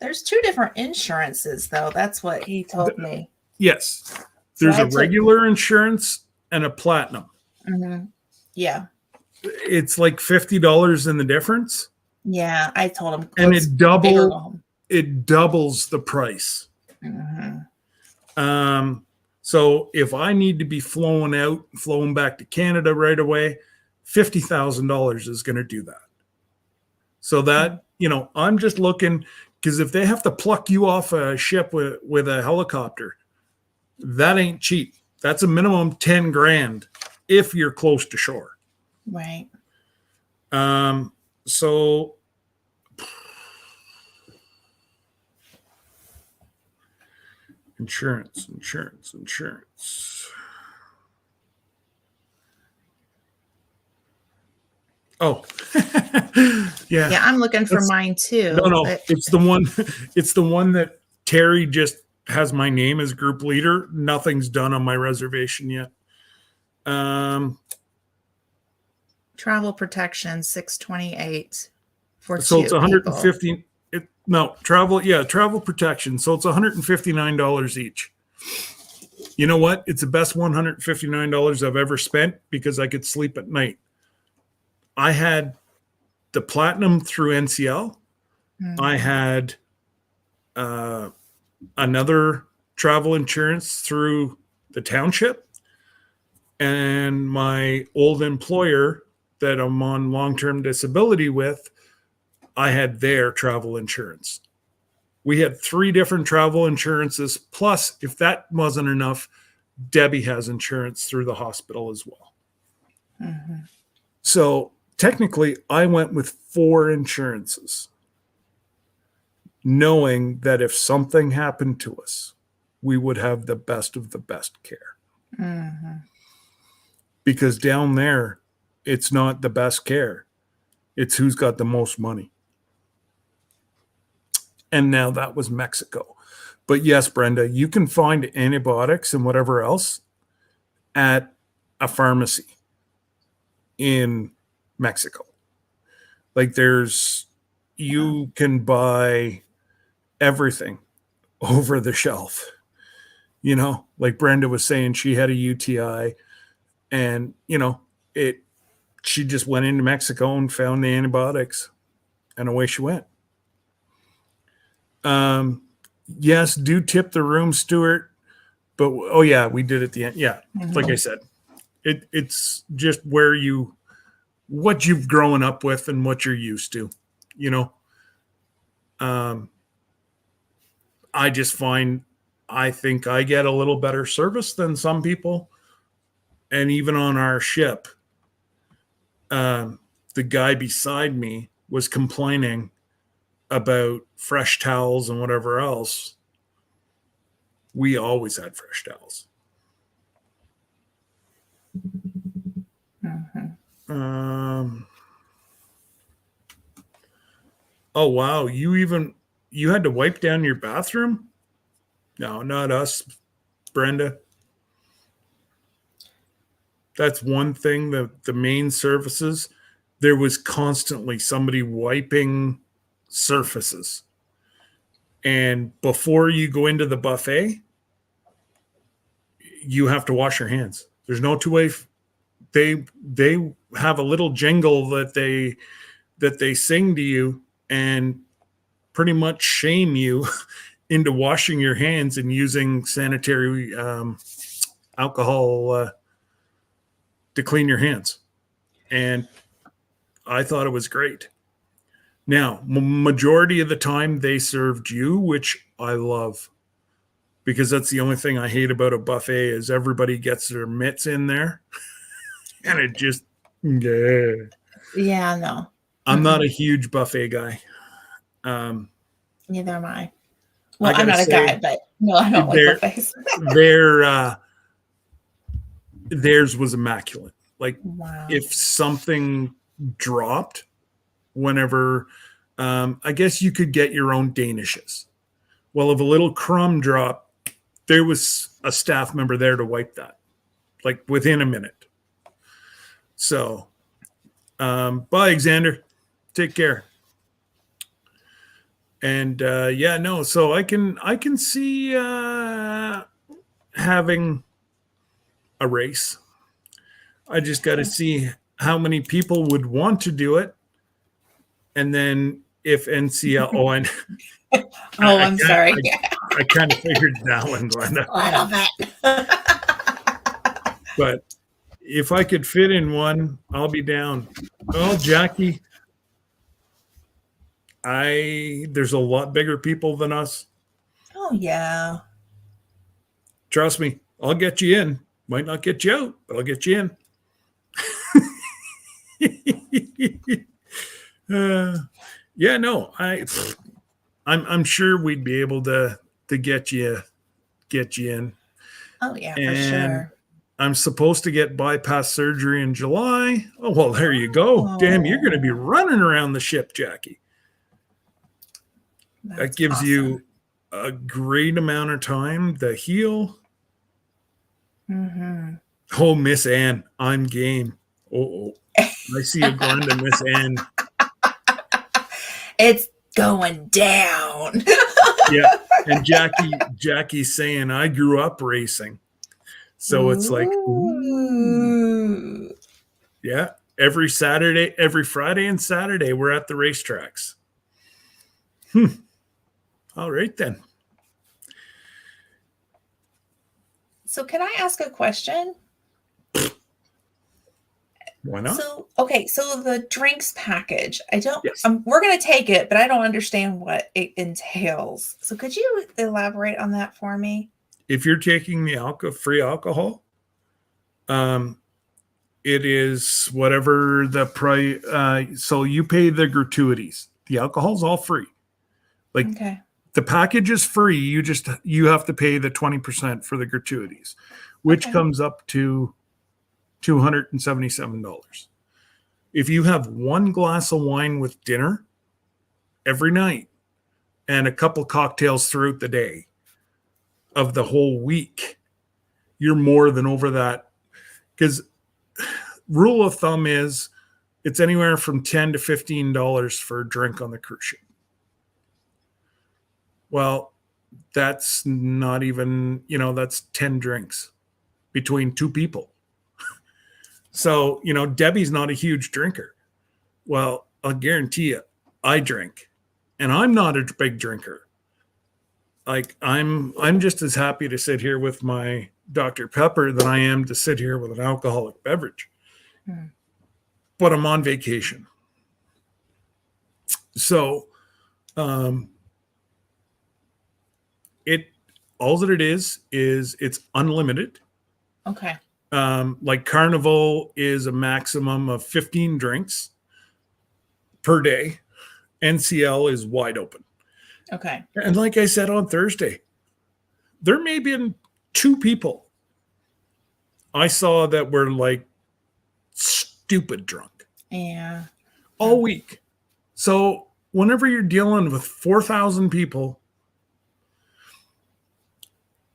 There's two different insurances, though. That's what he told me. Yes. There's a regular insurance and a platinum. Yeah. It's like $50 in the difference. Yeah, I told him. And it doubles the price. So if I need to be flown back to Canada right away, $50,000 is going to do that. So that, I'm just looking, because if they have to pluck you off a ship with a helicopter, that ain't cheap. That's a minimum 10 grand if you're close to shore. Right. So insurance. Oh, yeah. Yeah, I'm looking for mine too. No, it's the one. It's the one that Terry just has my name as group leader. Nothing's done on my reservation yet. Travel protection 628 for so it's 150. Travel protection. So it's $159 each. You know what? It's the best $159 I've ever spent because I could sleep at night. I had the platinum through NCL. I had another travel insurance through the township, and my old employer that I'm on long-term disability with, I had their travel insurance. We had 3 different travel insurances. Plus, if that wasn't enough, Debbie has insurance through the hospital as well. So technically, I went with 4 insurances, knowing that if something happened to us, we would have the best of the best care. Mhm. Because down there, it's not the best care. It's who's got the most money. And now that was Mexico. But yes, Brenda, you can find antibiotics and whatever else at a pharmacy in Mexico. Like you can buy everything over the shelf. Like Brenda was saying, she had a UTI and, she just went into Mexico and found the antibiotics and away she went. Yes, do tip the room steward, but we did at the end. Yeah. Like I said, it's just what you've grown up with and what you're used to, I just find, I think I get a little better service than some people. And even on our ship, the guy beside me was complaining about fresh towels and whatever else. We always had fresh towels. Oh wow, you had to wipe down your bathroom? No, not us, Brenda. That's one thing, the main surfaces, there was constantly somebody wiping surfaces. And before you go into the buffet, you have to wash your hands. There's no two-way. They have a little jingle that they sing to you and pretty much shame you into washing your hands and using sanitary alcohol to clean your hands. And I thought it was great. Now, majority of the time they served you, which I love, because that's the only thing I hate about a buffet is everybody gets their mitts in there. And it just, Yeah, no. I'm not a huge buffet guy. Neither am I. Well, I'm not a guy, but no, I don't like buffets. Theirs was immaculate. Like, wow. If something dropped, whenever, I guess you could get your own Danishes. Well, if a little crumb dropped, there was a staff member there to wipe that, like within a minute. So, bye, Xander. Take care. And so I can see having a race. I just got to see how many people would want to do it. And then if NCL, I'm sorry. I kind of figured that one, Glenda. A little bit. But if I could fit in one, I'll be down. Oh, Jackie, there's a lot bigger people than us. Oh, yeah. Trust me, I'll get you in. Might not get you out, but I'll get you in. I'm sure we'd be able to get you in. Oh yeah, for sure. I'm supposed to get bypass surgery in July. Oh well, there you go. Oh. Damn, you're going to be running around the ship, Jackie. That gives you a great amount of time to heal. Mm-hmm. Oh, Miss Ann, I'm game. Oh, I see a Glenda, Miss Ann. It's going down. Yeah, and Jackie's saying I grew up racing, so it's like, ooh. Yeah. Every Friday and Saturday, we're at the racetracks. All right then. So can I ask a question? Why not? So the drinks package, yes. We're going to take it, but I don't understand what it entails. So could you elaborate on that for me? If you're taking the free alcohol, it is whatever the price. So you pay the gratuities. The alcohol's all free. Like The package is free. You have to pay the 20% for the gratuities, which Okay. comes up to $277. If you have one glass of wine with dinner every night and a couple cocktails throughout the day of the whole week, you're more than over that. Because rule of thumb is it's anywhere from $10 to $15 for a drink on the cruise ship. Well, that's not even, that's 10 drinks between two people. So, Debbie's not a huge drinker. Well, I'll guarantee you, I drink, and I'm not a big drinker. Like I'm just as happy to sit here with my Dr. Pepper than I am to sit here with an alcoholic beverage. Hmm. But I'm on vacation. So, all that it is it's unlimited. Okay. Like Carnival is a maximum of 15 drinks per day. NCL is wide open. Okay. And like I said on Thursday, there may be 2 people I saw that were like stupid drunk Yeah. all week. So whenever you're dealing with 4,000 people,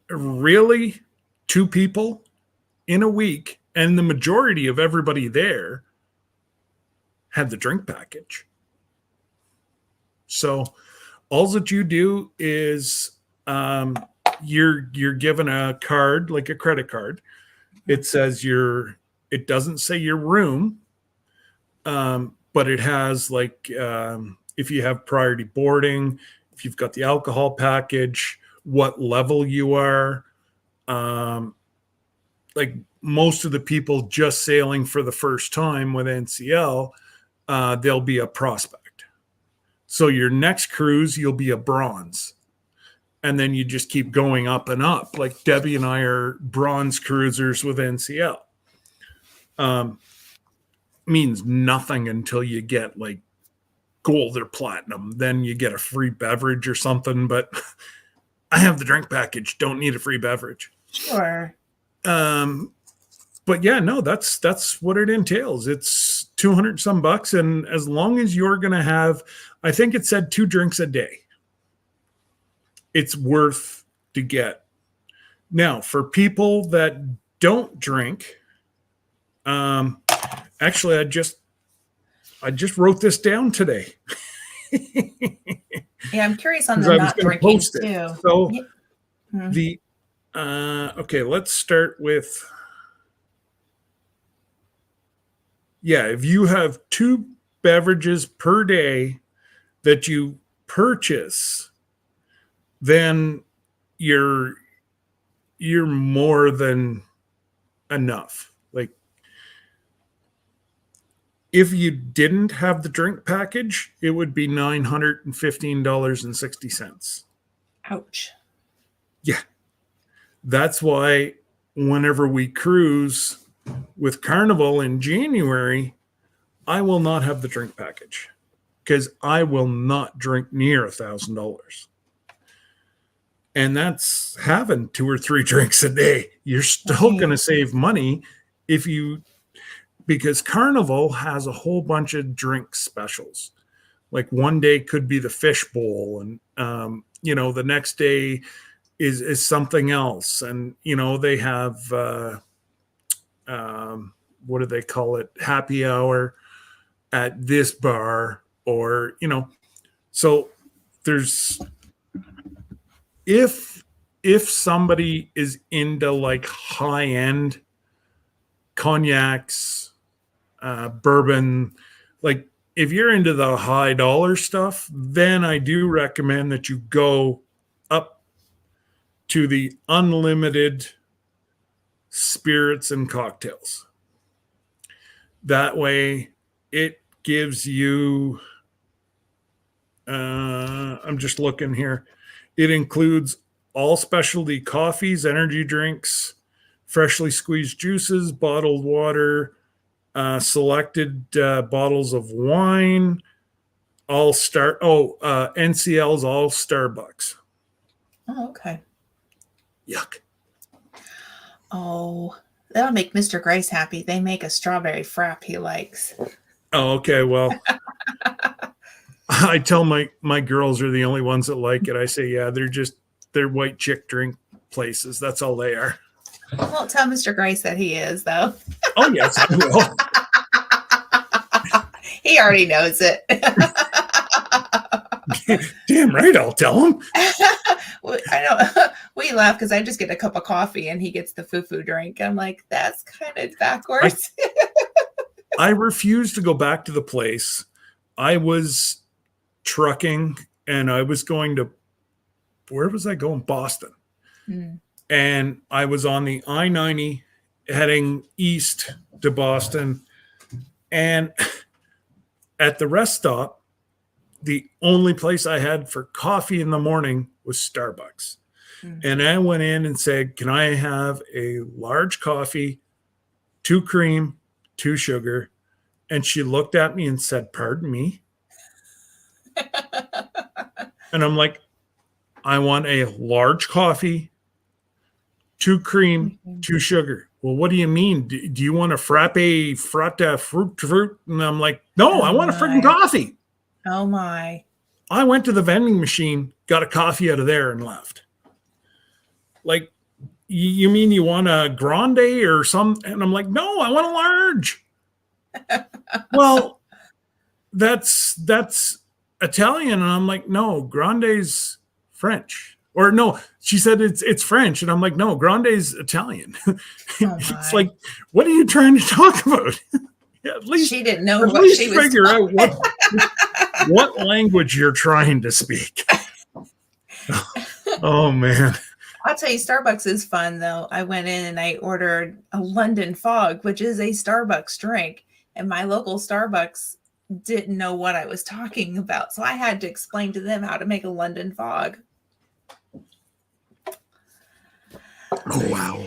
really 2 people in a week, and the majority of everybody there had the drink package. So all that you do is you're given a card, like a credit card. It says it doesn't say your room, but it has like if you have priority boarding, if you've got the alcohol package, what level you are. Like most of the people just sailing for the first time with NCL, they'll be a prospect. So your next cruise, you'll be a bronze. And then you just keep going up and up. Like Debbie and I are bronze cruisers with NCL. Means nothing until you get like gold or platinum. Then you get a free beverage or something. But I have the drink package. Don't need a free beverage. Sure. But yeah, no, that's what it entails. It's 200 some bucks. And as long as you're going to have, I think it said 2 drinks a day, it's worth to get. Now, for people that don't drink, actually, I just wrote this down today. Yeah, I'm curious on 'Cause the I was not gonna drinking post it. too. So Yeah. Mhm. the okay, let's start with if you have 2 beverages per day that you purchase, then you're more than enough. Like if you didn't have the drink package, it would be $915.60. Ouch. Yeah. That's why whenever we cruise with Carnival in January, I will not have the drink package because I will not drink near $1,000. And that's having 2 or 3 drinks a day. You're still going to save money because Carnival has a whole bunch of drink specials. Like one day could be the fish bowl, and the next day is something else, and they have what do they call it, happy hour at this bar, or so there's if somebody is into like high end cognacs, bourbon, like if you're into the high dollar stuff, then I do recommend that you go up to the unlimited spirits and cocktails. That way it gives you, I'm just looking here. It includes all specialty coffees, energy drinks, freshly squeezed juices, bottled water, selected bottles of wine, NCL's all Starbucks. Oh, okay. Yuck. Oh, that'll make Mr. Grace happy. They make a strawberry frap he likes. Oh, okay. Well, I tell my girls are the only ones that like it. I say, yeah, they're white chick drink places. That's all they are. Won't tell Mr. Grace that he is, though. Oh, yes, I will. He already knows it. Damn right, I'll tell him. I know. We laugh because I just get a cup of coffee and he gets the foo-foo drink. I'm like, that's kind of backwards. I refuse to go back to the place. I was trucking and I was going to, where was I going? Boston. And I was on the I-90 heading east to Boston. And at the rest stop, the only place I had for coffee in the morning was Starbucks. And I went in and said, can I have a large coffee, 2 cream, 2 sugar? And she looked at me and said, pardon me? And I'm like, I want a large coffee, 2 cream, 2 sugar. Well, what do you mean? Do you want a frappe, fruit? And I'm like, no, I want a freaking coffee. Oh my. I went to the vending machine, got a coffee out of there and left. Like, you mean you want a grande or some? And I'm like, no, I want a large. Well, that's Italian. And I'm like, no, grande's French. Or no, she said it's French. And I'm like, no, grande's Italian. It's like, what are you trying to talk about? Yeah, at least she didn't know at what least she was figure out what language you're trying to speak. Oh man. I'll tell you, Starbucks is fun though. I went in and I ordered a London Fog, which is a Starbucks drink, and my local Starbucks didn't know what I was talking about. So I had to explain to them how to make a London Fog. Oh wow.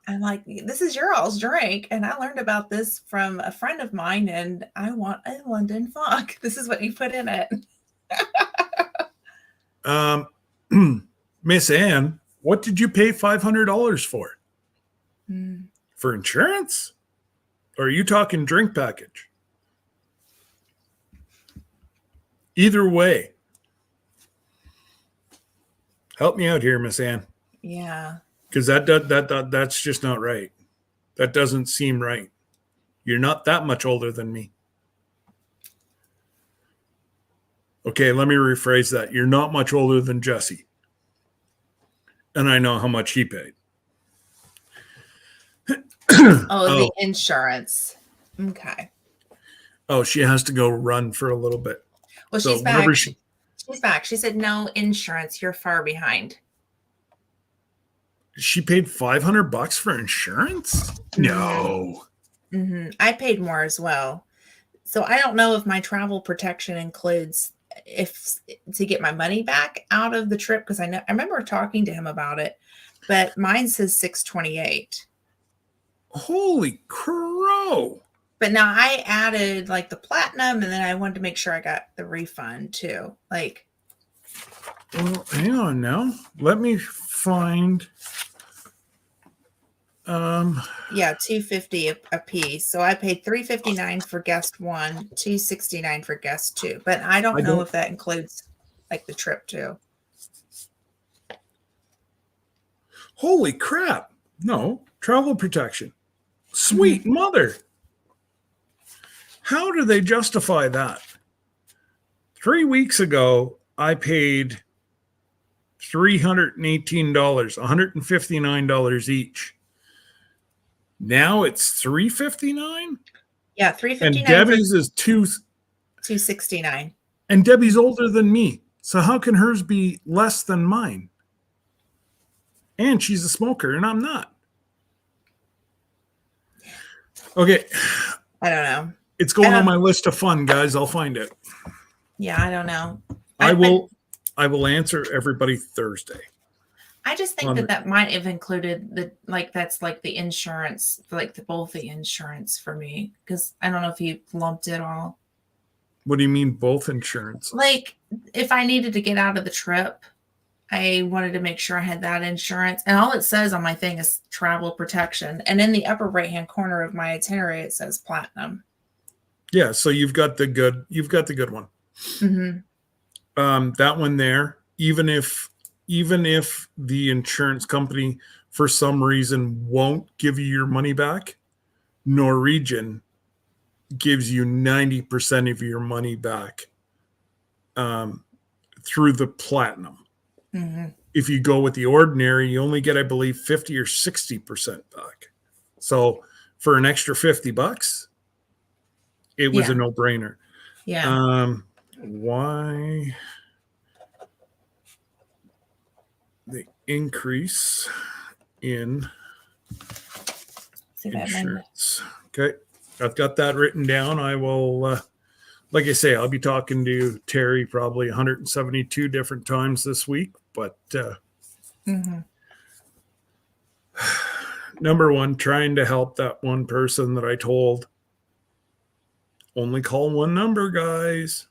I'm like, this is your all's drink. And I learned about this from a friend of mine, and I want a London Fog. This is what you put in it. Miss Ann, what did you pay $500 for? For insurance? Or are you talking drink package? Either way. Help me out here, Miss Ann. Yeah. Because that's just not right. That doesn't seem right. You're not that much older than me. Okay, let me rephrase that. You're not much older than Jesse. And I know how much he paid. The insurance. Okay. Oh, she has to go run for a little bit. Well, So she's back. whenever She's back. She said, no insurance. You're far behind. She paid $500 for insurance? No. I paid more as well. So I don't know if my travel protection includes to get my money back out of the trip, because I remember talking to him about it, but mine says $628. Holy crow. But now I added like the platinum, and then I wanted to make sure I got the refund too. Like, well, hang on now. Let me find. yeah, $250 a piece. So I paid $359 for guest 1, $269 for guest 2. But I don't know if that includes like the trip too. Holy crap. No, travel protection. Sweet mother. How do they justify that? 3 weeks ago, I paid $318, $159 each. Now it's $359? Yeah, $359. And Debbie's is $269. And Debbie's older than me. So how can hers be less than mine? And she's a smoker and I'm not. Okay. I don't know. It's going on my list of fun, guys. I'll find it. Yeah, I don't know. I will answer everybody Thursday. I just think that might have included that's like the insurance, like both the insurance for me, because I don't know if you lumped it all. What do you mean both insurance? Like if I needed to get out of the trip, I wanted to make sure I had that insurance. And all it says on my thing is travel protection. And in the upper right hand corner of my itinerary, it says platinum. Yeah, so you've got the good one. Mm-hmm. That one there, even if the insurance company for some reason won't give you your money back, Norwegian gives you 90% of your money back through the platinum. Mm-hmm. If you go with the ordinary, you only get, I believe, 50 or 60% back. So for an extra $50, it was a no-brainer. Yeah. Why the increase in See if I have mine. insurance? Okay, I've got that written down. I will, like I say, I'll be talking to Terry probably 172 different times this week. But Mm-hmm. number one, trying to help that one person that I told. Only call one number, guys.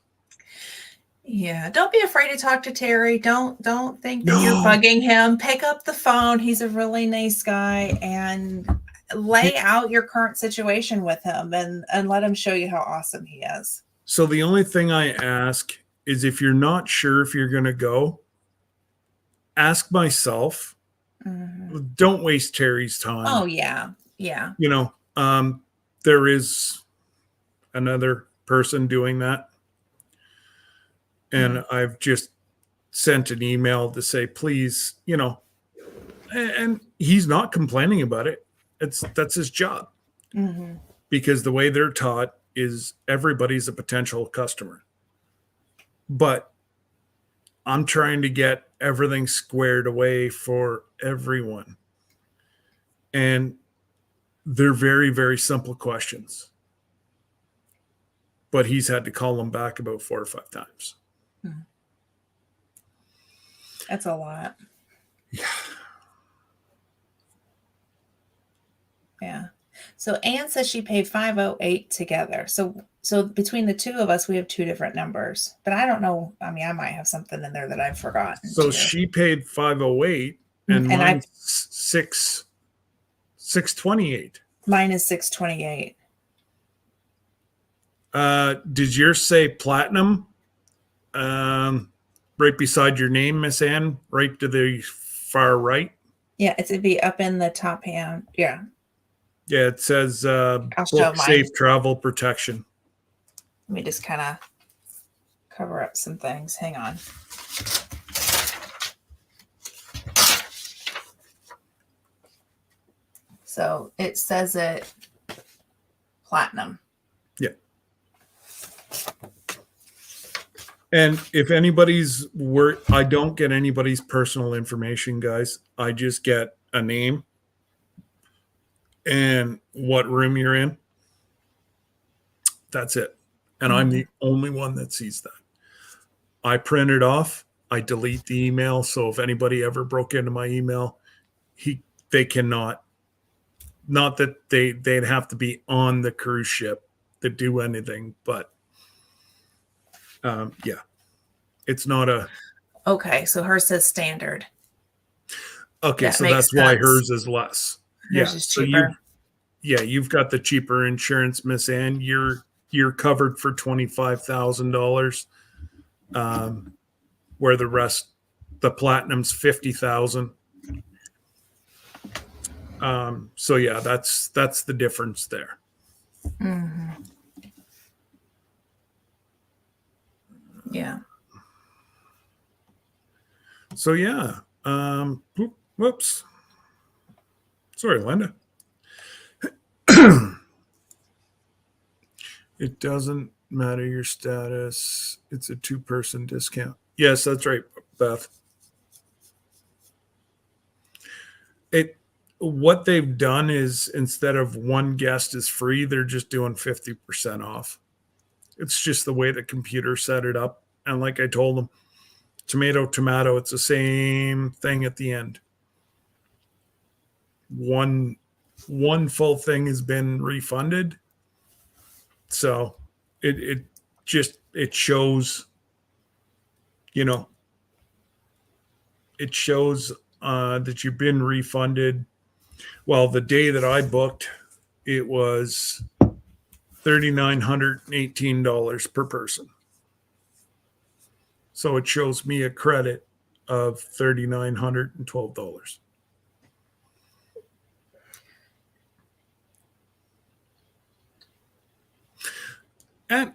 Yeah, don't be afraid to talk to Terry. Don't think that you're No. bugging him. Pick up the phone. He's a really nice guy, and lay out your current situation with him and let him show you how awesome he is. So the only thing I ask is if you're not sure if you're going to go, ask myself. Mm-hmm. Don't waste Terry's time. Oh yeah. Yeah. You know, there is another person doing that. And I've just sent an email to say, please, you know, and he's not complaining about it. That's his job. Mm-hmm. Because the way they're taught is everybody's a potential customer. But I'm trying to get everything squared away for everyone. And they're very, very simple questions. But he's had to call them back about 4 or 5 times. That's a lot. Yeah. Yeah. So Anne says she paid $508 together. So between the two of us, we have 2 different numbers. But I don't know. I mean, I might have something in there that I've forgotten. So too. she paid 508 and mine's 628. Mine is 628. Did yours say platinum? Right beside your name, Miss Ann, right to the far right. Yeah, it'd be up in the top hand. Yeah. Yeah, it says I'll show book mine. safe travel protection. Let me just kind of cover up some things. Hang on. So it says it platinum. Yeah. And if anybody's I don't get anybody's personal information, guys. I just get a name and what room you're in. That's it. And I'm the only one that sees that. I print it off. I delete the email. So if anybody ever broke into my email, they cannot. Not that they'd have to be on the cruise ship to do anything, but yeah, it's not a. Okay, so hers says standard. Okay, That so makes that's why sense. hers is less. Hers Yeah, is so cheaper. you've got the cheaper insurance, Miss Ann. You're covered for $25,000, where the rest, the platinum's $50,000. So yeah, that's the difference there. Mm-hmm. Yeah. So yeah, whoops. Sorry, Linda. It doesn't matter your status. It's a 2-person discount. Yes, that's right, Beth. What they've done is instead of one guest is free, they're just doing 50% off. It's just the way the computer set it up. And like I told them, tomato, it's the same thing at the end. One full thing has been refunded. So it just it shows, you know, it shows that you've been refunded. Well, the day that I booked, it was $3,918 per person. So it shows me a credit of $3,912. And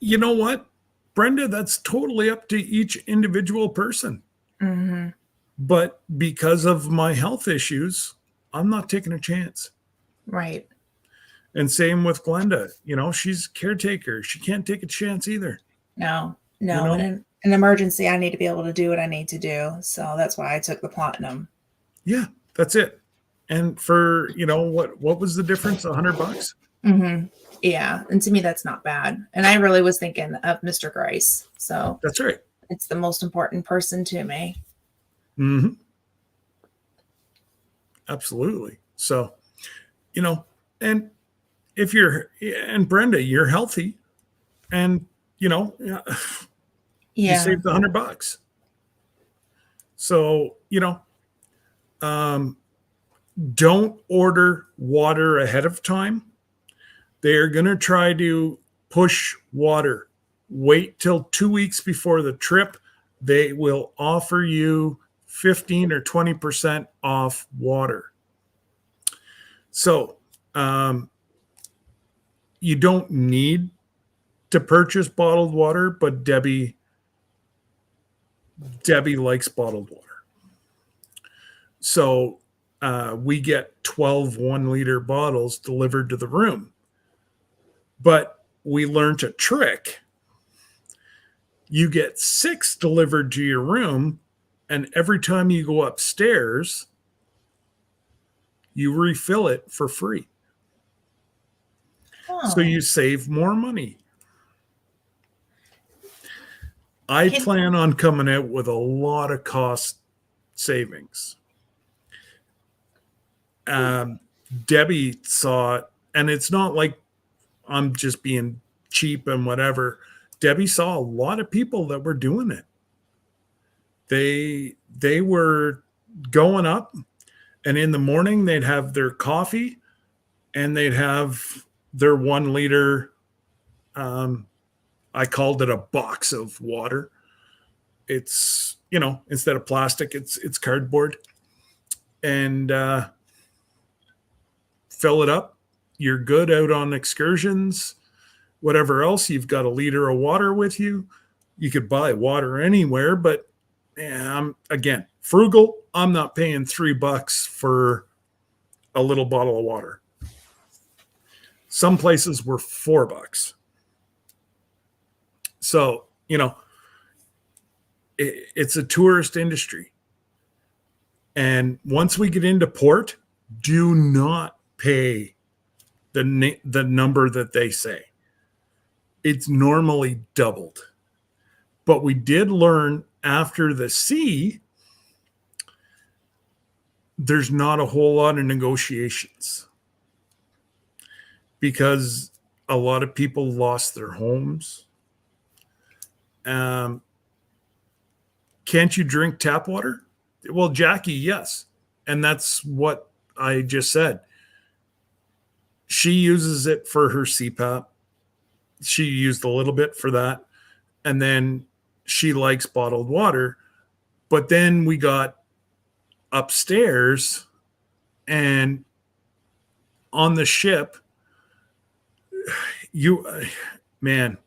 you know what, Brenda, that's totally up to each individual person. Mm-hmm. But because of my health issues, I'm not taking a chance. Right. And same with Glenda. You know, she's a caretaker. She can't take a chance either. No. You know? In an emergency, I need to be able to do what I need to do. So that's why I took the platinum. Yeah, that's it. And for, you know, what was the difference? $100? Mm-hmm. Yeah. And to me, that's not bad. And I really was thinking of Mr. Grice. So That's right. it's the most important person to me. Mm-hmm. Absolutely. So, you know, and if you're, and Brenda, you're healthy and, you know, you saved $100. So, you know, don't order water ahead of time. They're going to try to push water. Wait till 2 weeks before the trip. They will offer you 15 or 20% off water. So you don't need to purchase bottled water, but Debbie likes bottled water. So we get 12 1-liter bottles delivered to the room. But we learned a trick. You get 6 delivered to your room, and every time you go upstairs, you refill it for free. Oh. So you save more money. I plan on coming out with a lot of cost savings. Debbie saw it, and it's not like I'm just being cheap and whatever. Debbie saw a lot of people that were doing it. They were going up, and in the morning they'd have their coffee and they'd have their 1-liter, I called it a box of water. It's, you know, instead of plastic, it's cardboard, and fill it up. You're good out on excursions, whatever else. You've got a liter of water with you. You could buy water anywhere, but again, frugal. I'm not paying $3 for a little bottle of water. Some places were $4. So, you know, it's a tourist industry. And once we get into port, do not pay the number that they say. It's normally doubled. But we did learn after the sea, there's not a whole lot of negotiations because a lot of people lost their homes. Can't you drink tap water? Well, Jackie, yes. And that's what I just said. She uses it for her CPAP. She used a little bit for that. And then she likes bottled water. But then we got upstairs, and on the ship, man,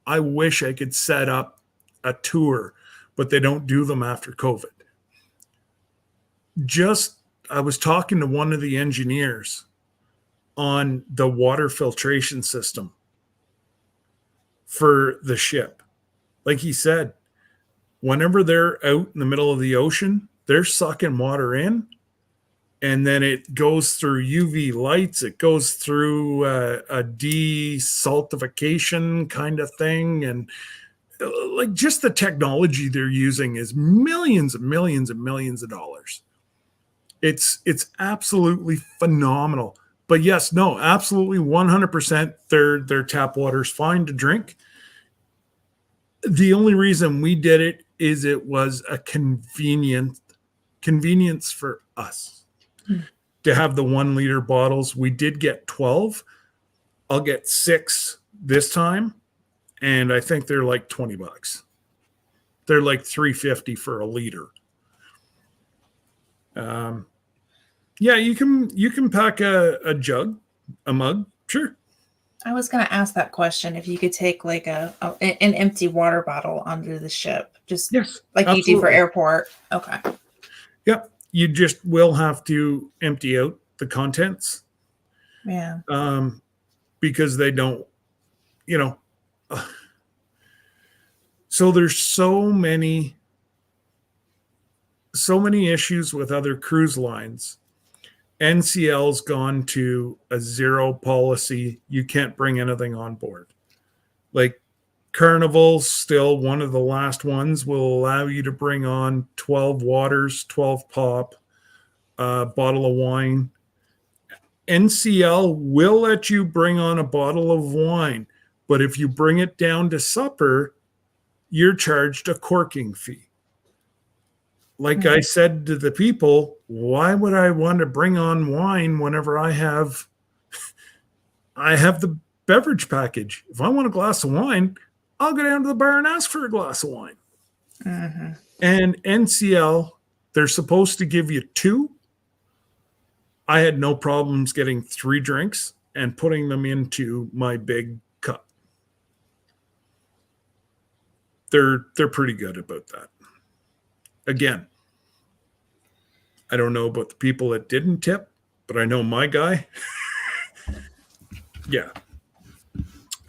I wish I could set up a tour, but they don't do them after COVID. I was talking to one of the engineers on the water filtration system for the ship. Like he said, whenever they're out in the middle of the ocean, they're sucking water in, and then it goes through UV lights. It goes through a desaltification kind of thing. And like just the technology they're using is millions and millions and millions of dollars. It's absolutely phenomenal. But yes, no, absolutely 100% their tap water is fine to drink. The only reason we did it is it was a convenience for us to have the 1 liter bottles. We did get 12. I'll get 6 this time, and I think they're like $20. They're like $3.50 for a liter. Yeah, you can pack a jug, a mug, sure. I was going to ask that question if you could take like an empty water bottle onto the ship, just Yes, like you do for absolutely. airport. Okay. Yep, you just will have to empty out the contents, Yeah. because they don't, you know. So there's so many issues with other cruise lines. NCL's gone to a 0 policy. You can't bring anything on board. Like Carnival's still one of the last ones, will allow you to bring on 12 waters, 12 pop, bottle of wine. NCL will let you bring on a bottle of wine, but if you bring it down to supper, you're charged a corking fee. Like I said to the people, why would I want to bring on wine whenever I have the beverage package? If I want a glass of wine, I'll go down to the bar and ask for a glass of wine. Mm-hmm. And NCL, they're supposed to give you 2. I had no problems getting 3 drinks and putting them into my big cup. They're pretty good about that. Again, I don't know about the people that didn't tip, but I know my guy. Yeah.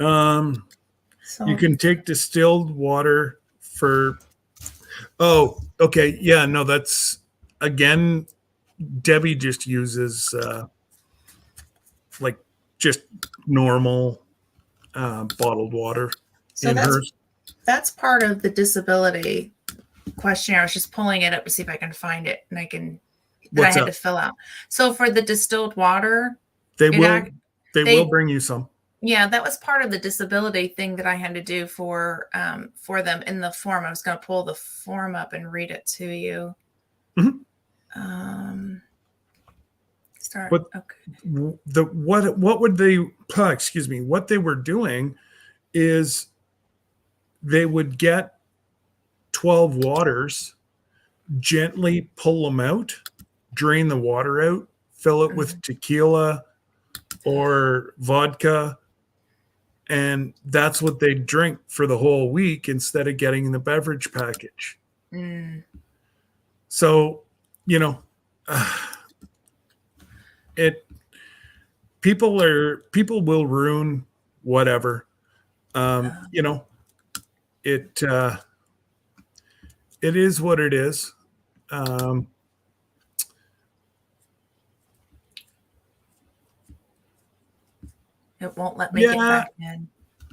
So You can take distilled water for. Oh, okay. Yeah, no, that's again. Debbie just uses like just normal bottled water so in hers. that's part of the disability questionnaire. I was just pulling it up to see if I can find it, and I What's had up? to fill out. So for the distilled water, They it will bring you some. yeah, that was part of the disability thing that I had to do for them in the form. I was going to pull the form up and read it to you. Mm-hmm. Start. But okay. What would they? Excuse me. What they were doing is they would get 12 waters, gently pull them out, drain the water out, fill it with tequila or vodka, and that's what they drink for the whole week instead of getting the beverage package. So, people will ruin whatever. It is what it is. It won't let me get back in.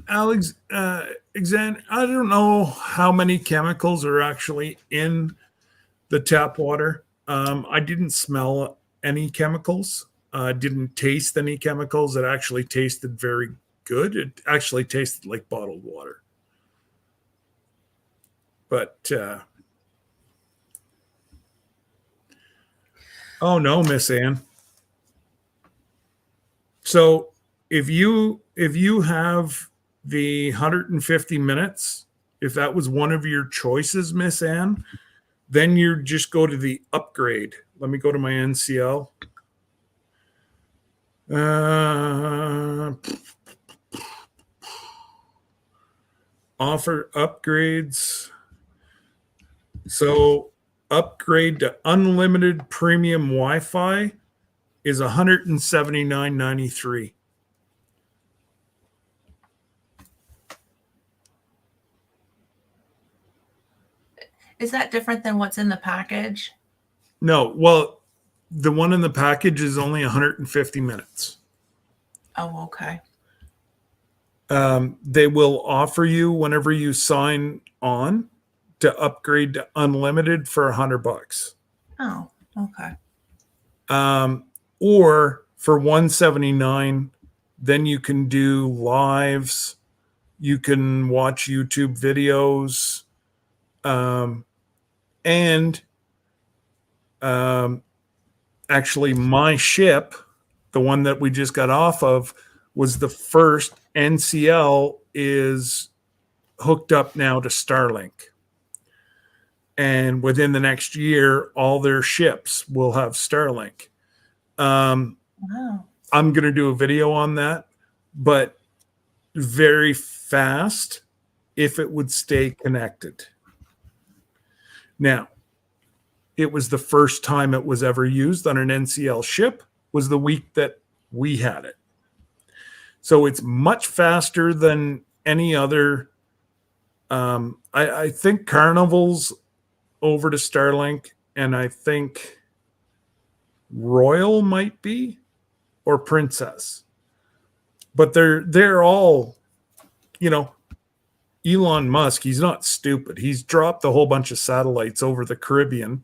Alex, I don't know how many chemicals are actually in the tap water. I didn't smell any chemicals. Didn't taste any chemicals. It actually tasted very good. It actually tasted like bottled water. But oh no, Miss Ann. So if you have the 150 minutes, if that was one of your choices, Miss Ann, then you just go to the upgrade. Let me go to my NCL. Offer upgrades. So upgrade to unlimited premium Wi-Fi is $179.93. Is that different than what's in the package? No, well, the one in the package is only 150 minutes. Oh, okay. They will offer you whenever you sign on to upgrade to unlimited for $100. Oh, okay. Or for $179, then you can do lives You can watch YouTube videos. And actually, my ship, the one that we just got off of, was the first. NCL is hooked up now to Starlink. And within the next year, all their ships will have Starlink. Wow. I'm going to do a video on that, but very fast if it would stay connected. Now, it was the first time it was ever used on an NCL ship was the week that we had it. So it's much faster than any other. I think Carnival's over to Starlink, and I think Royal might be, or Princess. But they're all, Elon Musk, he's not stupid. He's dropped a whole bunch of satellites over the Caribbean.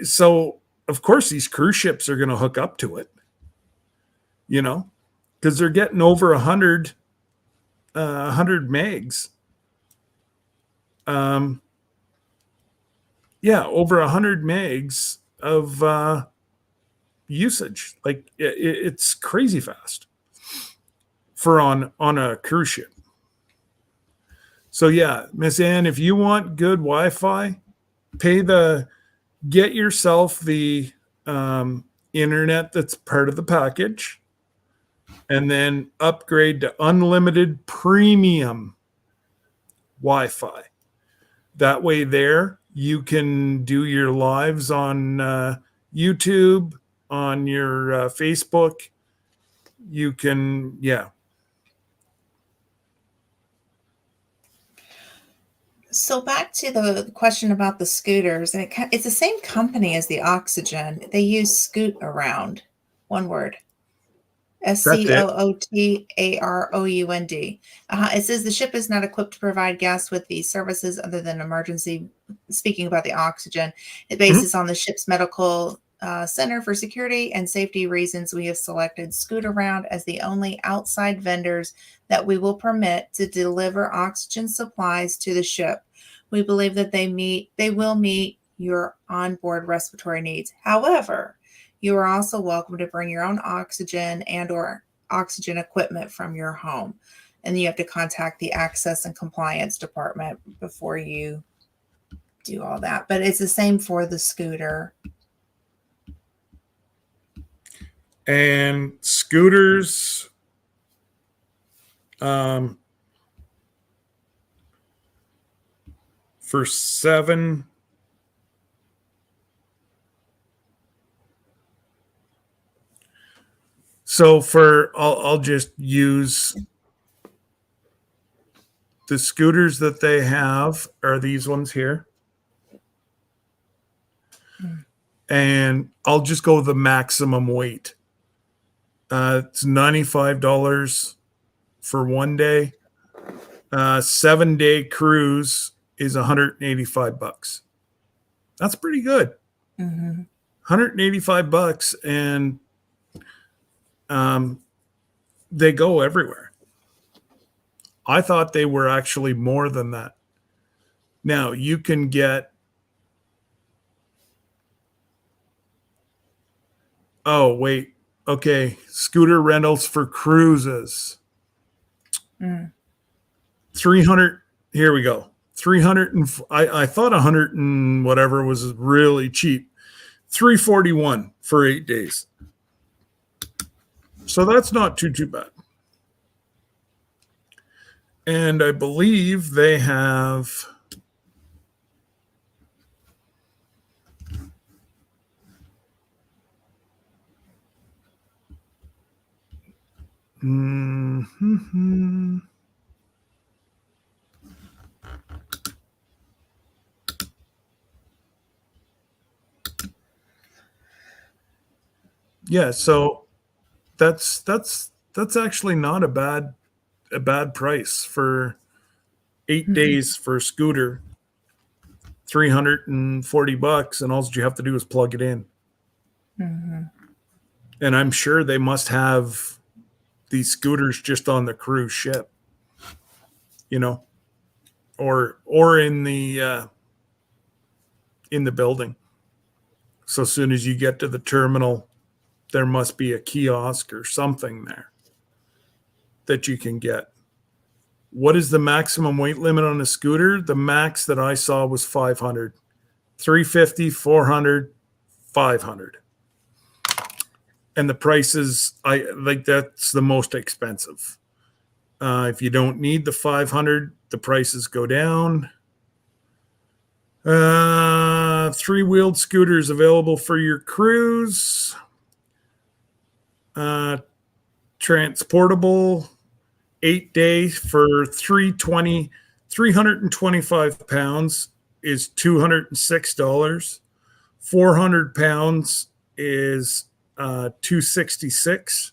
So of course these cruise ships are going to hook up to it, because they're getting over 100 megs. Over 100 megs of usage. Like it's crazy fast for on a cruise ship. So yeah, Miss Ann, if you want good Wi-Fi, get yourself the internet that's part of the package, and then upgrade to unlimited premium Wi-Fi. That way there you can do your lives on YouTube, on your Facebook. You can, So back to the question about the scooters, and it's the same company as the Oxygen. They use Scoot Around, one word. SCOOTAROUND. It says the ship is not equipped to provide guests with these services other than emergency. Speaking about the Oxygen, it bases on the ship's medical center. For security and safety reasons, we have selected Scoot Around as the only outside vendors that we will permit to deliver oxygen supplies to the ship. We believe that they will meet your onboard respiratory needs. However, you are also welcome to bring your own oxygen and or oxygen equipment from your home. And you have to contact the access and compliance department before you do all that. But it's the same for the scooter. And scooters, for 7. So I'll just use the scooters that they have are these ones here. And I'll just go the maximum weight. It's $95 for 1 day. 7-day cruise is $185. That's pretty good. $185, and they go everywhere. I thought they were actually more than that. Now you can get, scooter rentals for cruises. 300. Here we go. 300 and I thought 100 and whatever was really cheap. $341 for 8 days. So that's not too bad. And I believe they have yeah, so that's actually not a bad price for 8 days for a scooter. $340, and all you have to do is plug it in. And I'm sure they must have these scooters just on the cruise ship, you know, or in the building. So as soon as you get to the terminal, there must be a kiosk or something there that you can get. What is the maximum weight limit on a scooter? The max that I saw was 500, 350, 400, 500. And the prices, I like, that's the most expensive. If you don't need the 500, the prices go down. 3-wheeled scooters available for your cruise. Transportable 8-day for 325 pounds is $206. 400 pounds is $266,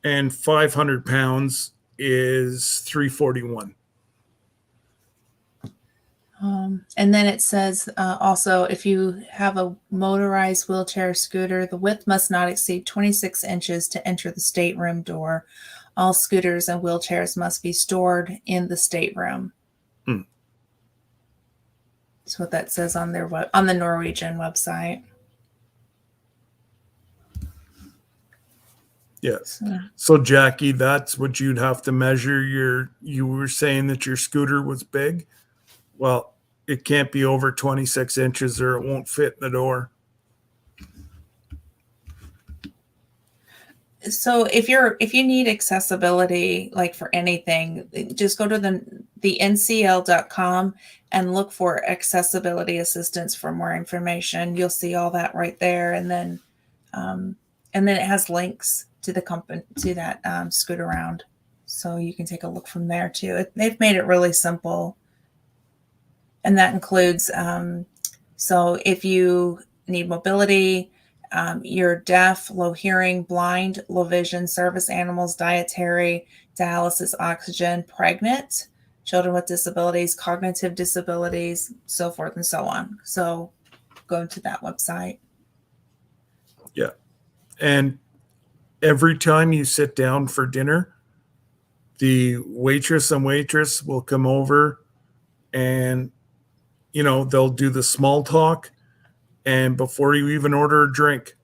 and 500 pounds is $341. And then it says also, if you have a motorized wheelchair scooter, the width must not exceed 26 inches to enter the stateroom door. All scooters and wheelchairs must be stored in the stateroom. That's what that says on their on the Norwegian website. Yes. So Jackie, that's what you'd have to measure you were saying that your scooter was big. Well, it can't be over 26 inches or it won't fit in the door. So if you need accessibility, like for anything, just go to the ncl.com and look for accessibility assistance for more information. You'll see all that right there. And then it has links to the company, to that Scoot Around. So you can take a look from there too. They've made it really simple. And that includes, so if you need mobility, you're deaf, low hearing, blind, low vision, service animals, dietary, dialysis, oxygen, pregnant, children with disabilities, cognitive disabilities, so forth and so on. So go to that website. Yeah. And every time you sit down for dinner, the waitress will come over and, you know, they'll do the small talk. And before you even order a drink,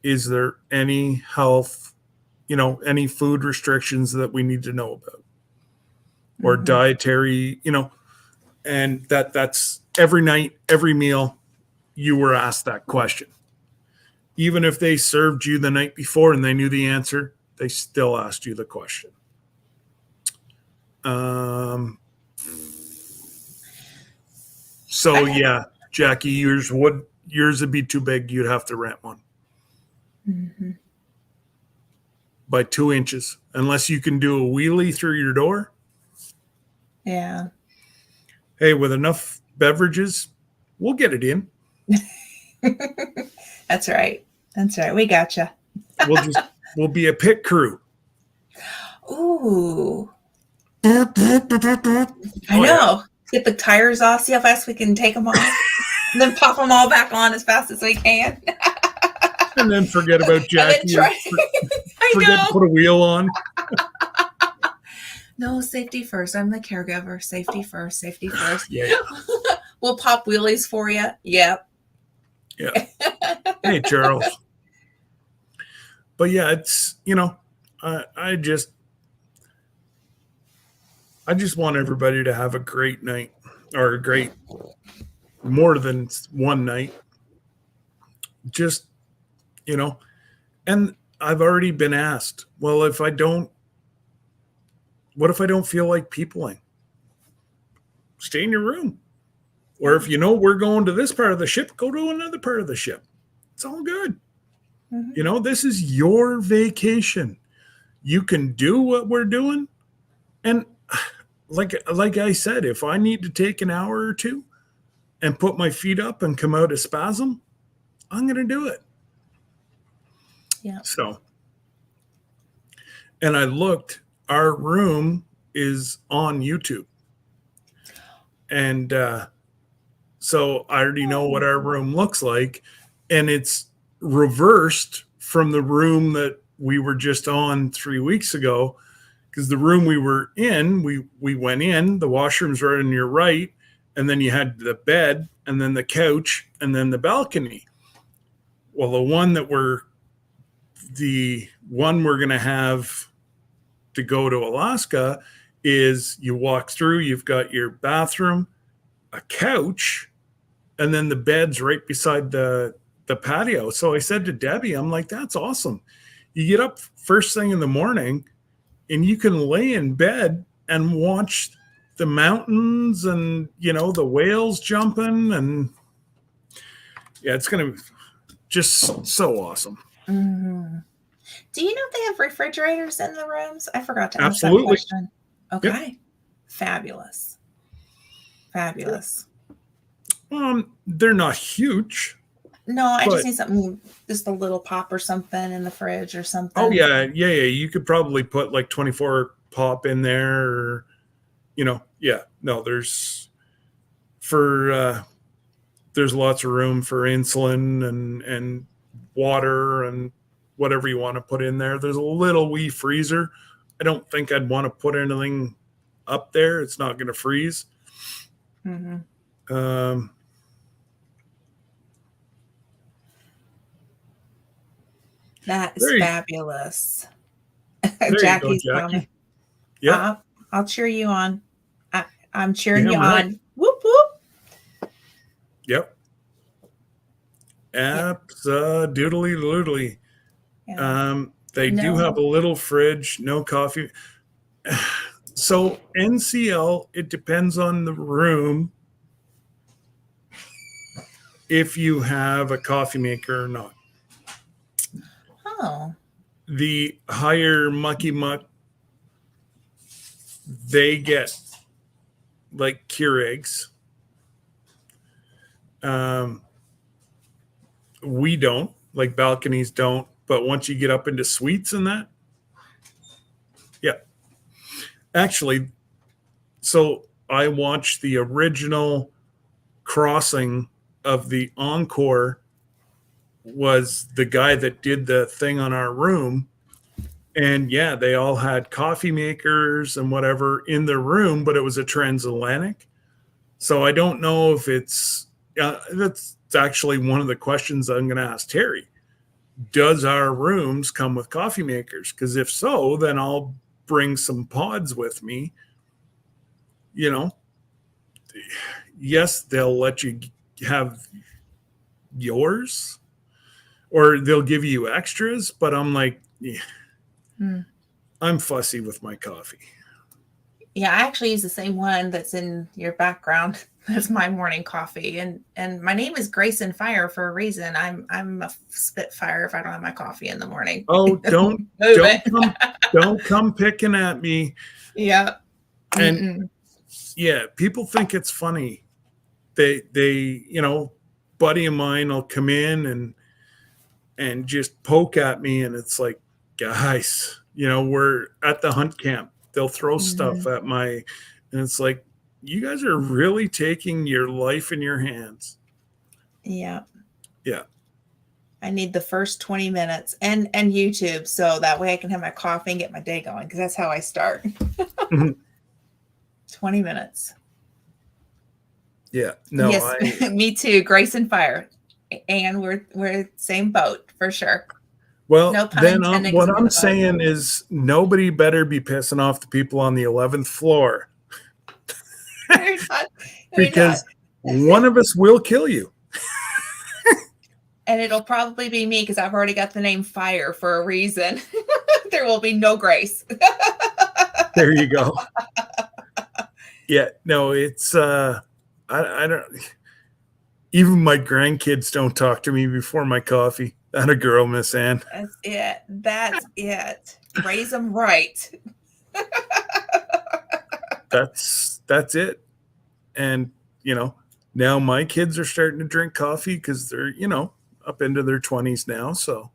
is there any health, you know, any food restrictions that we need to know about? Or dietary, you know, and that's every night, every meal, you were asked that question. Even if they served you the night before and they knew the answer, they still asked you the question. So yeah, Jackie, yours would be too big. You'd have to rent one by 2 inches, unless you can do a wheelie through your door. Yeah. Hey, with enough beverages, we'll get it in. That's right. That's right. We gotcha. We'll be a pit crew. Ooh. I know. Get the tires off, see how fast we can take them off, and then pop them all back on as fast as we can. And then forget about Jackie. I forget know. to put a wheel on. No, safety first. I'm the caregiver. Safety first. Safety first. Yeah. We'll pop wheelies for you. Yep. Yeah. Hey, Charles. But yeah, it's, you know, I just want everybody to have a great night, or a great, more than one night. Just, you know, and I've already been asked, well, what if I don't feel like peopling? Stay in your room. Or if you know we're going to this part of the ship, go to another part of the ship. It's all good. You know, this is your vacation. You can do what we're doing. And like I said, if I need to take an hour or two and put my feet up and come out of spasm, I'm going to do it. Yeah. So, and I looked, our room is on YouTube. And so I already know what our room looks like. And it's reversed from the room that we were just on 3 weeks ago, because the room we were in, we went in, the washrooms were on your right, and then you had the bed, and then the couch, and then the balcony. Well, the one we're going to have to go to Alaska is you walk through, you've got your bathroom, a couch, and then the bed's right beside the patio. So I said to Debbie, I'm like, that's awesome. You get up first thing in the morning and you can lay in bed and watch the mountains and, the whales jumping. And yeah, it's going to just so awesome. Mm-hmm. Do you know if they have refrigerators in the rooms? I forgot to ask Absolutely. that question. Okay. Yep. Fabulous. They're not huge. No, I just need something, just a little pop or something in the fridge or something. Oh yeah. You could probably put like 24 pop in there, or, no, there's lots of room for insulin and water and whatever you want to put in there. There's a little wee freezer. I don't think I'd want to put anything up there. It's not going to freeze. Mm-hmm. That is fabulous. Jackie's comment. Yeah. I'll cheer you on. I'm cheering you on. Whoop, whoop. Yep. Absolutely. Yeah. They do have a little fridge, no coffee. So NCL, it depends on the room if you have a coffee maker or not. Oh. The higher mucky muck, they get like Keurigs. We don't, like balconies don't, but once you get up into suites and that, yeah. Actually, so I watched the original crossing of the Encore, was the guy that did the thing on our room. And yeah, they all had coffee makers and whatever in their room, but it was a transatlantic. So I don't know if it's, that's actually one of the questions I'm going to ask Terry. Does our rooms come with coffee makers? Because if so, then I'll bring some pods with me. Yes, they'll let you have yours, or they'll give you extras, but I'm like, I'm fussy with my coffee. Yeah, I actually use the same one that's in your background. That's my morning coffee, and my name is Cruisin Fire for a reason. I'm a spitfire if I don't have my coffee in the morning. Oh, don't come picking at me. Yeah. And yeah, people think it's funny. They buddy of mine will come in and just poke at me, and it's like, guys, we're at the hunt camp. They'll throw stuff at and it's like, you guys are really taking your life in your hands. Yeah. Yeah. I need the first 20 minutes and YouTube, so that way I can have my coffee and get my day going, because that's how I start. 20 minutes. Yeah. No. Yes, me too. Cruisin Fire, and we're same boat for sure. Well, no then what I'm saying is nobody better be pissing off the people on the 11th floor. Because one of us will kill you. And it'll probably be me, because I've already got the name Fire for a reason. There will be no grace. There you go. Yeah, no, it's I don't, even my grandkids don't talk to me before my coffee. That a girl, Miss Ann. That's it. Raise them right. That's it. And now my kids are starting to drink coffee because they're up into their 20s now. So,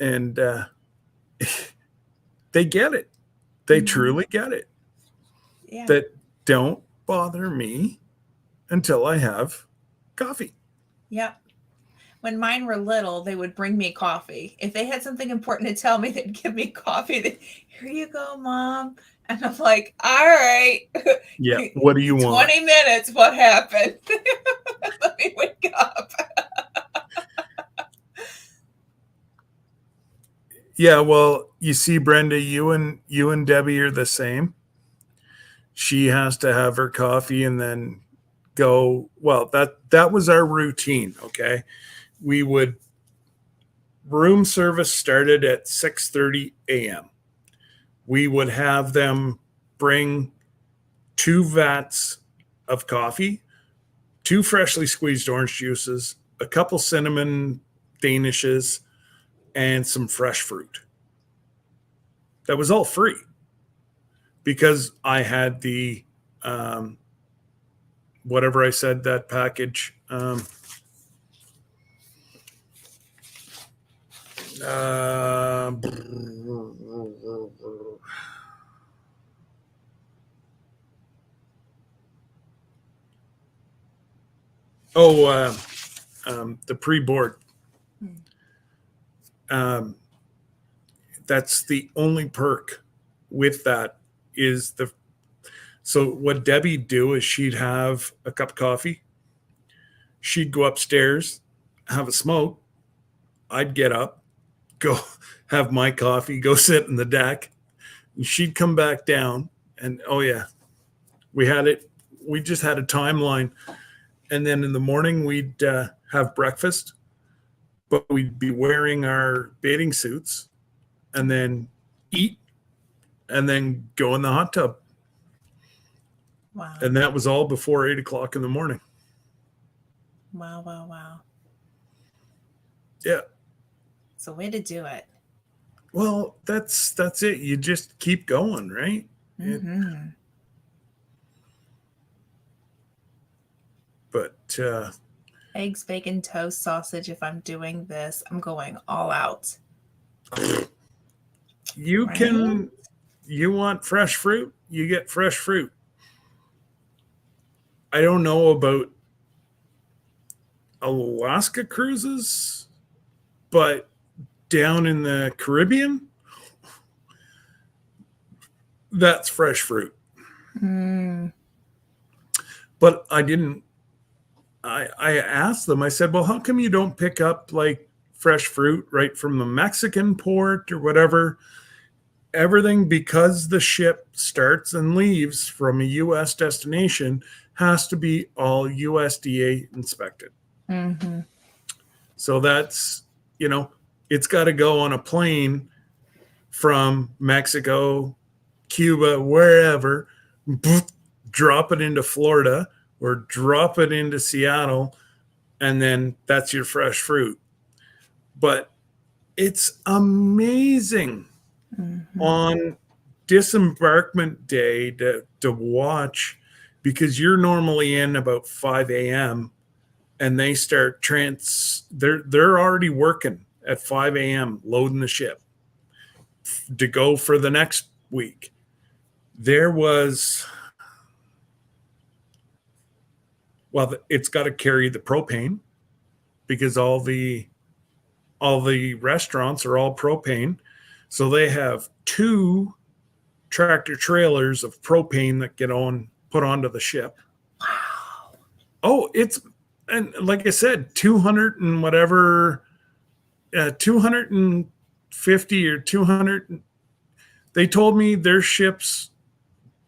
and they get it. They truly get it. Yeah. That don't bother me until I have coffee. Yep. when mine were little, they would bring me coffee. If they had something important to tell me, they'd give me coffee. Here you go, Mom. And I'm like, all right. Yeah. What do you want? 20 minutes. What happened? Let me wake up. Yeah. Well, you see, Brenda, you and Debbie are the same. She has to have her coffee and then go. Well, that was our routine. Okay. We would, room service started at 6:30 a.m. We would have them bring 2 vats of coffee, 2 freshly squeezed orange juices, a couple cinnamon danishes, and some fresh fruit. That was all free because I had the whatever I said, that package. The pre-board. That's the only perk with that is the. So what Debbie'd do is she'd have a cup of coffee. She'd go upstairs, have a smoke. I'd get up, go have my coffee, go sit in the deck. And she'd come back down and, oh yeah, we had it. We just had a timeline. And then in the morning we'd have breakfast, but we'd be wearing our bathing suits and then eat and then go in the hot tub. Wow. And that was all before 8 o'clock in the morning. Wow, wow, wow. Yeah. It's a way to do it. Well, that's it. You just keep going, right? Mm-hmm. But Eggs, bacon, toast, sausage. If I'm doing this, I'm going all out. you Right? can, you want fresh fruit, you get fresh fruit. I don't know about Alaska cruises, but down in the Caribbean, that's fresh fruit. Mm. But I asked them, I said, well, how come you don't pick up like fresh fruit right from the Mexican port or whatever? Everything, because the ship starts and leaves from a U.S. destination, has to be all USDA inspected. Mm-hmm. So that's, it's got to go on a plane from Mexico, Cuba, wherever, drop it into Florida or drop it into Seattle, and then that's your fresh fruit. But it's amazing on disembarkment day to watch, because you're normally in about 5 a.m. and they start they're already working at 5 a.m. loading the ship to go for the next week. There was, well, it's got to carry the propane because all the restaurants are all propane. So they have 2 tractor trailers of propane that get put onto the ship. Wow. Oh, and like I said, 200 and whatever, 250 or 200. They told me their ships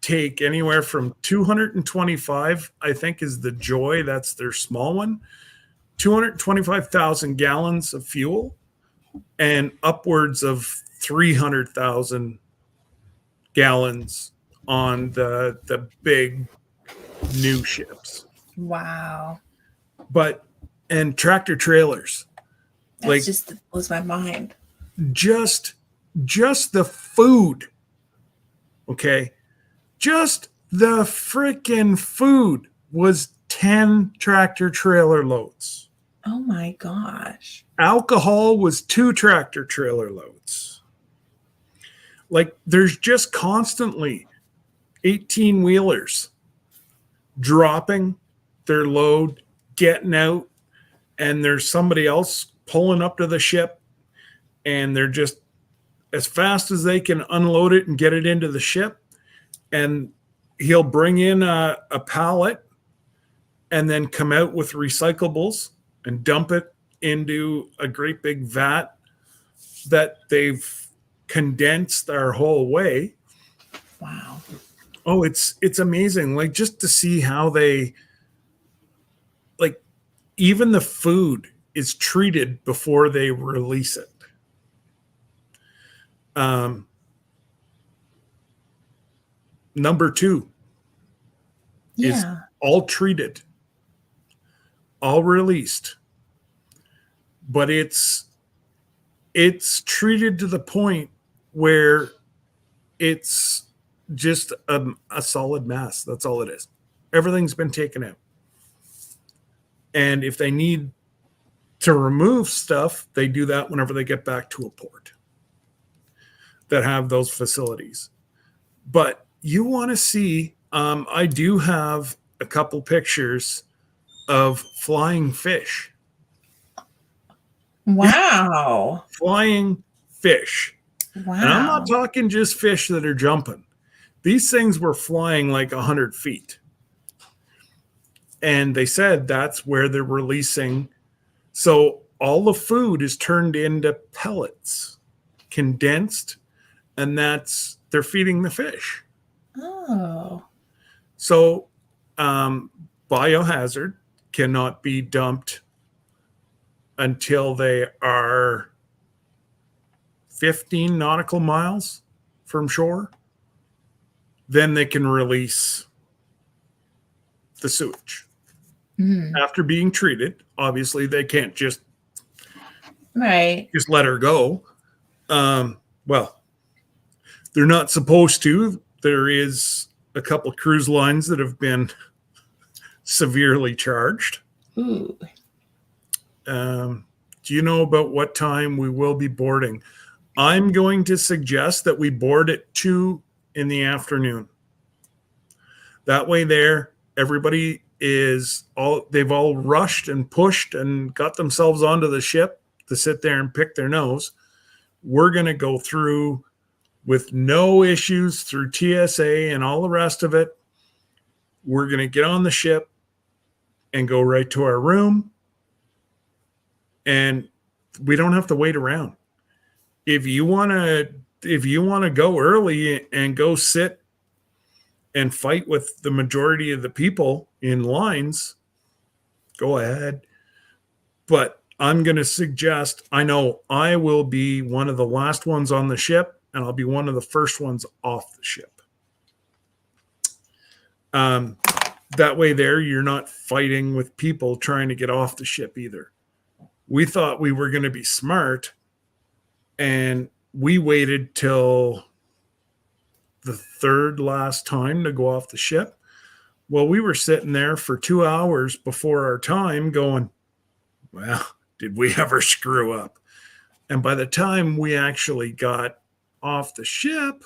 take anywhere from 225, I think is the Joy. That's their small one. 225,000 gallons of fuel and upwards of 300,000 gallons on the big new ships. Wow. And tractor trailers. That just blows my mind. Just the food. Okay. Just the freaking food was 10 tractor trailer loads. Oh my gosh. Alcohol was 2 tractor trailer loads. Like there's just constantly 18 wheelers dropping their load, getting out, and there's somebody else pulling up to the ship, and they're just as fast as they can unload it and get it into the ship. And he'll bring in a pallet and then come out with recyclables and dump it into a great big vat that they've condensed our whole way. Wow. Oh, it's amazing. Like, just to see how they, like, even the food is treated before they release it. Number 2 is Yeah. all treated, all released, but it's treated to the point where it's just a solid mass. That's all it is. Everything's been taken out. And if they need to remove stuff, they do that whenever they get back to a port that have those facilities. But you want to see, I do have a couple pictures of flying fish. Wow. Flying fish. Wow. And I'm not talking just fish that are jumping. These things were flying like 100 feet. And they said that's where they're releasing. So all the food is turned into pellets, condensed, and they're feeding the fish. Oh. So biohazard cannot be dumped until they are 15 nautical miles from shore. Then they can release the sewage. After being treated, obviously they can't just let her go. Well, they're not supposed to. There is a couple cruise lines that have been severely charged. Ooh. Do you know about what time we will be boarding? I'm going to suggest that we board at 2 in the afternoon. That way everybody they've all rushed and pushed and got themselves onto the ship to sit there and pick their nose. We're going to go through with no issues through TSA and all the rest of it. We're going to get on the ship and go right to our room. And we don't have to wait around. If you want to go early and go sit and fight with the majority of the people in lines, go ahead. But I'm going to suggest, I know I will be one of the last ones on the ship, and I'll be one of the first ones off the ship. That way you're not fighting with people trying to get off the ship either. We thought we were going to be smart, and we waited till the third last time to go off the ship. Well, we were sitting there for 2 hours before our time going, well, did we ever screw up? And by the time we actually got off the ship,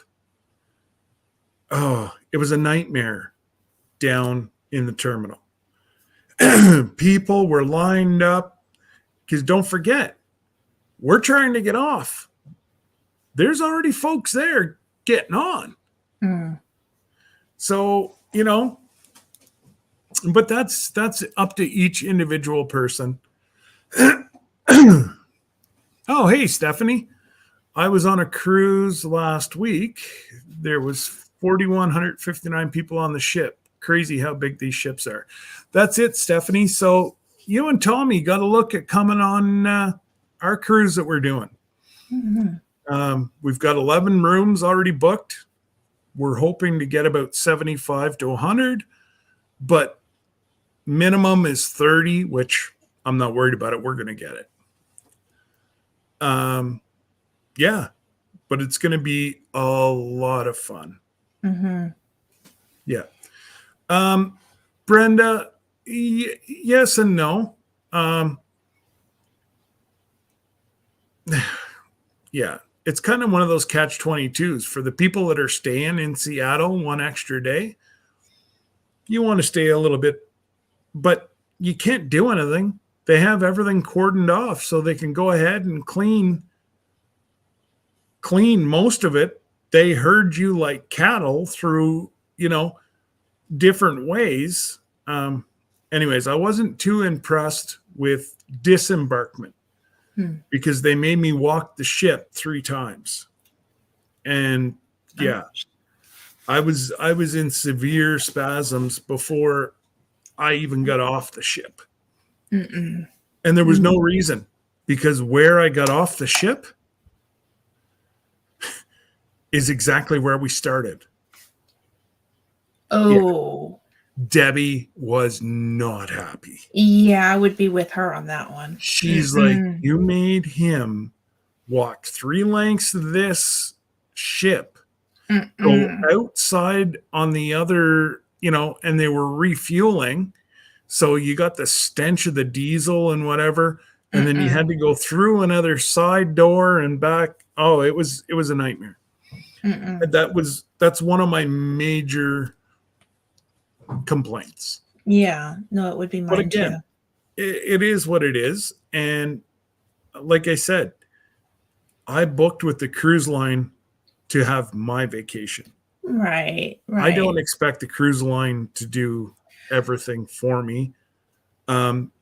it was a nightmare down in the terminal. People were lined up because don't forget, we're trying to get off. There's already folks there getting on. So, but that's up to each individual person. Oh, hey, Stephanie. I was on a cruise last week. There was 4,159 people on the ship. Crazy how big these ships are. That's it, Stephanie. So you and Tommy got to look at coming on our cruise that we're doing. We've got 11 rooms already booked. We're hoping to get about 75 to 100, but minimum is 30, which I'm not worried about it. We're going to get it. Yeah, but it's going to be a lot of fun. Yeah. Brenda, yes and no. Yeah, it's kind of one of those catch-22s for the people that are staying in Seattle one extra day. You want to stay a little bit, but you can't do anything. they have everything cordoned off so they can go ahead and clean most of it. They herd you like cattle through, different ways. Anyways, I wasn't too impressed with disembarkment because they made me walk the ship 3 times. And yeah, I was in severe spasms before I even got off the ship. Mm-mm. And there was no reason, because where I got off the ship is exactly where we started. Oh. Debbie was not happy. Yeah, I would be with her on that one. She's like, you made him walk 3 lengths of this ship, go outside on the other, and they were refueling. So you got the stench of the diesel and whatever. And then you had to go through another side door and back. Oh, it was a nightmare. That's one of my major complaints. Yeah, no, it would be mine But again, too. it is what it is. And like I said, I booked with the cruise line to have my vacation. Right. I don't expect the cruise line to do everything for me.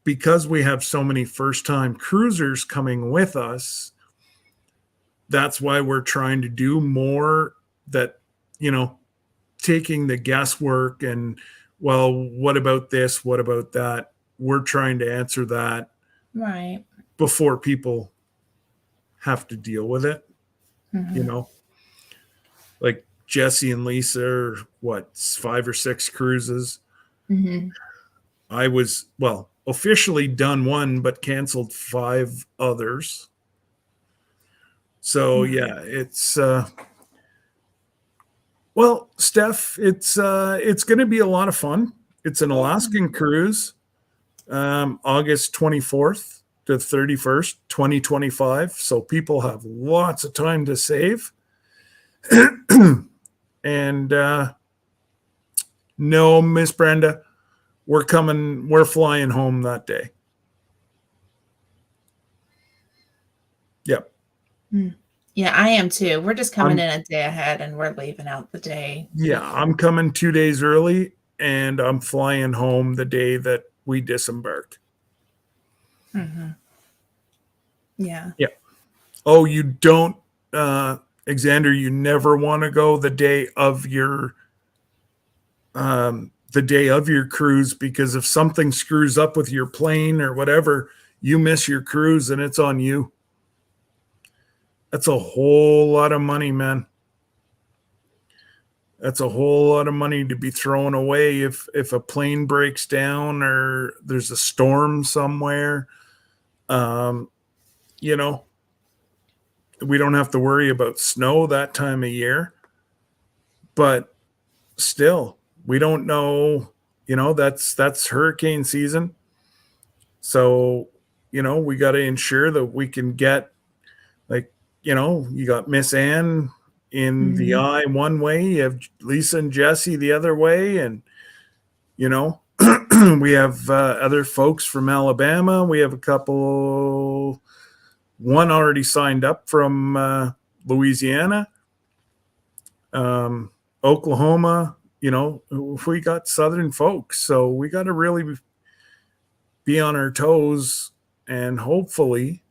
Because we have so many first-time cruisers coming with us, that's why we're trying to do more that, taking the guesswork and, well, what about this? What about that? We're trying to answer that before people have to deal with it. Like Jesse and Lisa are 5 or 6 cruises. I was, officially done 1, but canceled 5 others. So yeah, it's Steph, it's going to be a lot of fun. It's an Alaskan cruise, August 24th to 31st, 2025. So people have lots of time to save. And no, Miss Brenda, we're flying home that day. Yep. Yeah, I am too. We're just coming in a day ahead and we're leaving out the day. Yeah, I'm coming 2 days early and I'm flying home the day that we disembark. Yeah. Yeah. Oh, you don't, Alexander, you never want to go the day of your cruise, because if something screws up with your plane or whatever, you miss your cruise and it's on you. That's a whole lot of money, man. That's a whole lot of money to be thrown away if a plane breaks down or there's a storm somewhere. We don't have to worry about snow that time of year, but still, we don't know, that's hurricane season. So, we got to ensure that we can get, you got Miss Ann in the eye one way, you have Lisa and Jesse the other way. And, we have other folks from Alabama. We have a couple, one already signed up from Louisiana, Oklahoma. We got Southern folks. So we got to really be on our toes and hopefully,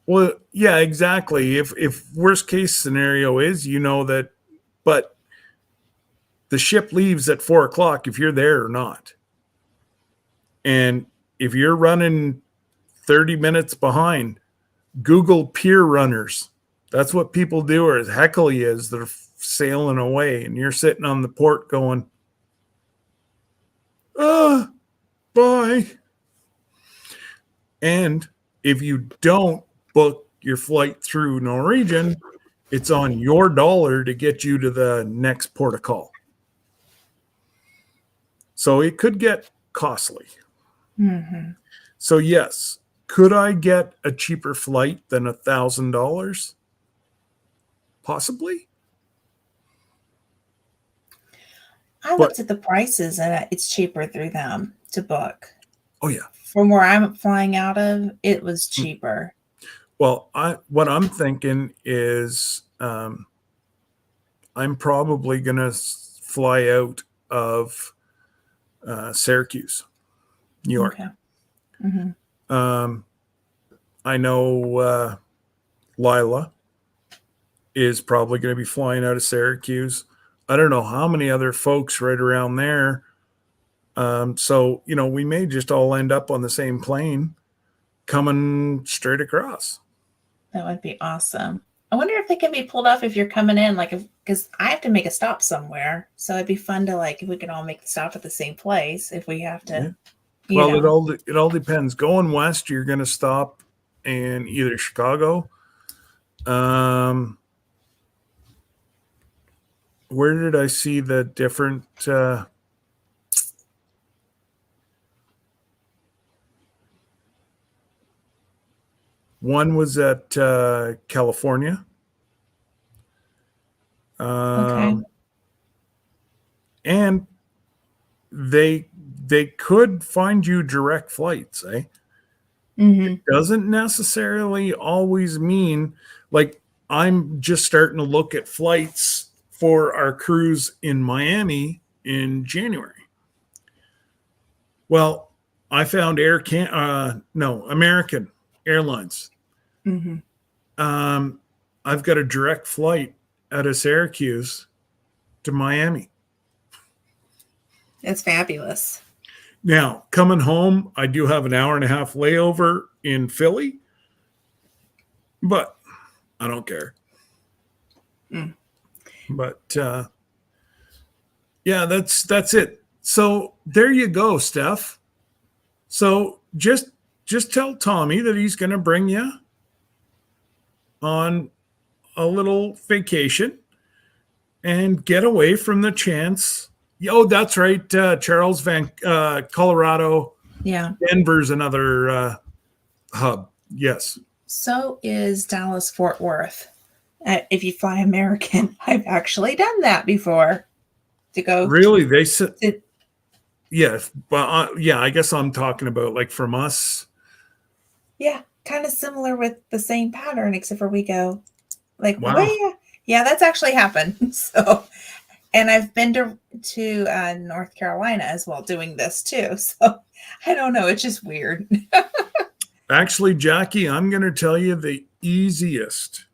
well, yeah, exactly. If worst case scenario is, that, but the ship leaves at 4:00 if you're there or not. And if you're running 30 minutes behind, Google pier runners. That's what people do, or as heckle you is, they're sailing away and you're sitting on the port going, bye. And if you don't book your flight through Norwegian, it's on your dollar to get you to the next port of call. So it could get costly. So yes, could I get a cheaper flight than $1,000? Possibly. I But- looked at the prices and it's cheaper through them to book. Oh yeah. From where I'm flying out of, it was cheaper. Well, what I'm thinking is I'm probably going to fly out of Syracuse, New York. Okay. Hmm. I know Lila is probably going to be flying out of Syracuse. I don't know how many other folks right around there. So, we may just all end up on the same plane coming straight across. That would be awesome. I wonder if they can be pulled off if you're coming in, because I have to make a stop somewhere. So it'd be fun to if we could all make the stop at the same place if we have to. Yeah. Well, it all depends. Going west, you're going to stop in either Chicago. Where did I see the different? One was at California. Okay. And they could find you direct flights, eh? Mm-hmm. Doesn't necessarily always mean I'm just starting to look at flights for our cruise in Miami in January. Well, I found American Airlines. Mm-hmm. I've got a direct flight out of Syracuse to Miami. It's fabulous. Now, coming home, I do have an hour and a half layover in Philly, but I don't care. Mm. But yeah, that's it. So there you go, Steph. So just tell Tommy that he's going to bring you on a little vacation and get away from the chance. Oh, that's right. Charles Colorado. Yeah. Denver's another hub. Yes. So is Dallas Fort Worth. If you fly American, I've actually done that before. To go. Really? They said. Yeah. But yeah, I guess I'm talking about from us. Yeah. Kind of similar with the same pattern, except for we go Wow. yeah, that's actually happened. So, and I've been to North Carolina as well doing this too. So I don't know. It's just weird. Actually, Jackie, I'm going to tell you the easiest.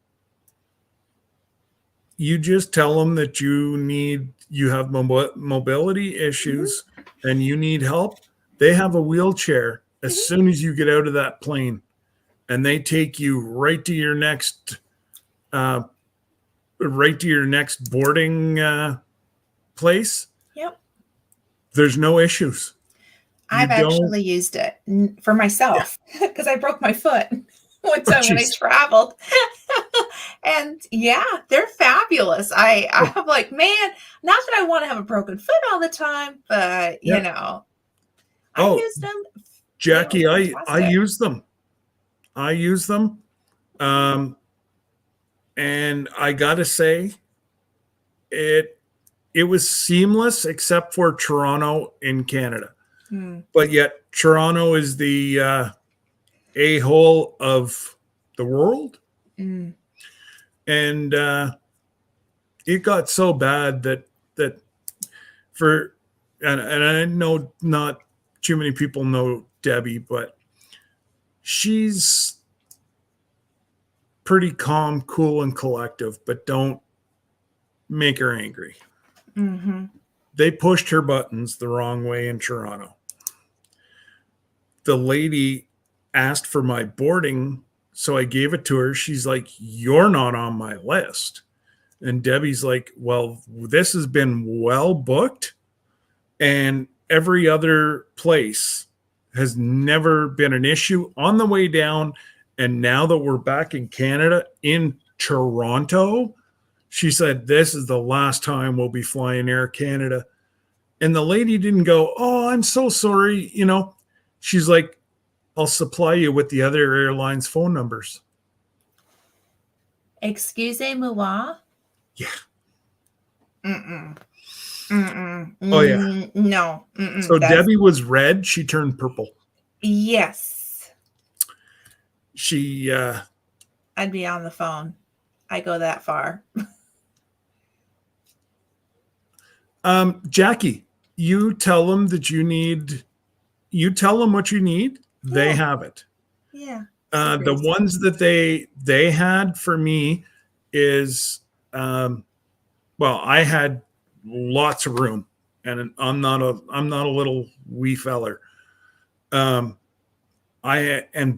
You just tell them that you have mobility issues and you need help. They have a wheelchair as soon as you get out of that plane, and they take you right to your next boarding place. Yep. There's no issues. I've actually used it for myself because I broke my foot one time when I traveled. And yeah, they're fabulous. I'm like, man, not that I want to have a broken foot all the time, but I used them. Jackie, I use them. And I gotta say, it was seamless except for Toronto in Canada. But yet Toronto is the a-hole of the world. And it got so bad that and I know not too many people know Debbie, but she's pretty calm, cool, and collective, but don't make her angry. Mm-hmm. They pushed her buttons the wrong way in Toronto. The lady asked for my boarding, so I gave it to her. She's like, "You're not on my list." And Debbie's like, "Well, this has been well booked, and every other place has never been an issue on the way down. And now that we're back in Canada, in Toronto," she said, "this is the last time we'll be flying Air Canada." And the lady didn't go, "Oh, I'm so sorry." She's like, "I'll supply you with the other airlines' phone numbers." Excusez-moi. Yeah. Mm-mm. Mm-mm. Oh, yeah. No. So That's, Debbie was red. She turned purple. yes. She, I'd be on the phone. I go that far. Jackie, you tell them that you tell them what you need. They Yeah. have it. Yeah. The ones that they had for me is, well, I had lots of room, and I'm not a little wee feller. And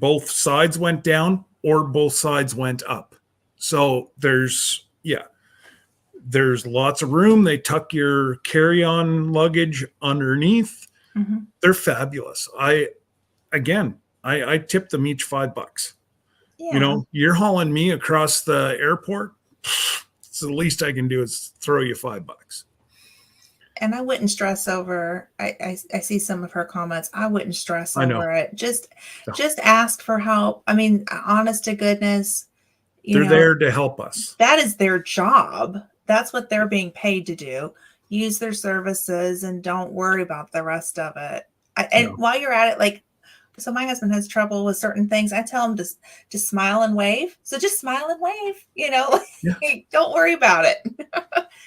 both sides went down or both sides went up. So there's lots of room. They tuck your carry-on luggage underneath. Mm-hmm. They're fabulous. I tip them each $5. Yeah. You know, you're hauling me across the airport. It's the least I can do is throw you $5. And I wouldn't stress over. I see some of her comments. I wouldn't stress I know. over it. Just No. ask for help. I mean, honest to goodness, They're there to help us. that is their job. That's what they're being paid to do. Use their services and don't worry about the rest of it. And No. while you're at it, like, so my husband has trouble with certain things. I tell him to just smile and wave. So just smile and wave, Yeah. Don't worry about it.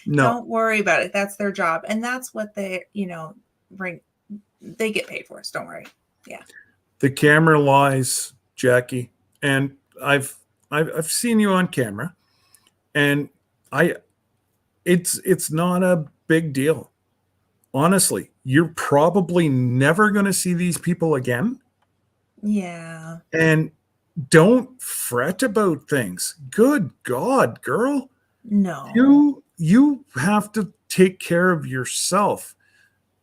No. Don't worry about it. That's their job. And that's what they, bring. They get paid for. So don't worry. Yeah. The camera lies, Jackie, and I've seen you on camera, and it's not a big deal. Honestly, you're probably never going to see these people again. Yeah. And don't fret about things. Good God, girl. No. You have to take care of yourself.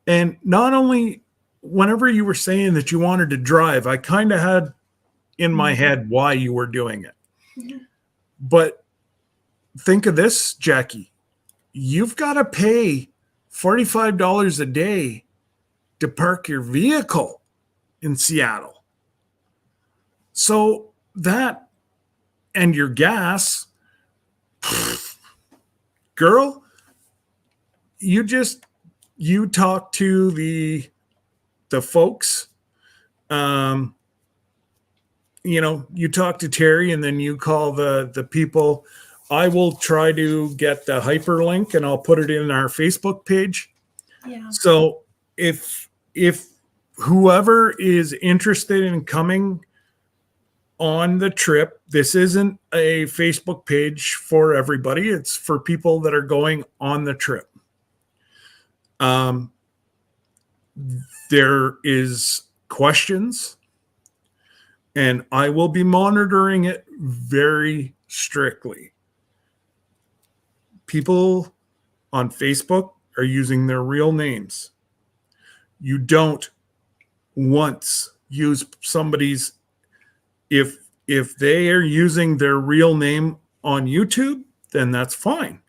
And not only, whenever you were saying that you wanted to drive, I kind of had in my head why you were doing it. Mhm. But think of this, Jackie. You've got to pay $45 a day to park your vehicle in Seattle. So that, and your gas, girl, you talk to the folks, you talk to Terry, and then you call the people. I will try to get the hyperlink, and I'll put it in our Facebook page. Yeah. So if whoever is interested in coming on the trip, this isn't a Facebook page for everybody. It's for people that are going on the trip. There is questions, and I will be monitoring it very strictly. People on Facebook are using their real names. You don't once use somebody's, if they are using their real name on YouTube, then that's fine.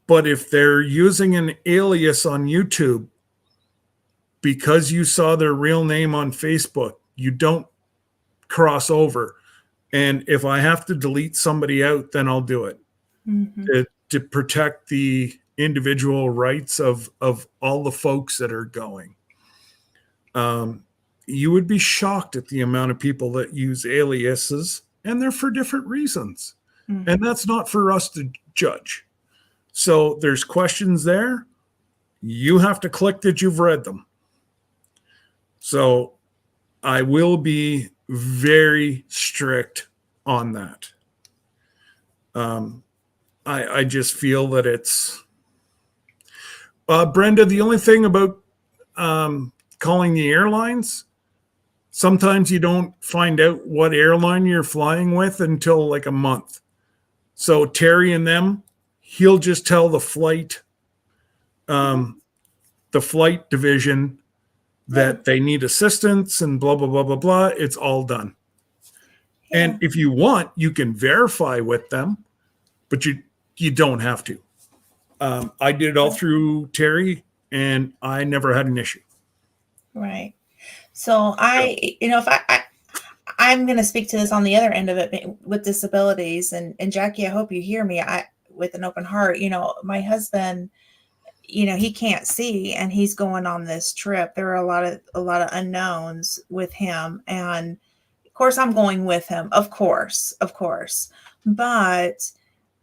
But if they're using an alias on YouTube because you saw their real name on Facebook, you don't cross over. And if I have to delete somebody out, then I'll do it. Mm-hmm. To protect the individual rights of all the folks that are going. You would be shocked at the amount of people that use aliases, and they're for different reasons. Mm-hmm. And that's not for us to judge. So there's questions there. You have to click that you've read them. So I will be very strict on that. I just feel that it's Brenda, the only thing about calling the airlines, sometimes you don't find out what airline you're flying with until like a month. So Terry and them, he'll just tell the flight division that they need assistance and blah, blah, blah, blah, blah. It's all done. Yeah. And if you want, you can verify with them, but you don't have to. I did it all through Terry, and I never had an issue. Right. So if I'm going to speak to this on the other end of it with disabilities, and Jackie, I hope you hear me. with an open heart. My husband, he can't see, and he's going on this trip. There are a lot of unknowns with him, and of course I'm going with him, of course, but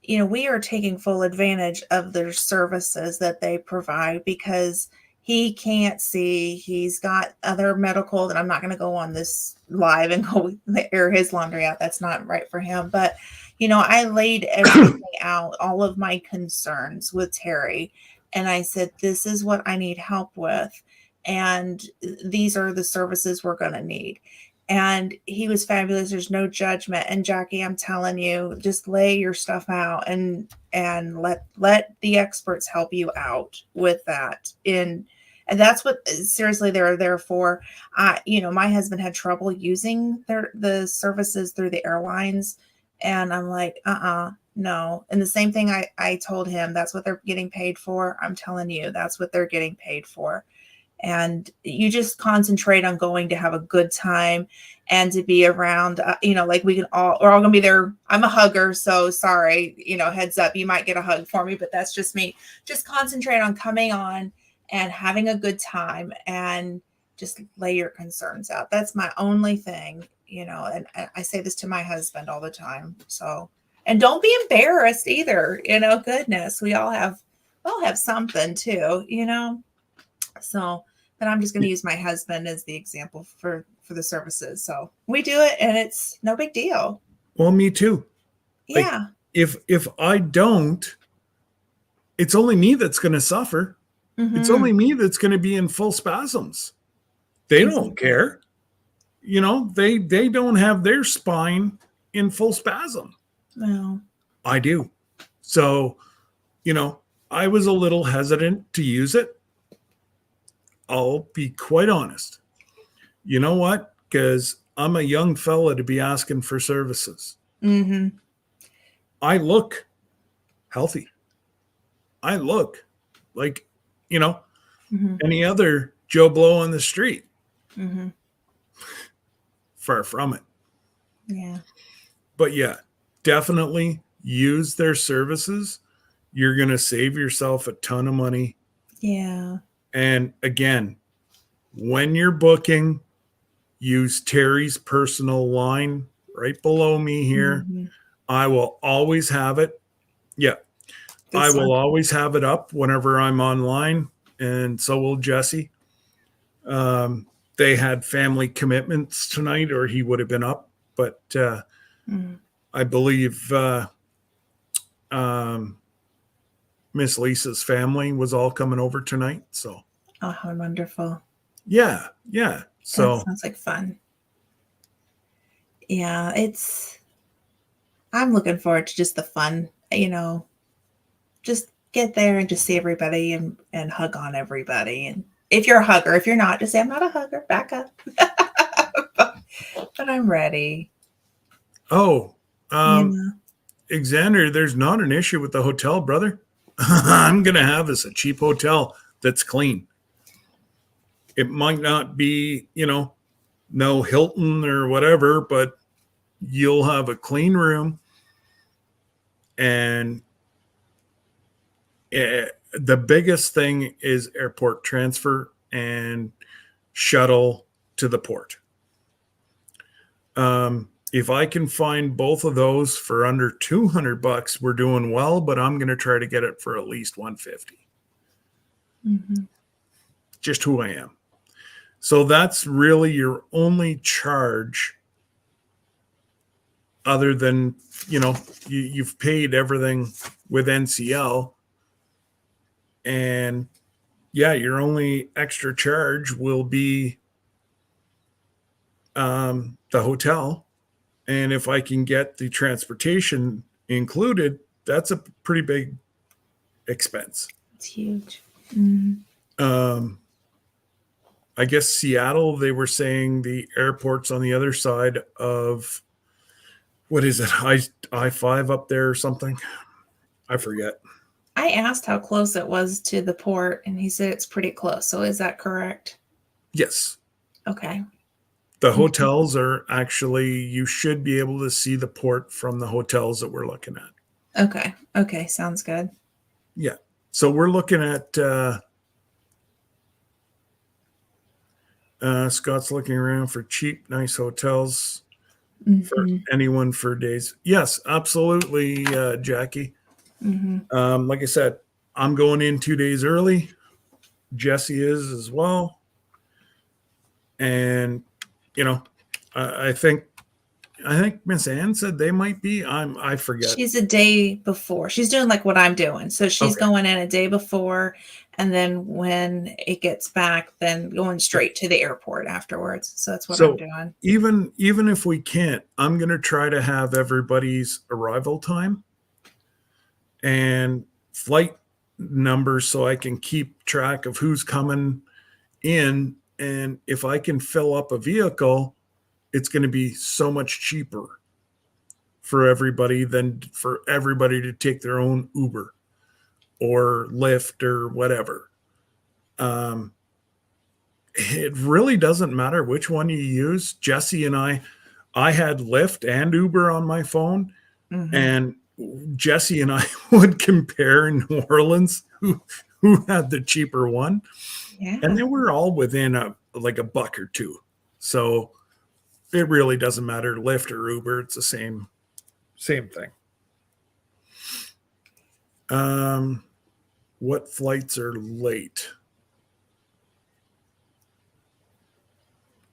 we are taking full advantage of their services that they provide because he can't see. He's got other medical that I'm not going to go on this live and go air his laundry out. That's not right for him. But, I laid everything out, all of my concerns with Terry. And I said, this is what I need help with. And these are the services we're going to need. And he was fabulous. There's no judgment. And Jackie, I'm telling you, just lay your stuff out and let the experts help you out with that. And that's what seriously they're there for. My husband had trouble using the services through the airlines. And I'm like, no. And the same thing I told him, that's what they're getting paid for. I'm telling you, that's what they're getting paid for. And you just concentrate on going to have a good time and to be around, like we're all going to be there. I'm a hugger. So sorry, heads up, you might get a hug for me, but that's just me. Just concentrate on coming on and having a good time and just lay your concerns out. That's my only thing, and I say this to my husband all the time. So, and don't be embarrassed either. Goodness, we all have something too, So, but I'm just going to use my husband as the example for the services. So we do it, and it's no big deal. Well, me too. Yeah. Like, if I don't, it's only me that's going to suffer. Mm-hmm. It's only me that's going to be in full spasms. They don't care. They don't have their spine in full spasm. No. I do. So, I was a little hesitant to use it. I'll be quite honest. You know what? Because I'm a young fella to be asking for services. Mm-hmm. I look healthy. I look like, Mm-hmm. any other Joe Blow on the street. Mm-hmm. Far from it. Yeah. But yeah, definitely use their services. You're going to save yourself a ton of money. Yeah. And again, when you're booking, use Terry's personal line right below me here. Mm-hmm. I will always have it. Yeah. I will always have it up whenever I'm online. And so will Jesse. They had family commitments tonight, or he would have been up. But I believe Miss Lisa's family was all coming over tonight. So, oh, how wonderful. Yeah. So that sounds like fun. Yeah, I'm looking forward to just the fun, just get there and just see everybody and hug on everybody. And if you're a hugger, if you're not, just say, I'm not a hugger, back up. but I'm ready. Oh, Alexander, there's not an issue with the hotel, brother. I'm going to have us a cheap hotel that's clean. It might not be, no Hilton or whatever, but you'll have a clean room. And the biggest thing is airport transfer and shuttle to the port. If I can find both of those for under $200, we're doing well, but I'm going to try to get it for at least $150. Mm-hmm. Just who I am. So that's really your only charge other than, you've paid everything with NCL. And yeah, your only extra charge will be the hotel. And if I can get the transportation included, that's a pretty big expense. It's huge. Mm-hmm. I guess Seattle, they were saying the airport's on the other side of, what is it, I-5 up there or something? I forget. I asked how close it was to the port, and he said it's pretty close. So is that correct? Yes. Okay. The hotels are actually, you should be able to see the port from the hotels that we're looking at. Okay. Okay. Sounds good. So we're looking at Scott's looking around for cheap, nice hotels for Mhm. anyone for days. Yes, absolutely, Jackie. Mhm. Like I said, I'm going in 2 days early. Jesse is as well. And I think Miss Ann said they might be. I forget. She's a day before. She's doing like what I'm doing. So she's Okay. going in a day before, and then when it gets back, then going straight to the airport afterwards. So that's what I'm So doing. even if we can't, I'm gonna try to have everybody's arrival time and flight numbers so I can keep track of who's coming in. And if I can fill up a vehicle, it's going to be so much cheaper for everybody than for everybody to take their own Uber or Lyft or whatever. It really doesn't matter which one you use. Jesse and I had Lyft and Uber on my phone, Mhm. and Jesse and I would compare in New Orleans who had the cheaper one, and Yeah. they were all within like a buck or two. So it really doesn't matter, Lyft or Uber. It's the same thing. What flights are late?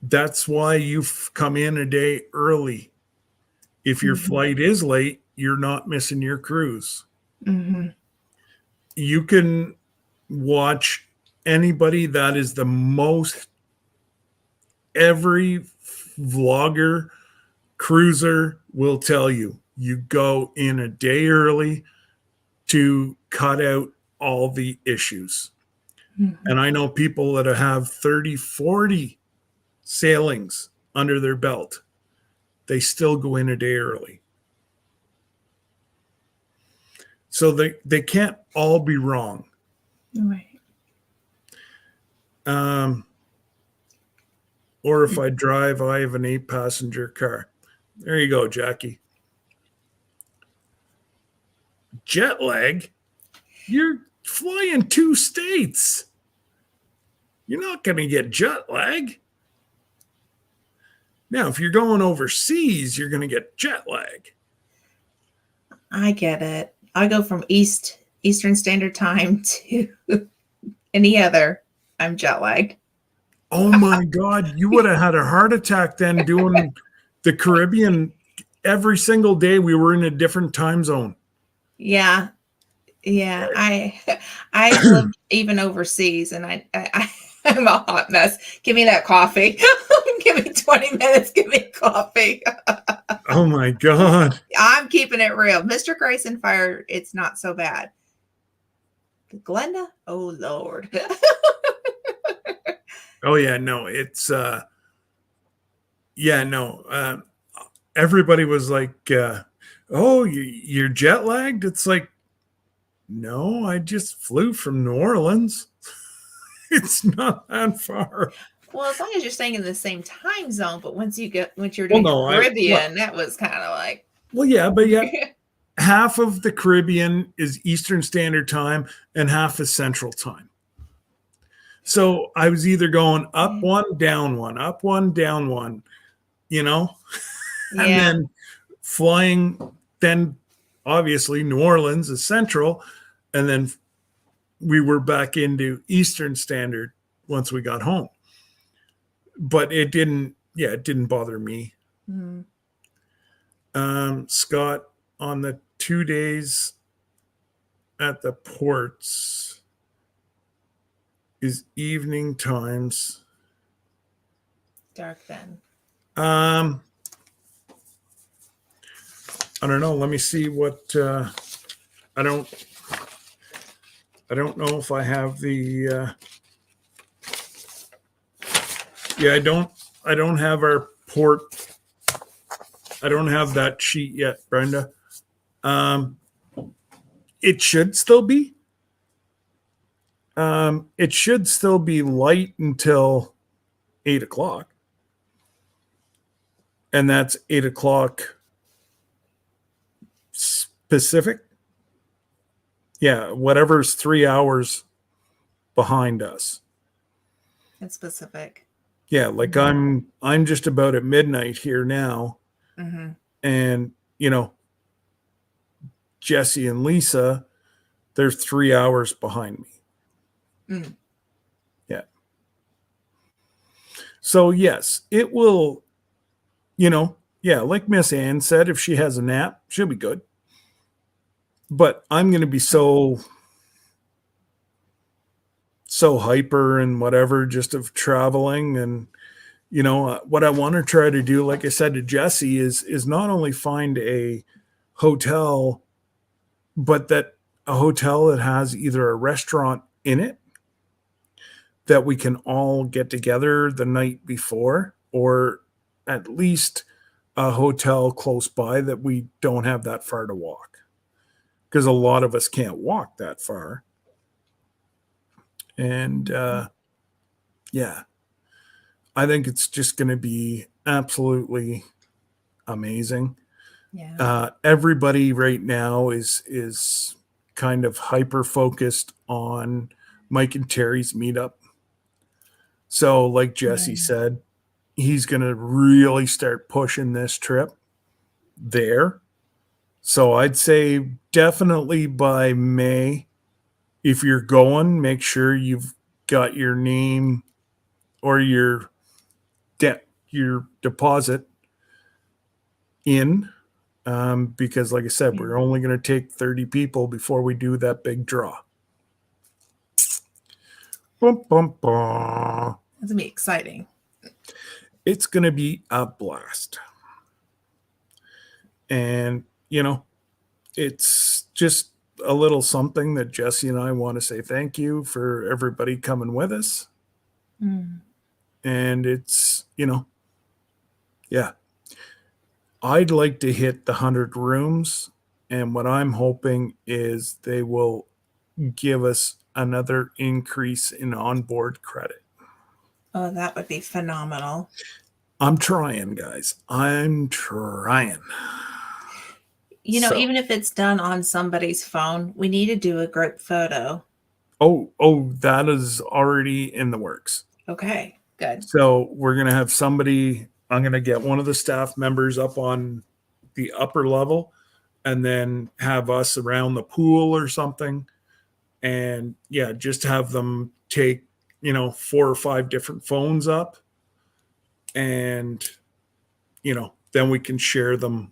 That's why you come in a day early. If your Mhm. flight is late, you're not missing your cruise. Mhm. You can watch anybody that is the most, every vlogger, cruiser will tell you, you go in a day early to cut out all the issues. Mhm. And I know people that have 30, 40 sailings under their belt. They still go in a day early. So they can't all be wrong. Right. Or if I drive, I have an 8-passenger car. There you go, Jackie. Jet lag? You're flying 2 states. You're not going to get jet lag. Now, if you're going overseas, you're going to get jet lag. I get it. I go from Eastern Standard Time to any other. I'm jet lagged. Oh my God, you would have had a heart attack then doing the Caribbean. Every single day we were in a different time zone. Yeah. Yeah. I've lived even overseas, and I'm a hot mess. Give me that coffee. Give me 20 minutes. Give me coffee. Oh my God. I'm keeping it real. Mr. Grayson Fire, it's not so bad. Glenda, oh Lord. Oh yeah, no, it's yeah, no. Everybody was like, "Oh, you're jet lagged." It's like, no, I just flew from New Orleans. It's not that far. Well, as long as you're staying in the same time zone, but once you're Well, doing no, Caribbean, that was kind of like yeah, but yeah, half of the Caribbean is Eastern Standard Time and half is Central Time. So I was either going up one, down one, up one, down one, and yeah. then flying. Then obviously New Orleans is Central, and then we were back into Eastern Standard once we got home. But it didn't bother me. Mhm. Scott, on the 2 days at the ports is evening times. Dark then. I don't know. Let me see what I don't know if I have the yeah, I don't have our port. I don't have that sheet yet, Brenda. It should still be. It should still be light until 8 o'clock. And that's 8 o'clock Pacific. Yeah, whatever's 3 hours behind us. It's specific. Yeah, like I'm just about at midnight here now, Mm-hmm. and Jesse and Lisa, they're 3 hours behind me. Mm. Yeah. So yes, it will, yeah, like Miss Ann said, if she has a nap, she'll be good. But I'm going to be so hyper and whatever just of traveling, and what I want to try to do, like I said to Jesse, is not only find a hotel, but that a hotel that has either a restaurant in it that we can all get together the night before, or at least a hotel close by that we don't have that far to walk, because a lot of us can't walk that far. And yeah, I think it's just going to be absolutely amazing. Yeah. Everybody right now is kind of hyper focused on Mike and Terry's meetup. So, like Jesse said, he's going to really start pushing this trip there. So, I'd say definitely by May, if you're going, make sure you've got your name or your deposit in, because like I said, we're only going to take 30 people before we do that big draw. Bum, bum, bum. It's gonna be exciting. It's going to be a blast. And, it's just a little something that Jesse and I want to say thank you for everybody coming with us. Mm. And it's, yeah, I'd like to hit the 100 rooms. And what I'm hoping is they will give us another increase in onboard credit. Oh, that would be phenomenal. I'm trying, guys. I'm trying. So- Even if it's done on somebody's phone, we need to do a group photo. Oh, that is already in the works. Okay, good. So we're going to have somebody, I'm going to get one of the staff members up on the upper level and then have us around the pool or something. And yeah, just have them take, 4 or 5 different phones up, and, then we can share them.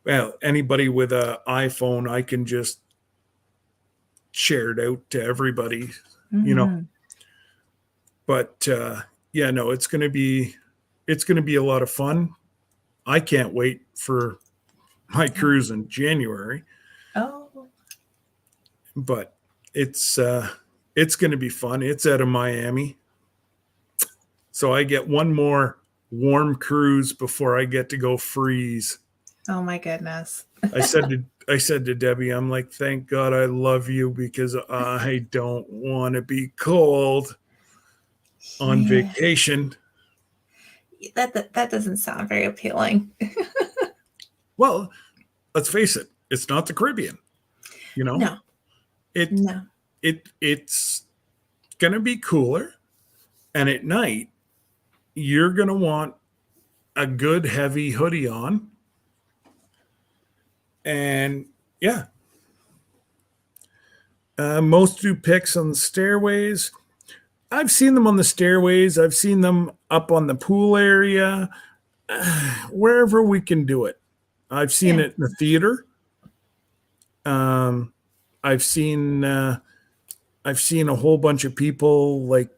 Well, anybody with an iPhone, I can just share it out to everybody, Mhm. but yeah, no, it's going to be a lot of fun. I can't wait for my cruise in January, Oh, but it's going to be fun. It's out of Miami. So I get one more warm cruise before I get to go freeze. oh my goodness. I said to Debbie, I'm like, thank God I love you, because I don't want to be cold on Yeah. vacation. That doesn't sound very appealing. Well, let's face it, it's not the Caribbean. No. It's gonna be cooler, and at night you're gonna want a good heavy hoodie on. And yeah, most do pics on the stairways. I've seen them on the stairways. I've seen them up on the pool area, wherever we can do it. I've seen it in the theater. I've seen a whole bunch of people, like,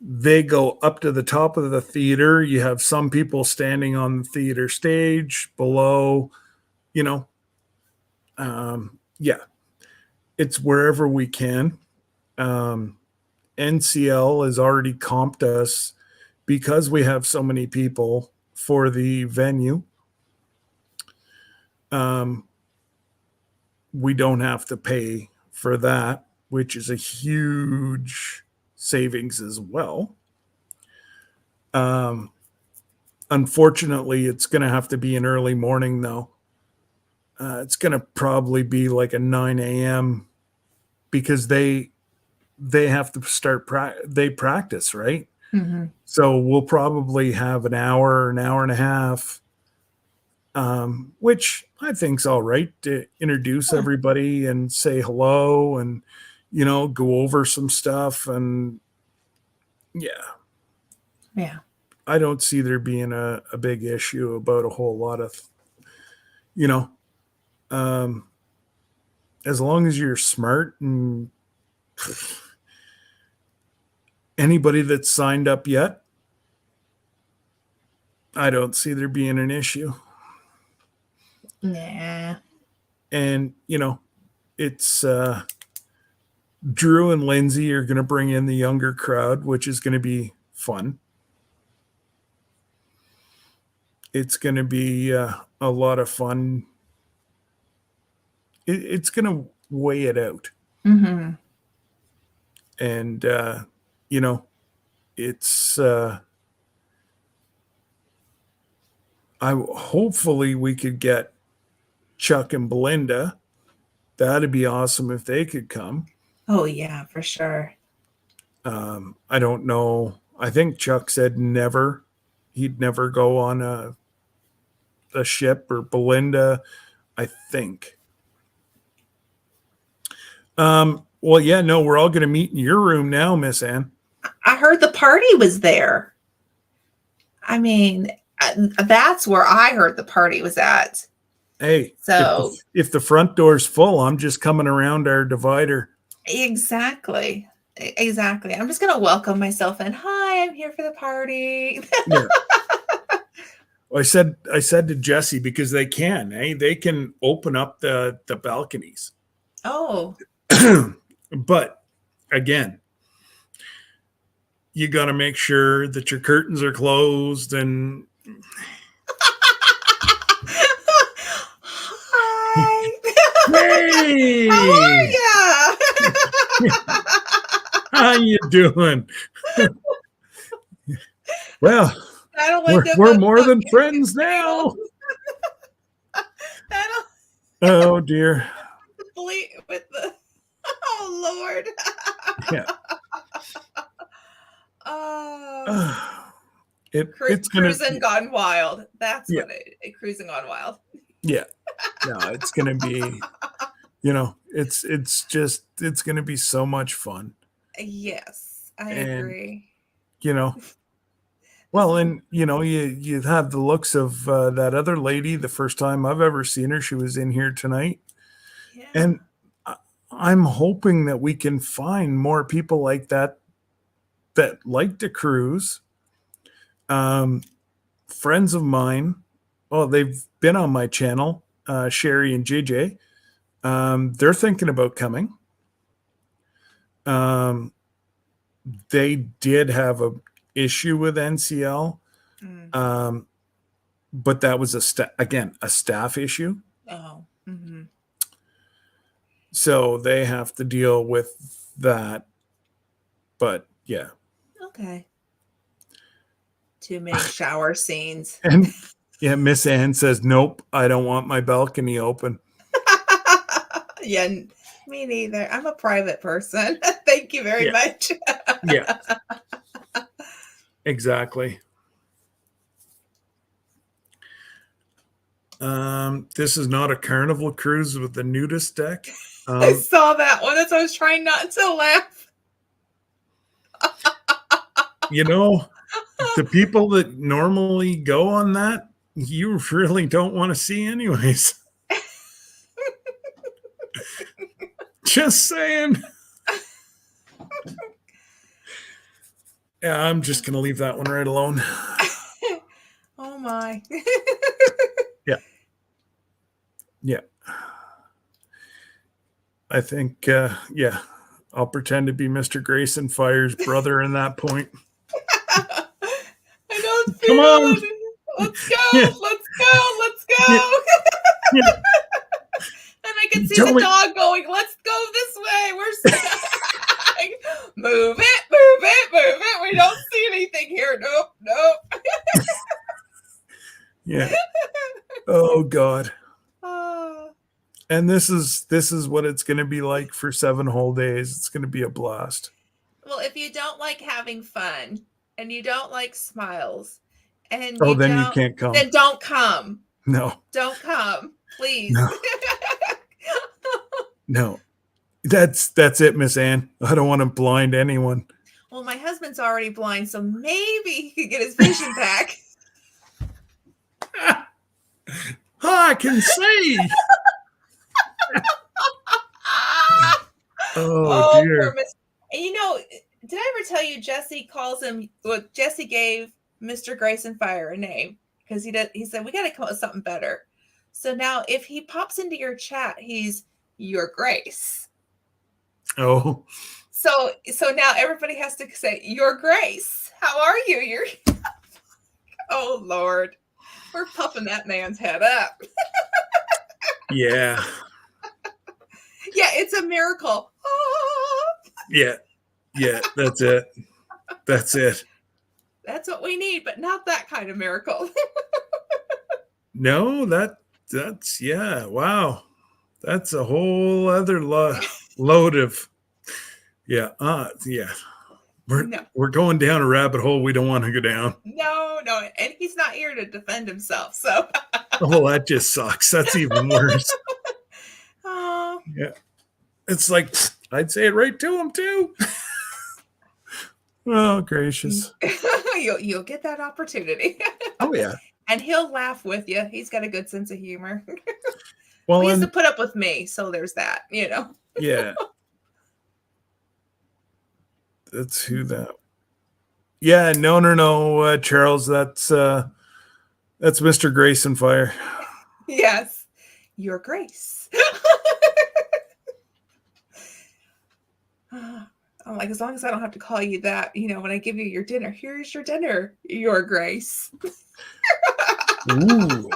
they go up to the top of the theater. You have some people standing on the theater stage below, yeah, it's wherever we can. NCL has already comped us, because we have so many people for the venue. We don't have to pay for that, which is a huge savings as well. Unfortunately, it's going to have to be an early morning, though. It's going to probably be like a 9 a.m. because they have to start they practice, right? Mm-hmm. So we'll probably have an hour and a half, which I think's all right to introduce everybody and say hello and, go over some stuff. And yeah, I don't see there being a big issue about a whole lot of, as long as you're smart and anybody that's signed up yet, I don't see there being an issue. Nah. And, it's Drew and Lindsay are going to bring in the younger crowd, which is going to be fun. It's going to be a lot of fun. It's going to weigh it out. Mm-hmm. And, it's, hopefully we could get Chuck and Belinda. That'd be awesome if they could come. Oh yeah, for sure. I don't know. I think Chuck said he'd never go on a ship, or Belinda, I think. Well, yeah, no, we're all going to meet in your room now, Miss Ann. I heard the party was there. I mean, that's where I heard the party was at. Hey, so if the front door's full, I'm just coming around our divider. Exactly. I'm just going to welcome myself in. Hi, I'm here for the party. Yeah. Well, I said to Jesse, because they can, they can open up the balconies. Oh. But again, you got to make sure that your curtains are closed and Hi. Hey, how are ya? how you doing? Well, we're more than friends now. Oh dear. With the oh Lord. Yeah. It's Cruisin' gone wild. That's Yeah. what Cruisin' gone wild. Yeah. No, it's gonna be, it's gonna be so much fun. Yes, I agree. Well, and you have the looks of that other lady. The first time I've ever seen her, she was in here tonight. Yeah. And I'm hoping that we can find more people like that like to cruise. Friends of mine, they've been on my channel, Sherry and JJ. They're thinking about coming. They did have a issue with NCL, but that was a staff issue. Oh. Mm-hmm. So they have to deal with that. But yeah. Okay. Too many shower scenes. And yeah, Miss Ann says, nope, I don't want my balcony open. Yeah, me neither. I'm a private person. Thank you very much. Yeah. Exactly. This is not a Carnival cruise with the nudist deck. I saw that one. That's why I was trying not to laugh. The people that normally go on that, you really don't want to see anyways. Just saying. Yeah, I'm just going to leave that one right alone. Oh my. Yeah. Yeah. I think, I'll pretend to be Mr. Grayson Fire's brother in that point. I don't Come on. Let's go. Yeah. Let's go. Let's go. Yeah. And I can see the dog going, let's go this way. We're stuck. Move it. We don't see anything here. Nope. Yeah. Oh, God. And this is what it's going to be like for 7 whole days. It's going to be a blast. Well, if you don't like having fun and you don't like smiles and Oh, then you can't come. then don't come. No. Don't come, please. No. No. That's it, Miss Ann. I don't want to blind anyone. Well, my husband's already blind, so maybe he could get his vision back. I can see. Oh, dear. Poor Mr. And you know, did I ever tell you Jesse calls him? Well, Jesse gave Mr. Grayson Fire a name because he said we got to come up with something better. So now, if he pops into your chat, he's Your Grace. Oh. So now everybody has to say Your Grace. How are you? You're. Oh Lord, we're puffing that man's head up. Yeah. Yeah, it's a miracle. Yeah. Yeah, that's it. That's it. That's what we need, but not that kind of miracle. No, that's yeah, wow. That's a whole other load of yeah. We're going down a rabbit hole we don't want to go down. No, and he's not here to defend himself, so Oh, that just sucks. That's even worse. oh. Yeah. It's like I'd say it right to him too. Oh, gracious. You'll get that opportunity. Oh yeah. And he'll laugh with you. He's got a good sense of humor. Well, he has to put up with me, so there's that, Yeah. That's who that. Yeah, no, Charles. That's Mr. Grayson Fire. Yes, Your Grace. I'm like, as long as I don't have to call you that, when I give you your dinner, here's your dinner, Your Grace. Ooh.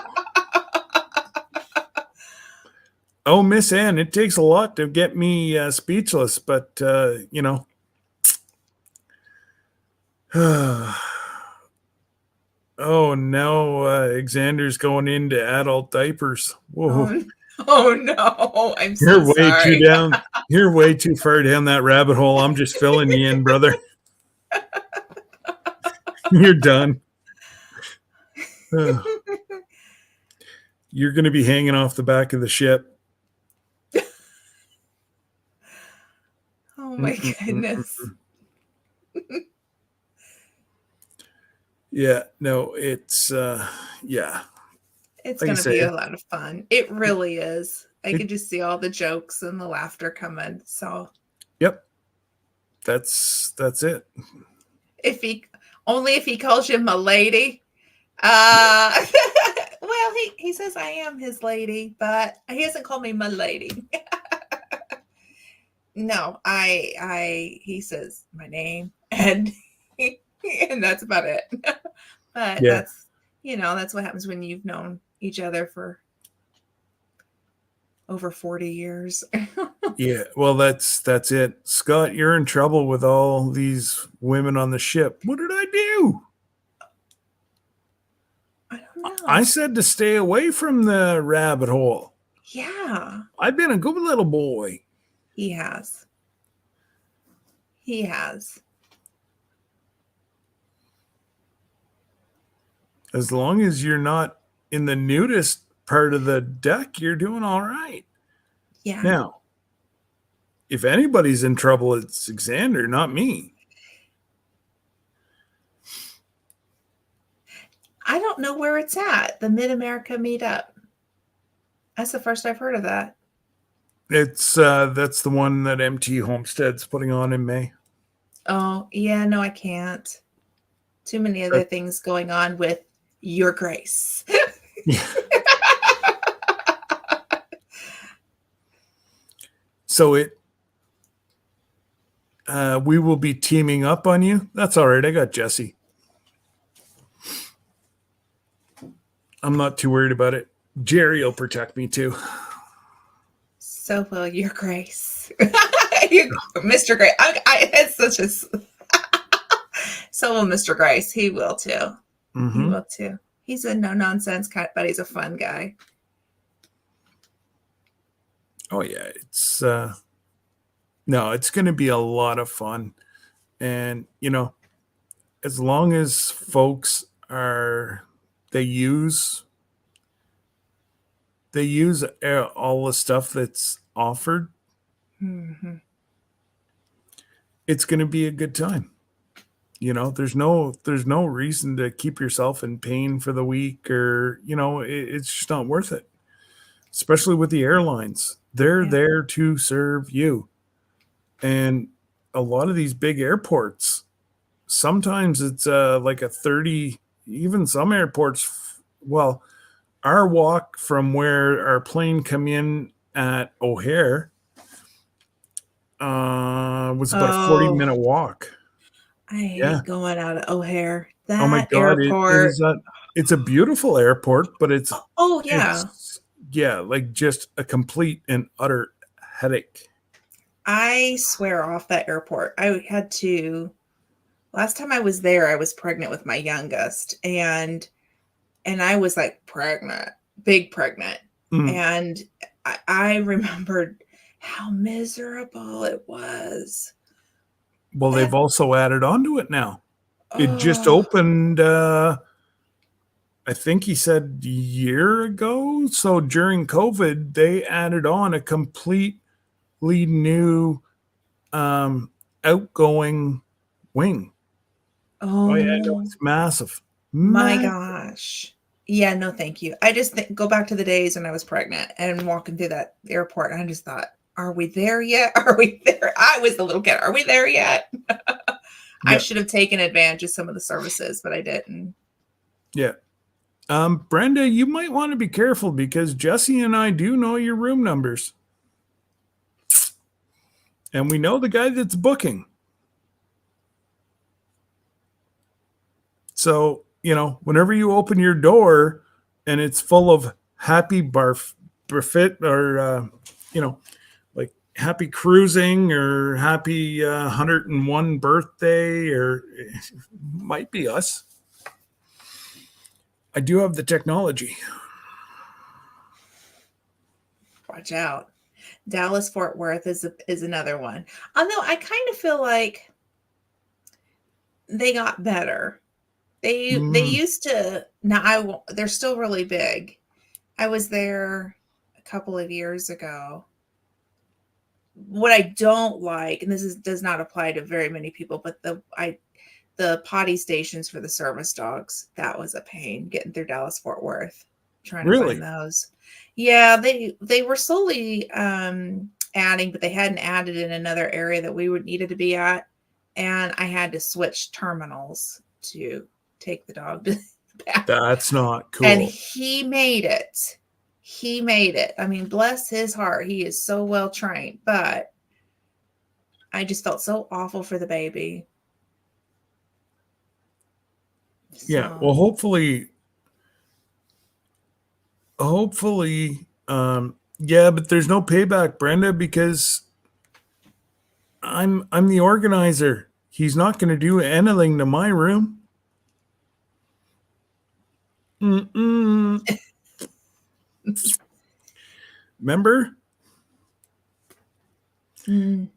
Oh, Miss Ann, it takes a lot to get me speechless, but oh, now Xander's going into adult diapers. Whoa. Oh no, I'm so You're way sorry. too down. You're way too far down that rabbit hole. I'm just filling you in, brother. You're done. You're going to be hanging off the back of the ship. Oh my goodness. Yeah, no, it's yeah. It's Like going you to be say, a lot of fun. It really is. I could just see all the jokes and the laughter coming. So, yep. That's it. if he calls you my lady. Well, he says I am his lady, but he hasn't called me my lady. No, he says my name and that's about it. But Yeah. that's what happens when you've known each other for over 40 years. Yeah, well, that's it. Scott, you're in trouble with all these women on the ship. What did I do? I don't know. I said to stay away from the rabbit hole. Yeah, I've been a good little boy. he has. He has. As long as you're not in the nudist part of the deck, you're doing all right. Yeah. Now, if anybody's in trouble, it's Xander, not me. I don't know where it's at, the Mid-America meetup. That's the first I've heard of that. It's that's the one that MT Homestead's putting on in May. Oh, yeah, no, I can't. Too many other things going on with Your Grace. Yeah. So we will be teaming up on you. That's all right. I got Jesse. I'm not too worried about it. Jerry will protect me too. So will Your Grace. Mr. Grace. It's such a... So will Mr. Grace. He will too. Mm-hmm. He will too. He's a no-nonsense kind, but he's a fun guy. Oh yeah, it's no, it's going to be a lot of fun. And as long as folks are they use all the stuff that's offered, Mhm. it's going to be a good time. There's no reason to keep yourself in pain for the week, or it's just not worth it. Especially with the airlines, they're Yeah. there to serve you. And a lot of these big airports, sometimes it's like a 30, even some airports. Well, our walk from where our plane come in at O'Hare was about a 40-minute Oh, walk. I Yeah. hate going out of O'Hare. Oh my That God. It airport. is it's a beautiful airport, but Oh, yeah. it's, yeah, like just a complete and utter headache. I swear off that airport. I had to last time I was there, I was pregnant with my youngest, and I was like pregnant, big pregnant. Mm. And I remembered how miserable it was. Well, they've That also added on to it now. It just oh opened, I think he said a year ago. So during COVID, they added on a completely new outgoing wing. Oh yeah, no, oh it's massive. my Massive. gosh. Yeah, no, thank you. I just go back to the days when I was pregnant and walking through that airport, and I just thought, are we there yet? Are we there? I was the little kid. Are we there yet? I Yeah, should have taken advantage of some of the services, but I didn't. yeah. Brenda, you might want to be careful because Jesse and I do know your room numbers. And we know the guy that's booking. So, whenever you open your door and it's full of happy barfit or, like happy cruising or happy 101 birthday, or might be us. I do have the technology. Watch out. Dallas Fort Worth is another one. Although I kind of feel like they got better. They Mm, used to now I won't- they're still really big. I was there a couple of years ago. What I don't like, and does not apply to very many people, but the potty stations for the service dogs, that was a pain getting through Dallas Fort Worth trying to find really? those. Yeah, they were slowly adding, but they hadn't added in another area that we would needed to be at, and I had to switch terminals to take the dog to the bathroom. That's not And cool. he made it. He made it. I mean, bless his heart. He is so well trained, but I just felt so awful for the baby. Yeah. Well, So, hopefully, yeah, but there's no payback, Brenda, because I'm the organizer. He's not going to do anything to my room. Mm-mm. Remember? mm,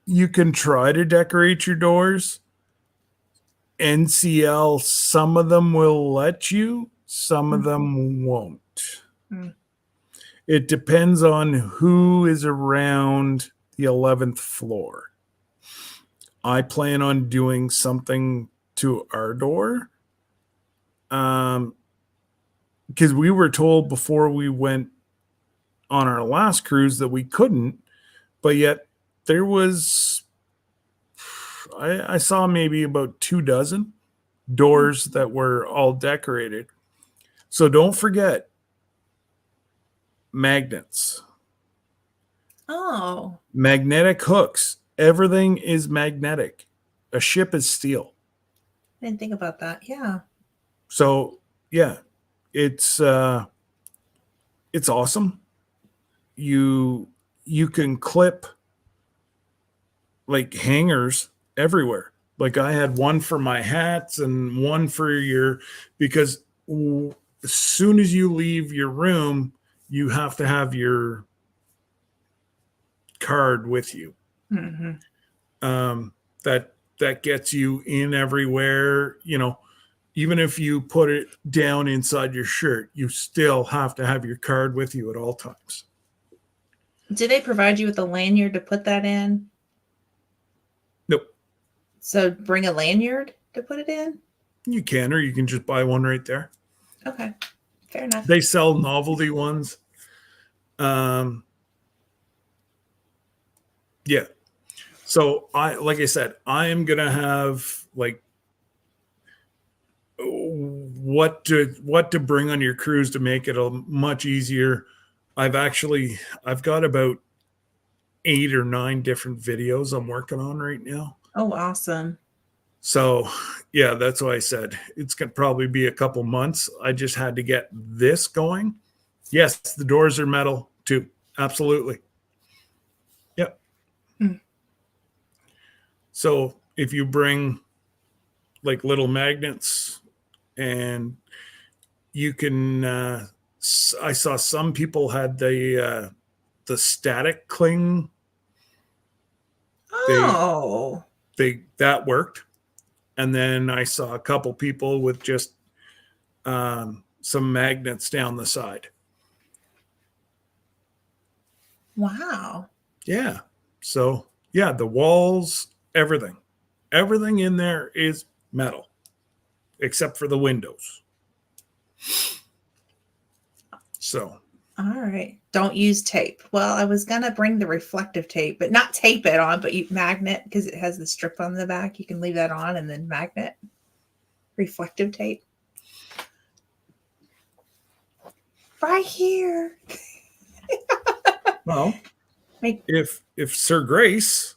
You can try to decorate your doors. NCL, some of them will let you, some of mm, them won't. mm. It depends on who is around the 11th floor. I plan on doing something to our door. Because we were told before we went on our last cruise that we couldn't, but yet there was, I saw maybe about 24 doors that were all decorated. So don't forget magnets, Oh, magnetic hooks. Everything is magnetic. A ship is steel. I didn't think about that. Yeah. So yeah, it's awesome. You can clip like hangers everywhere. Like I had one for my hats and one for your, because as soon as you leave your room, you have to have your card with you. Mm-hmm. That gets you in everywhere. Even if you put it down inside your shirt, you still have to have your card with you at all times. Do they provide you with a lanyard to put that in? Nope. So bring a lanyard to put it in? You can, or you can just buy one right there. Okay. Fair enough. They sell novelty ones. Yeah. So like I said, I am going to have like what to bring on your cruise to make it a much easier. I've got about 8 or 9 different videos I'm working on right now. Oh, awesome. So yeah, that's why I said it's going to probably be a couple months. I just had to get this going. Yes, the doors are metal too. Absolutely. Yep. So if you bring like little magnets, and you can, I saw some people had the static cling. Oh. That worked. And then I saw a couple people with just some magnets down the side. Wow. Yeah. So yeah, the walls, everything in there is metal, except for the windows. So. All right. Don't use tape. Well, I was going to bring the reflective tape, but not tape it on, but you magnet, because it has the strip on the back. You can leave that on and then magnet. Reflective tape. Right here. Well, if Sir Grace,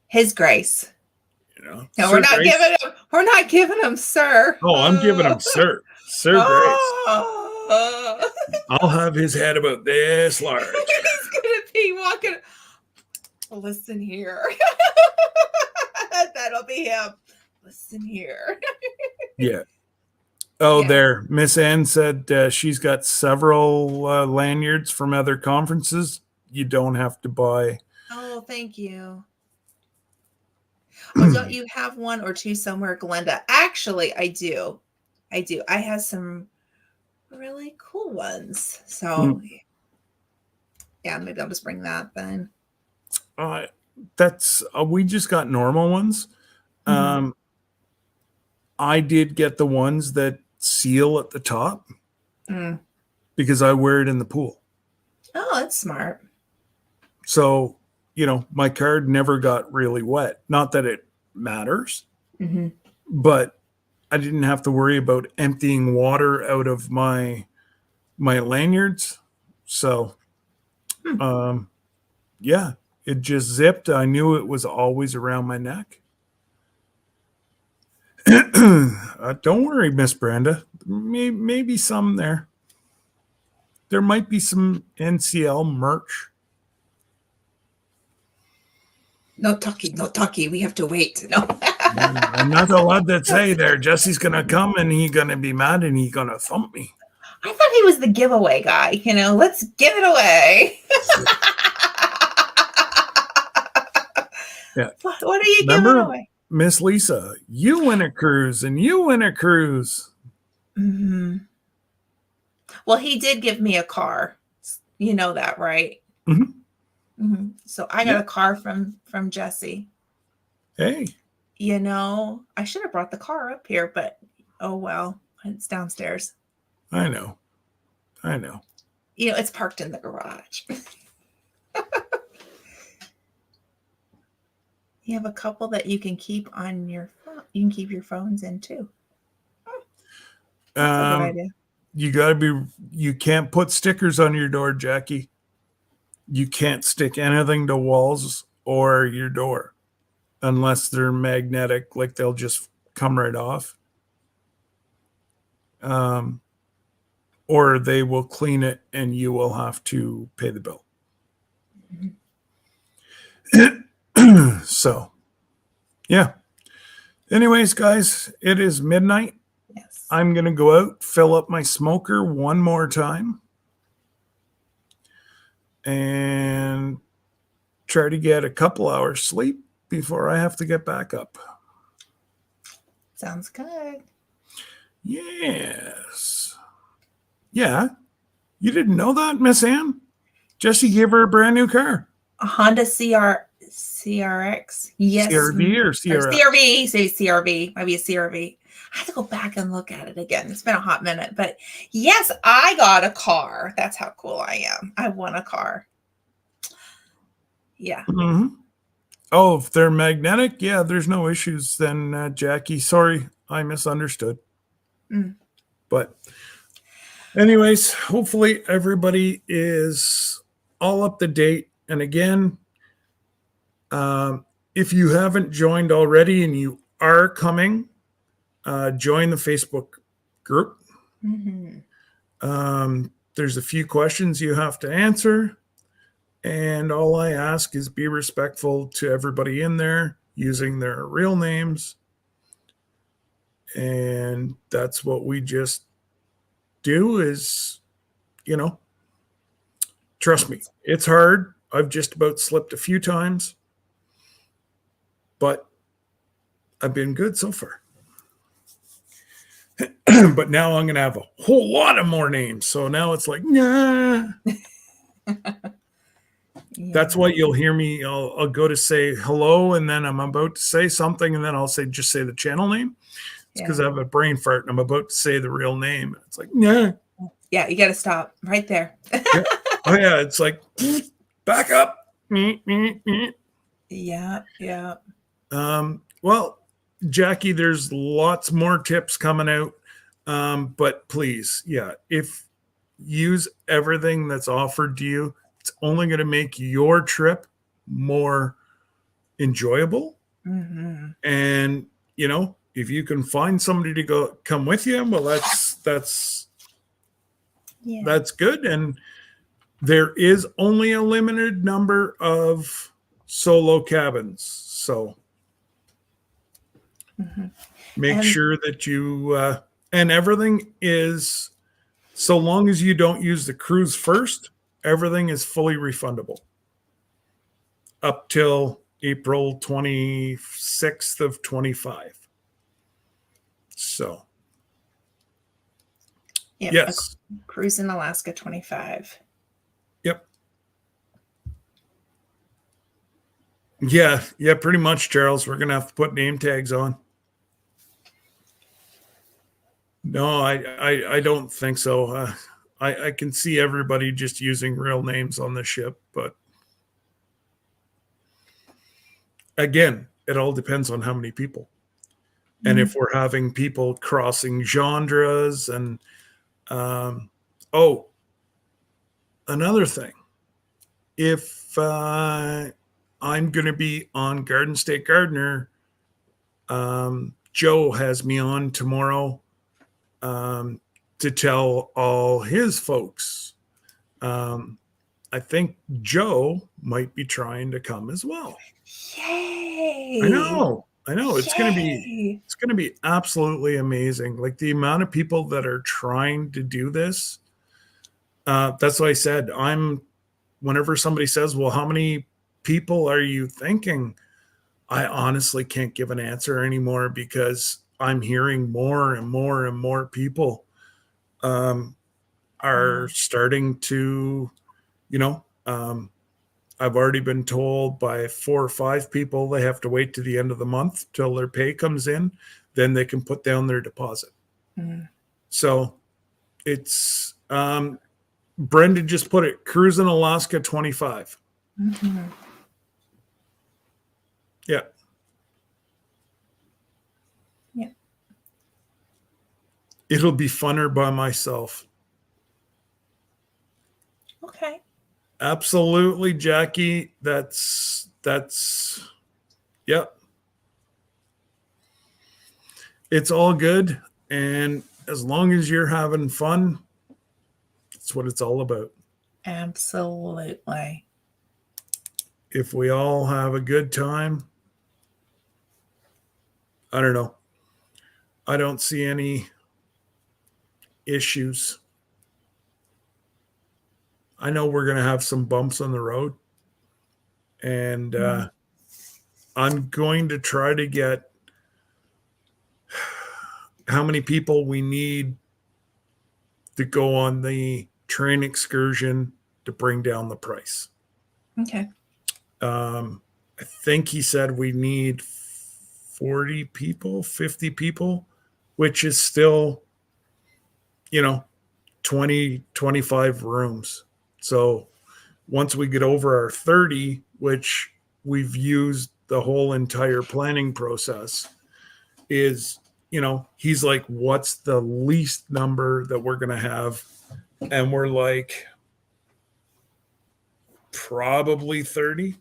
His Grace. No, we're not Grace, giving him sir. Oh, I'm giving him Sir Grace. I'll have his head about this large. He's gonna be walking. Listen here. That'll be him. Listen here. Yeah. Oh, Yeah. there. Miss Ann said she's got several lanyards from other conferences. You don't have to buy. Oh, thank you. Oh, don't you have one or two somewhere, Glenda? Actually, I do. I have some really cool ones. So, yeah, maybe I'll just bring that then. That's we just got normal ones. I did get the ones that seal at the top because I wear it in the pool. Oh, that's smart. So, my card never got really wet. Not that it matters, but I didn't have to worry about emptying water out of my lanyards. So, yeah, it just zipped. I knew it was always around my neck. Don't worry, Miss Brenda. Maybe some there. There might be some NCL merch. No talkie. We have to wait. No. I'm not allowed to say there. Jesse's going to come and he's going to be mad and he's going to thump me. I thought he was the giveaway guy. Let's give it away. Yeah. What are you giving away? Miss Lisa, you win a cruise and you win a cruise. Mm-hmm. Well, he did give me a car. You know that, right? So I got a car from Jesse. Hey. I should have brought the car up here, but oh well, it's downstairs. I know. It's parked in the garage. You have a couple that you can keep on your phone. You can keep your phones in too. That's a good idea. You can't put stickers on your door, Jackie. You can't stick anything to walls or your door unless they're magnetic, like they'll just come right off. Or they will clean it and you will have to pay the bill. So, yeah. Anyways, guys, it is midnight. Yes. I'm going to go out, fill up my smoker one more time, and try to get a couple hours sleep before I have to get back up. Sounds good. Yes. Yeah. You didn't know that, Miss Ann? Jesse gave her a brand new car. A Honda CRX. Yes. CRV or Or CRX? CRV. Say CRV. Might be a CRV. I have to go back and look at it again. It's been a hot minute. But yes, I got a car. That's how cool I am. I won a car. Yeah. Mm-hmm. Oh, if they're magnetic, yeah, there's no issues then, Jackie. Sorry, I misunderstood. Mm. But anyways, hopefully everybody is all up to date. And again, if you haven't joined already and you are coming, join the Facebook group. Mm-hmm. There's a few questions you have to answer. And all I ask is be respectful to everybody in there using their real names. And that's what we just do is, trust me, it's hard. I've just about slipped a few times, but I've been good so far. But now I'm going to have a whole lot of more names. So now it's like, nah. Yeah. That's why you'll hear me. I'll go to say hello, and then I'm about to say something, and then I'll just say the channel name. It's because I have a brain fart, and I'm about to say the real name. It's like, nah. Yeah, you got to stop right there. Yeah. Oh, yeah. It's like, back up. Yeah. Well, Jackie, there's lots more tips coming out. But please, if use everything that's offered to you, it's only going to make your trip more enjoyable. Mm-hmm. And, if you can find somebody to come with you, well, that's good. And there is only a limited number of solo cabins. So make sure that you, and everything is, so long as you don't use the cruise first, everything is fully refundable up till April 26th of 25. So, yes. Cruisin Alaska 25. Yep. Yeah, pretty much, Charles. We're going to have to put name tags on. No, I don't think so. I can see everybody just using real names on the ship, but again, it all depends on how many people. And if we're having people crossing genres and, another thing, if I'm going to be on Garden State Gardener, Joe has me on tomorrow to tell all his folks. I think Joe might be trying to come as well. Yay! I know. It's going Yay! to be absolutely amazing. Like the amount of people that are trying to do this. That's why I said whenever somebody says, well, how many people are you thinking? I honestly can't give an answer anymore because I'm hearing more and more and more people are starting to, I've already been told by 4 or 5 people they have to wait to the end of the month till their pay comes in. Then they can put down their deposit. So it's, Brenda just put it, Cruisin Alaska 25. Yeah. Yeah. It'll be funner by myself. Okay. Absolutely, Jackie. That's yep. It's all good. And as long as you're having fun, that's what it's all about. Absolutely. If we all have a good time, I don't know. I don't see any issues. I know we're going to have some bumps on the road, and I'm going to try to get how many people we need to go on the train excursion to bring down the price. Okay. I think he said we need 40 people, 50 people, which is still, 20, 25 rooms. So once we get over our 30, which we've used the whole entire planning process, is, he's like, what's the least number that we're going to have? And we're like, probably 30.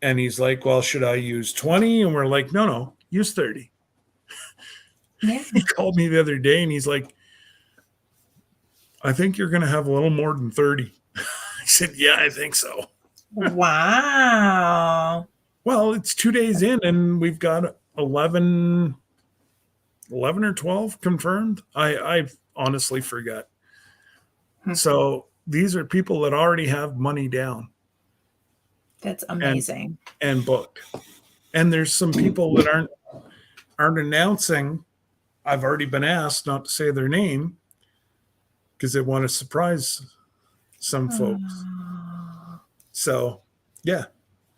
And he's like, well, should I use 20? And we're like, no, use 30. Yeah. He called me the other day and he's like, I think you're going to have a little more than 30. I said, yeah, I think so. Wow. Well, it's 2 days in and we've got 11 or 12 confirmed. I honestly forget. So these are people that already have money down. That's amazing. And booked. And there's some people that aren't announcing. I've already been asked not to say their name because they want to surprise some folks. So yeah,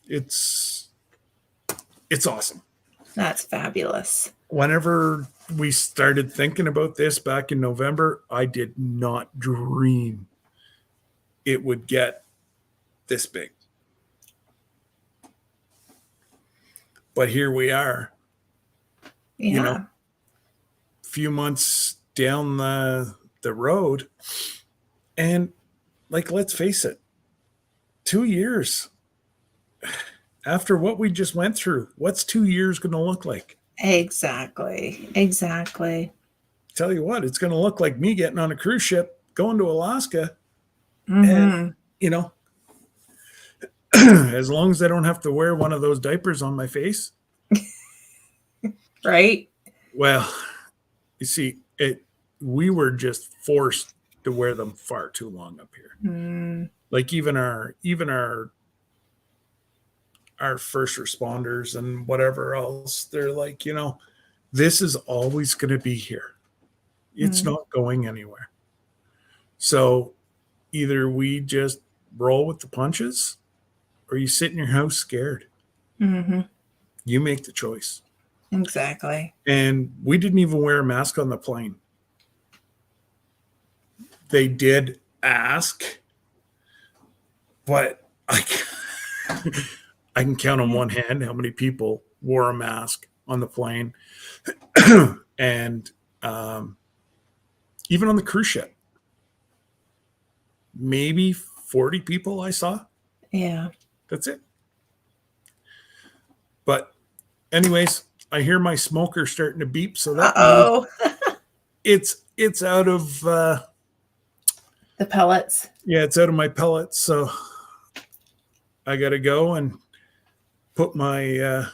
it's awesome. That's fabulous. Whenever we started thinking about this back in November, I did not dream it would get this big. But here we are. Yeah. Few months down the road, and let's face it, 2 years after what we just went through, what's 2 years going to look like? Exactly. Tell you what, it's going to look like me getting on a cruise ship going to Alaska. Mm-hmm. And as long as I don't have to wear one of those diapers on my face, Right. well, you see, we were just forced to wear them far too long up here. Like even our first responders and whatever else, they're like, this is always going to be here. It's not going anywhere. So either we just roll with the punches or you sit in your house scared. Mm-hmm. You make the choice. Exactly. And we didn't even wear a mask on the plane. They did ask, but I can count on one hand how many people wore a mask on the plane. And even on the cruise ship, maybe 40 people I saw. Yeah. That's it. But anyways, I hear my smoker starting to beep. So that means it's out of the pellets. Yeah, it's out of my pellets. So I got to go and put my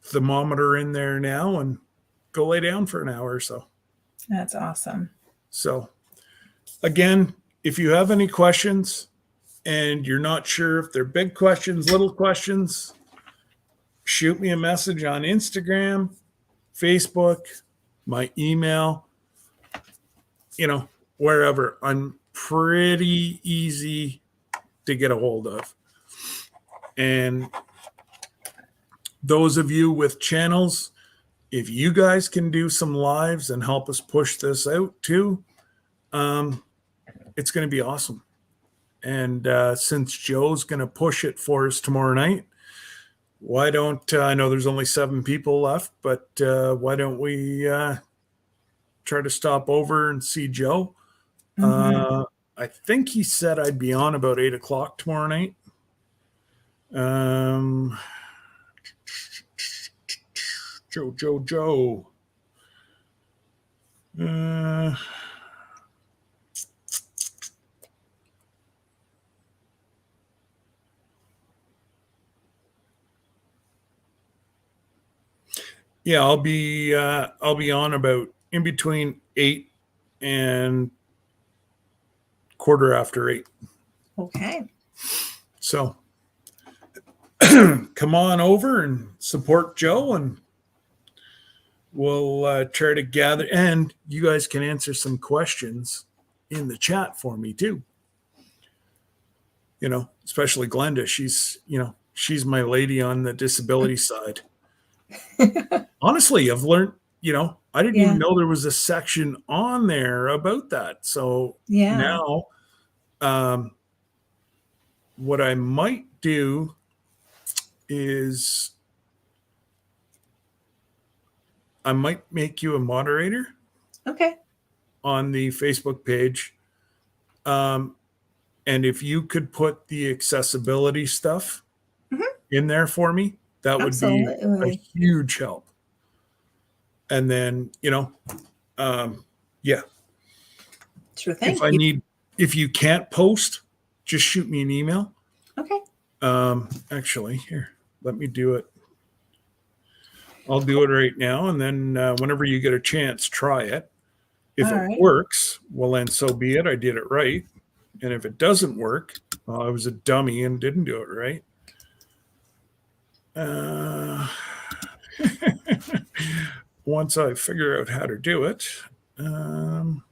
thermometer in there now and go lay down for an hour or so. That's awesome. So again, if you have any questions and you're not sure if they're big questions, little questions, shoot me a message on Instagram, Facebook, my email, wherever. I'm pretty easy to get a hold of. And those of you with channels, if you guys can do some lives and help us push this out too, it's going to be awesome. And since Joe's going to push it for us tomorrow night, why don't I know there's only 7 people left, but why don't we try to stop over and see Joe? I think he said I'd be on about 8:00 tomorrow night. Joe. Yeah, I'll be on about in between 8 and 8:15. Okay. So come on over and support Joe, and we'll try to gather. And you guys can answer some questions in the chat for me too. Especially Glenda. She's my lady on the disability side. Honestly, I've learned, I didn't even know there was a section on there about that. So now, what I might do is I might make you a moderator Okay. on the Facebook page. And if you could put the accessibility stuff in there for me, that would be a huge help. And then, yeah. Sure thing. If you can't post, just shoot me an email. Okay. Actually, here, let me do it. I'll do it right now. And then whenever you get a chance, try it. If it works, well, then so be it. I did it right. And if it doesn't work, I was a dummy and didn't do it right. Once I figure out how to do it, I've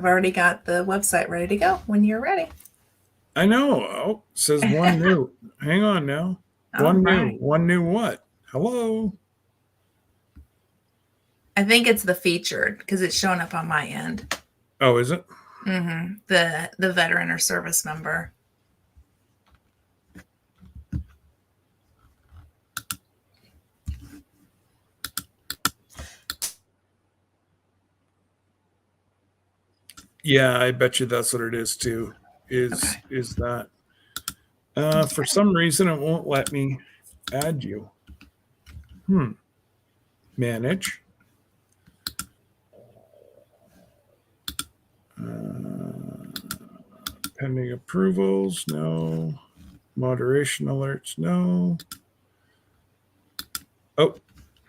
already got the website ready to go when you're ready. I know. Oh, it says one new. Hang on now. One new what? Hello? I think it's the featured because it's showing up on my end. Oh, is it? Mm-hmm. The veteran or service member. Yeah, I bet you that's what it is too. Is that for some reason it won't let me add you. Manage. Pending approvals, no. Moderation alerts, no. Oh,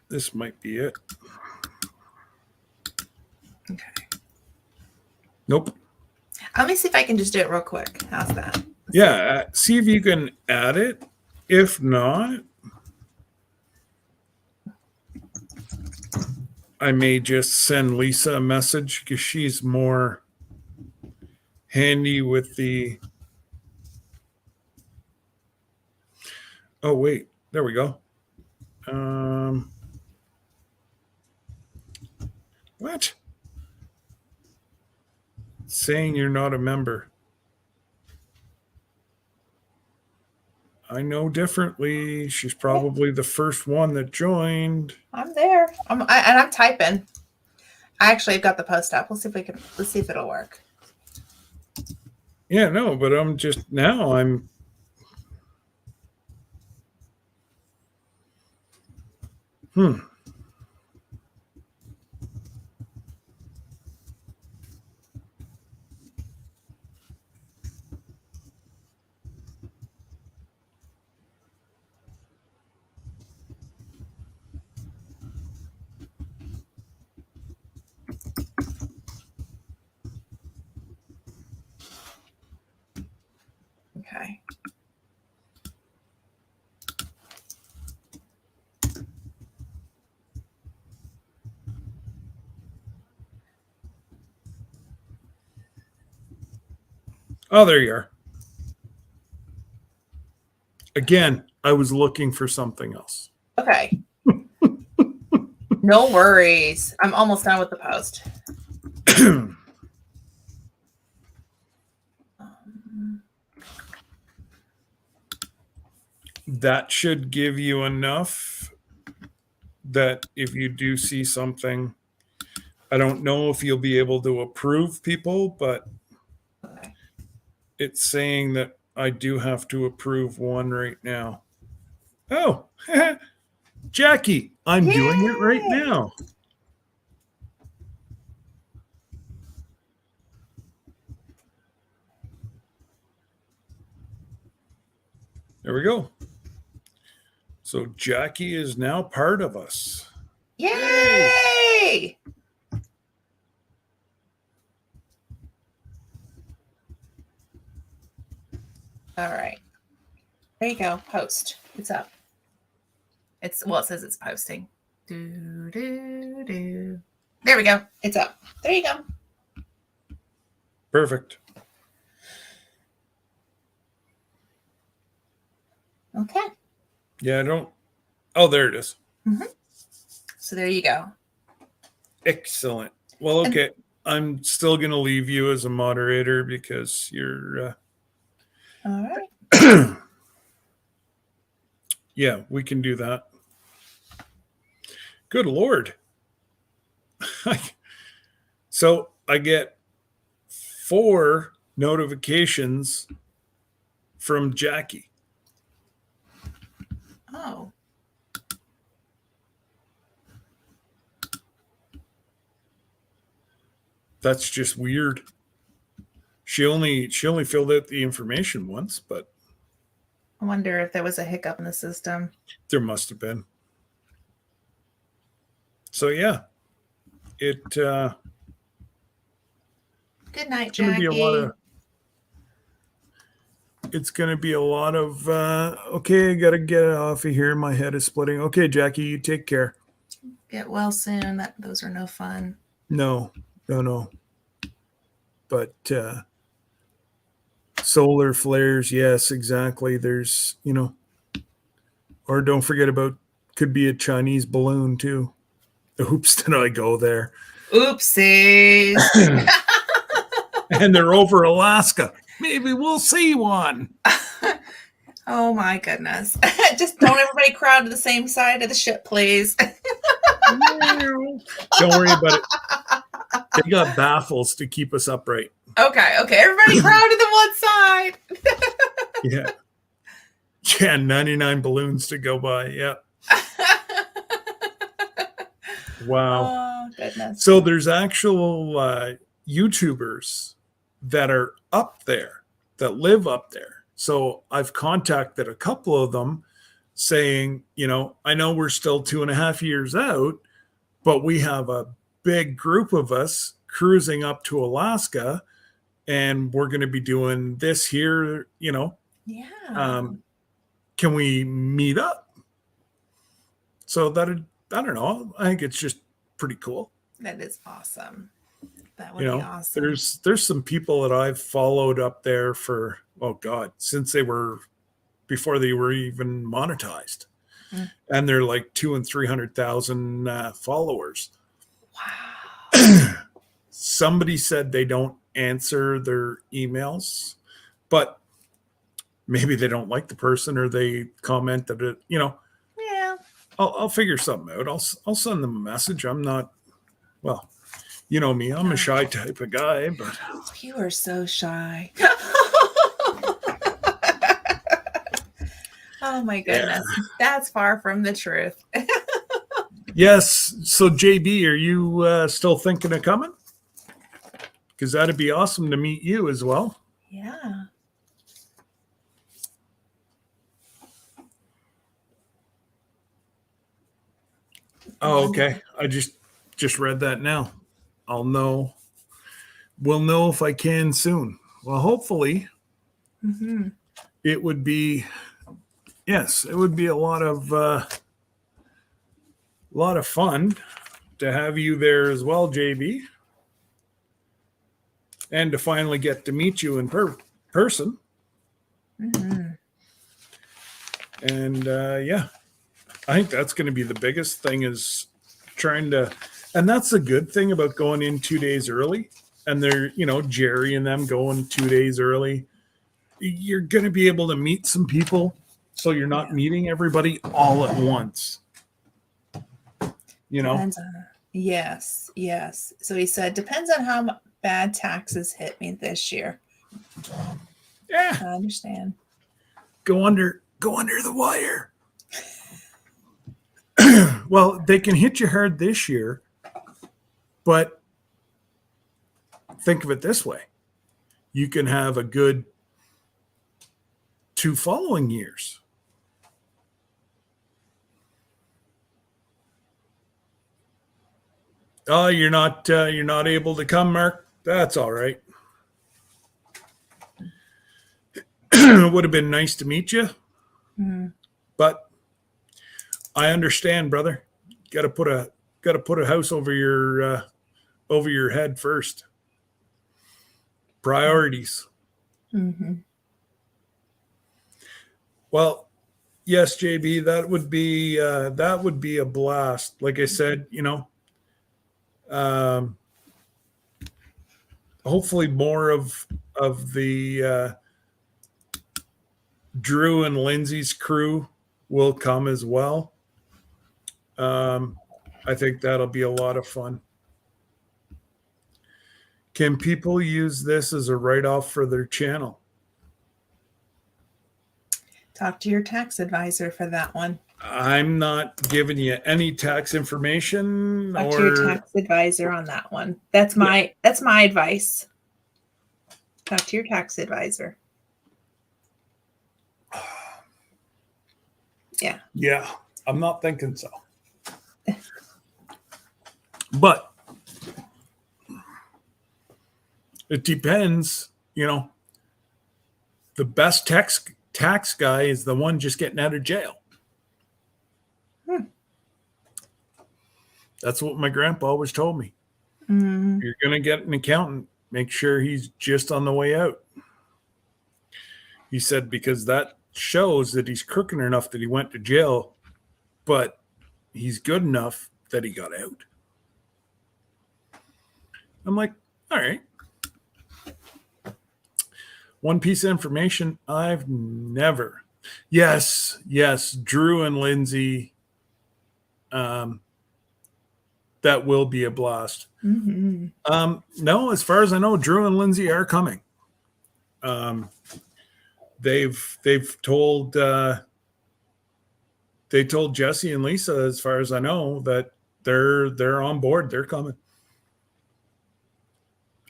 this might be it. Okay. Nope. Let me see if I can just do it real quick. How's that? See if you can add it. If not, I may just send Lisa a message because she's more handy with the. Oh, wait. There we go. What? Saying you're not a member. I know differently. She's probably the first one that joined. I'm there. I'm typing. I actually got the post up. Let's see if it'll work. Yeah, no, but I'm just now I'm. Okay. Oh, there you are. Again, I was looking for something else. Okay. No worries. I'm almost done with the post. That should give you enough that if you do see something, I don't know if you'll be able to approve people, but it's saying that I do have to approve one right now. Oh, Jackie, I'm doing it right now. There we go. So Jackie is now part of us. Yay! All right. There you go. Post. It's up. It says it's posting. Do, do, do. There we go. It's up. There you go. Perfect. Okay. Yeah, I don't. Oh, there it is. So there you go. Excellent. Well, okay. I'm still going to leave you as a moderator because you're. All right. Yeah, we can do that. Good Lord. So I get 4 notifications from Jackie. Oh. That's just weird. She only filled out the information once, but I wonder if there was a hiccup in the system. there must have been. So yeah, it Good night, it's going to Jackie. be a lot of. It's going to be a lot of. Okay, I got to get off of here. My head is splitting. Okay, Jackie, you take care. Get well soon. Those are no fun. No. But solar flares, yes, exactly. There's, or don't forget about could be a Chinese balloon too. Oops, did I go there? Oopsies. And they're over Alaska. Maybe we'll see one. Oh my goodness. Just don't everybody crowd to the same side of the ship, please. Don't worry about it. They got baffles to keep us upright. Okay. Everybody crowd to the one side. Yeah. Yeah, 99 balloons to go by. Yeah. Wow. Oh, goodness. So there's actual YouTubers that are up there, that live up there. So I've contacted a couple of them saying, I know we're still 2.5 years out, but we have a big group of us cruising up to Alaska, and we're going to be doing this here, Yeah. Can we meet up? So that, I don't know. I think it's just pretty cool. That is awesome. That would be awesome. There's some people that I've followed up there for, oh God, since before they were even monetized. And they're like 200,000 and 300,000 followers. Wow. Somebody said they don't answer their emails, but maybe they don't like the person, or they comment that it, Yeah. I'll figure something out. I'll send them a message. I'm not, well, you know me, I'm a shy type of guy, but You are so shy. Oh my goodness. Yeah. That's far from the truth. Yes. So JB, are you still thinking of coming? Because that'd be awesome to meet you as well. Yeah. Oh, okay. I just read that now. We'll know if I can soon. Well, hopefully it would be, yes, it would be a lot of fun to have you there as well, JB. And to finally get to meet you in person. And yeah, I think that's going to be the biggest thing, is trying to, and that's the good thing about going in 2 days early. And they're, Jerry and them going 2 days early. You're going to be able to meet some people, so you're not meeting everybody all at once. Depends on, yes. So he said, depends on how bad taxes hit me this year. Yeah, I understand. Go under the wire. Well, they can hit you hard this year, but think of it this way. You can have a good 2 following years. Oh, you're not able to come, Mark. That's all right. It would have been nice to meet you, Mm. but I understand, brother. Got to put a house over your head first. Priorities. Mm-hmm. Well, yes, JB, that would be a blast. Like I said, um, hopefully more of the Drew and Lindsay's crew will come as well. I think that'll be a lot of fun. Can people use this as a write-off for their channel? Talk to your tax advisor for that one. I'm not giving you any tax information Talk to your or tax advisor on that one. That's my advice. Talk to your tax advisor. yeah, I'm not thinking so. But it depends, the best tax guy is the one just getting out of jail. That's what my grandpa always told me. Mm. You're going to get an accountant, make sure he's just on the way out. He said, because that shows that he's crooked enough that he went to jail, but he's good enough that he got out. I'm like, all right. One piece of information I've never. Yes, Drew and Lindsay. That will be a blast. Mm-hmm. No, as far as I know, Drew and Lindsay are coming. They've told Jesse and Lisa, as far as I know, that they're on board. They're coming.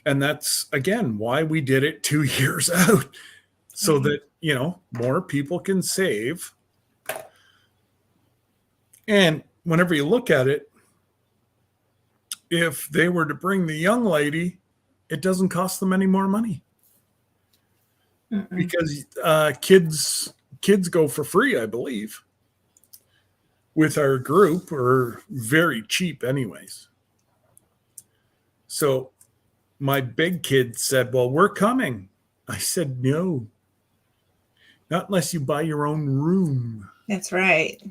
And that's, again, why we did it 2 years out, so that, more people can save. And whenever you look at it, if they were to bring the young lady, it doesn't cost them any more money. Mm-mm. Because kids go for free, I believe, with our group, or very cheap anyways. So my big kid said, well, we're coming. I said, no, not unless you buy your own room. That's right.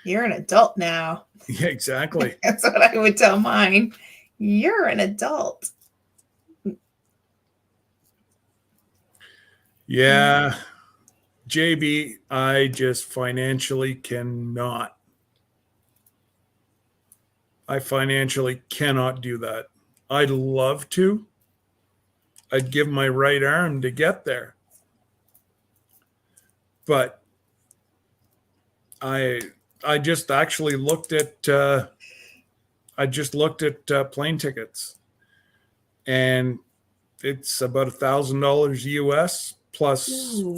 You're an adult now. Yeah, exactly. That's what I would tell mine. You're an adult. Yeah. JB, I just financially cannot. I financially cannot do that. I'd love to. I'd give my right arm to get there. But I just actually looked at plane tickets, and it's about $1,000 US plus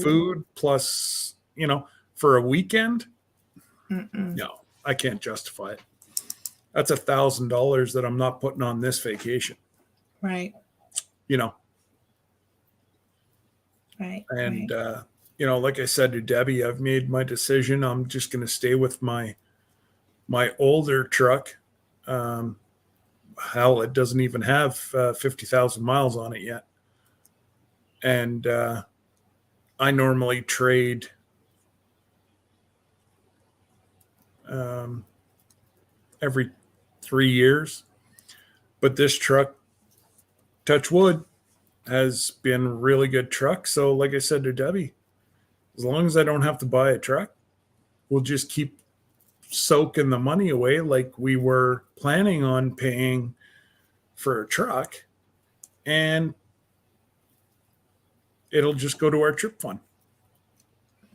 food plus, for a weekend. Mm-mm. No, I can't justify it. That's $1,000 that I'm not putting on this vacation. Right. Right. And, right. Like I said to Debbie, I've made my decision. I'm just going to stay with my older truck. Hell, it doesn't even have 50,000 miles on it yet. And I normally trade every 3 years. But this truck, touch wood, has been a really good truck. So like I said to Debbie, as long as I don't have to buy a truck, we'll just keep soaking the money away like we were planning on paying for a truck, and it'll just go to our trip fund.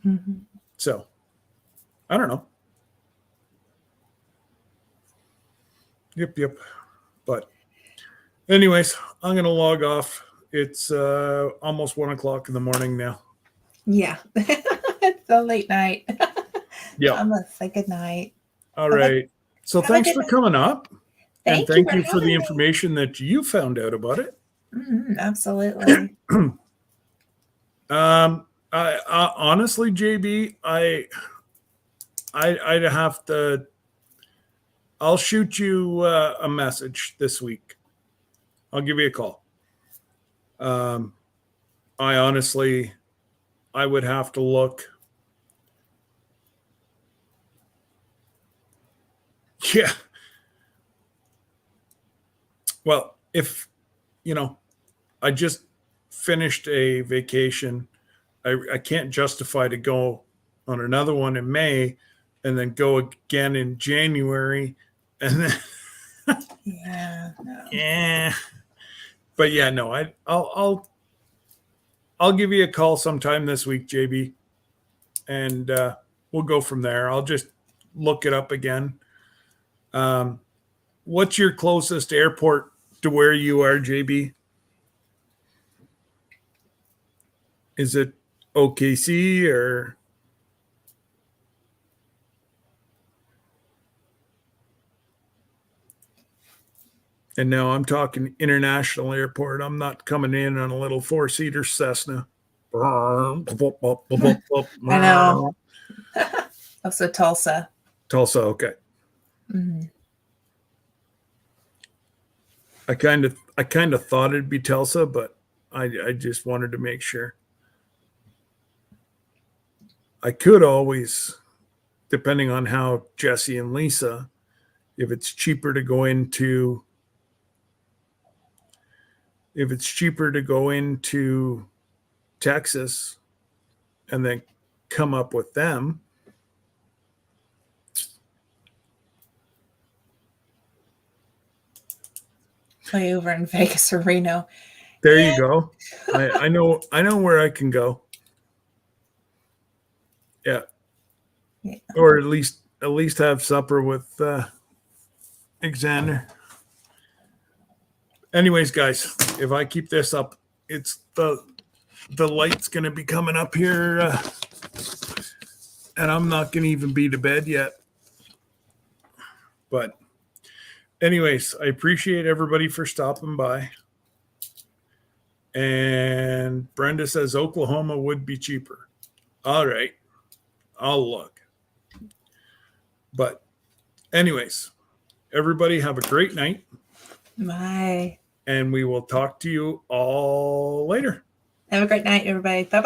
Mm-hmm. So I don't know. Yep. But anyways, I'm going to log off. It's almost 1:00 in the morning now. Yeah. It's a late night. Yeah. I'm going to say good night. All right. So have a thanks good for night. coming up. And Thank you thank for you for the having me. information that you found out about it. Absolutely. I honestly, JB, I'd have to. I'll shoot you a message this week. I'll give you a call. I honestly, I would have to look. Yeah. Well, if I just finished a vacation. I can't justify to go on another one in May and then go again in January. And then, Yeah. No. yeah. But yeah, no, I'll give you a call sometime this week, JB, and we'll go from there. I'll just look it up again. What's your closest airport to where you are, JB? Is it OKC or? And now I'm talking international airport. I'm not coming in on a little 4-seater Cessna. I know. Also Tulsa. Tulsa, okay. Mm-hmm. I kind of thought it'd be Tulsa, but I just wanted to make sure. I could always, depending on how Jesse and Lisa, if it's cheaper to go into Texas and then come up with them. Play over in Vegas or Reno. There you go. I know where I can go. Yeah. Or at least have supper with Alexander. Anyways, guys, if I keep this up, it's the light's gonna be coming up here, and I'm not gonna even be to bed yet. But anyways, I appreciate everybody for stopping by. And Brenda says Oklahoma would be cheaper. All right, I'll look. But anyways, everybody have a great night. Bye. And we will talk to you all later. Have a great night, everybody. Bye-bye.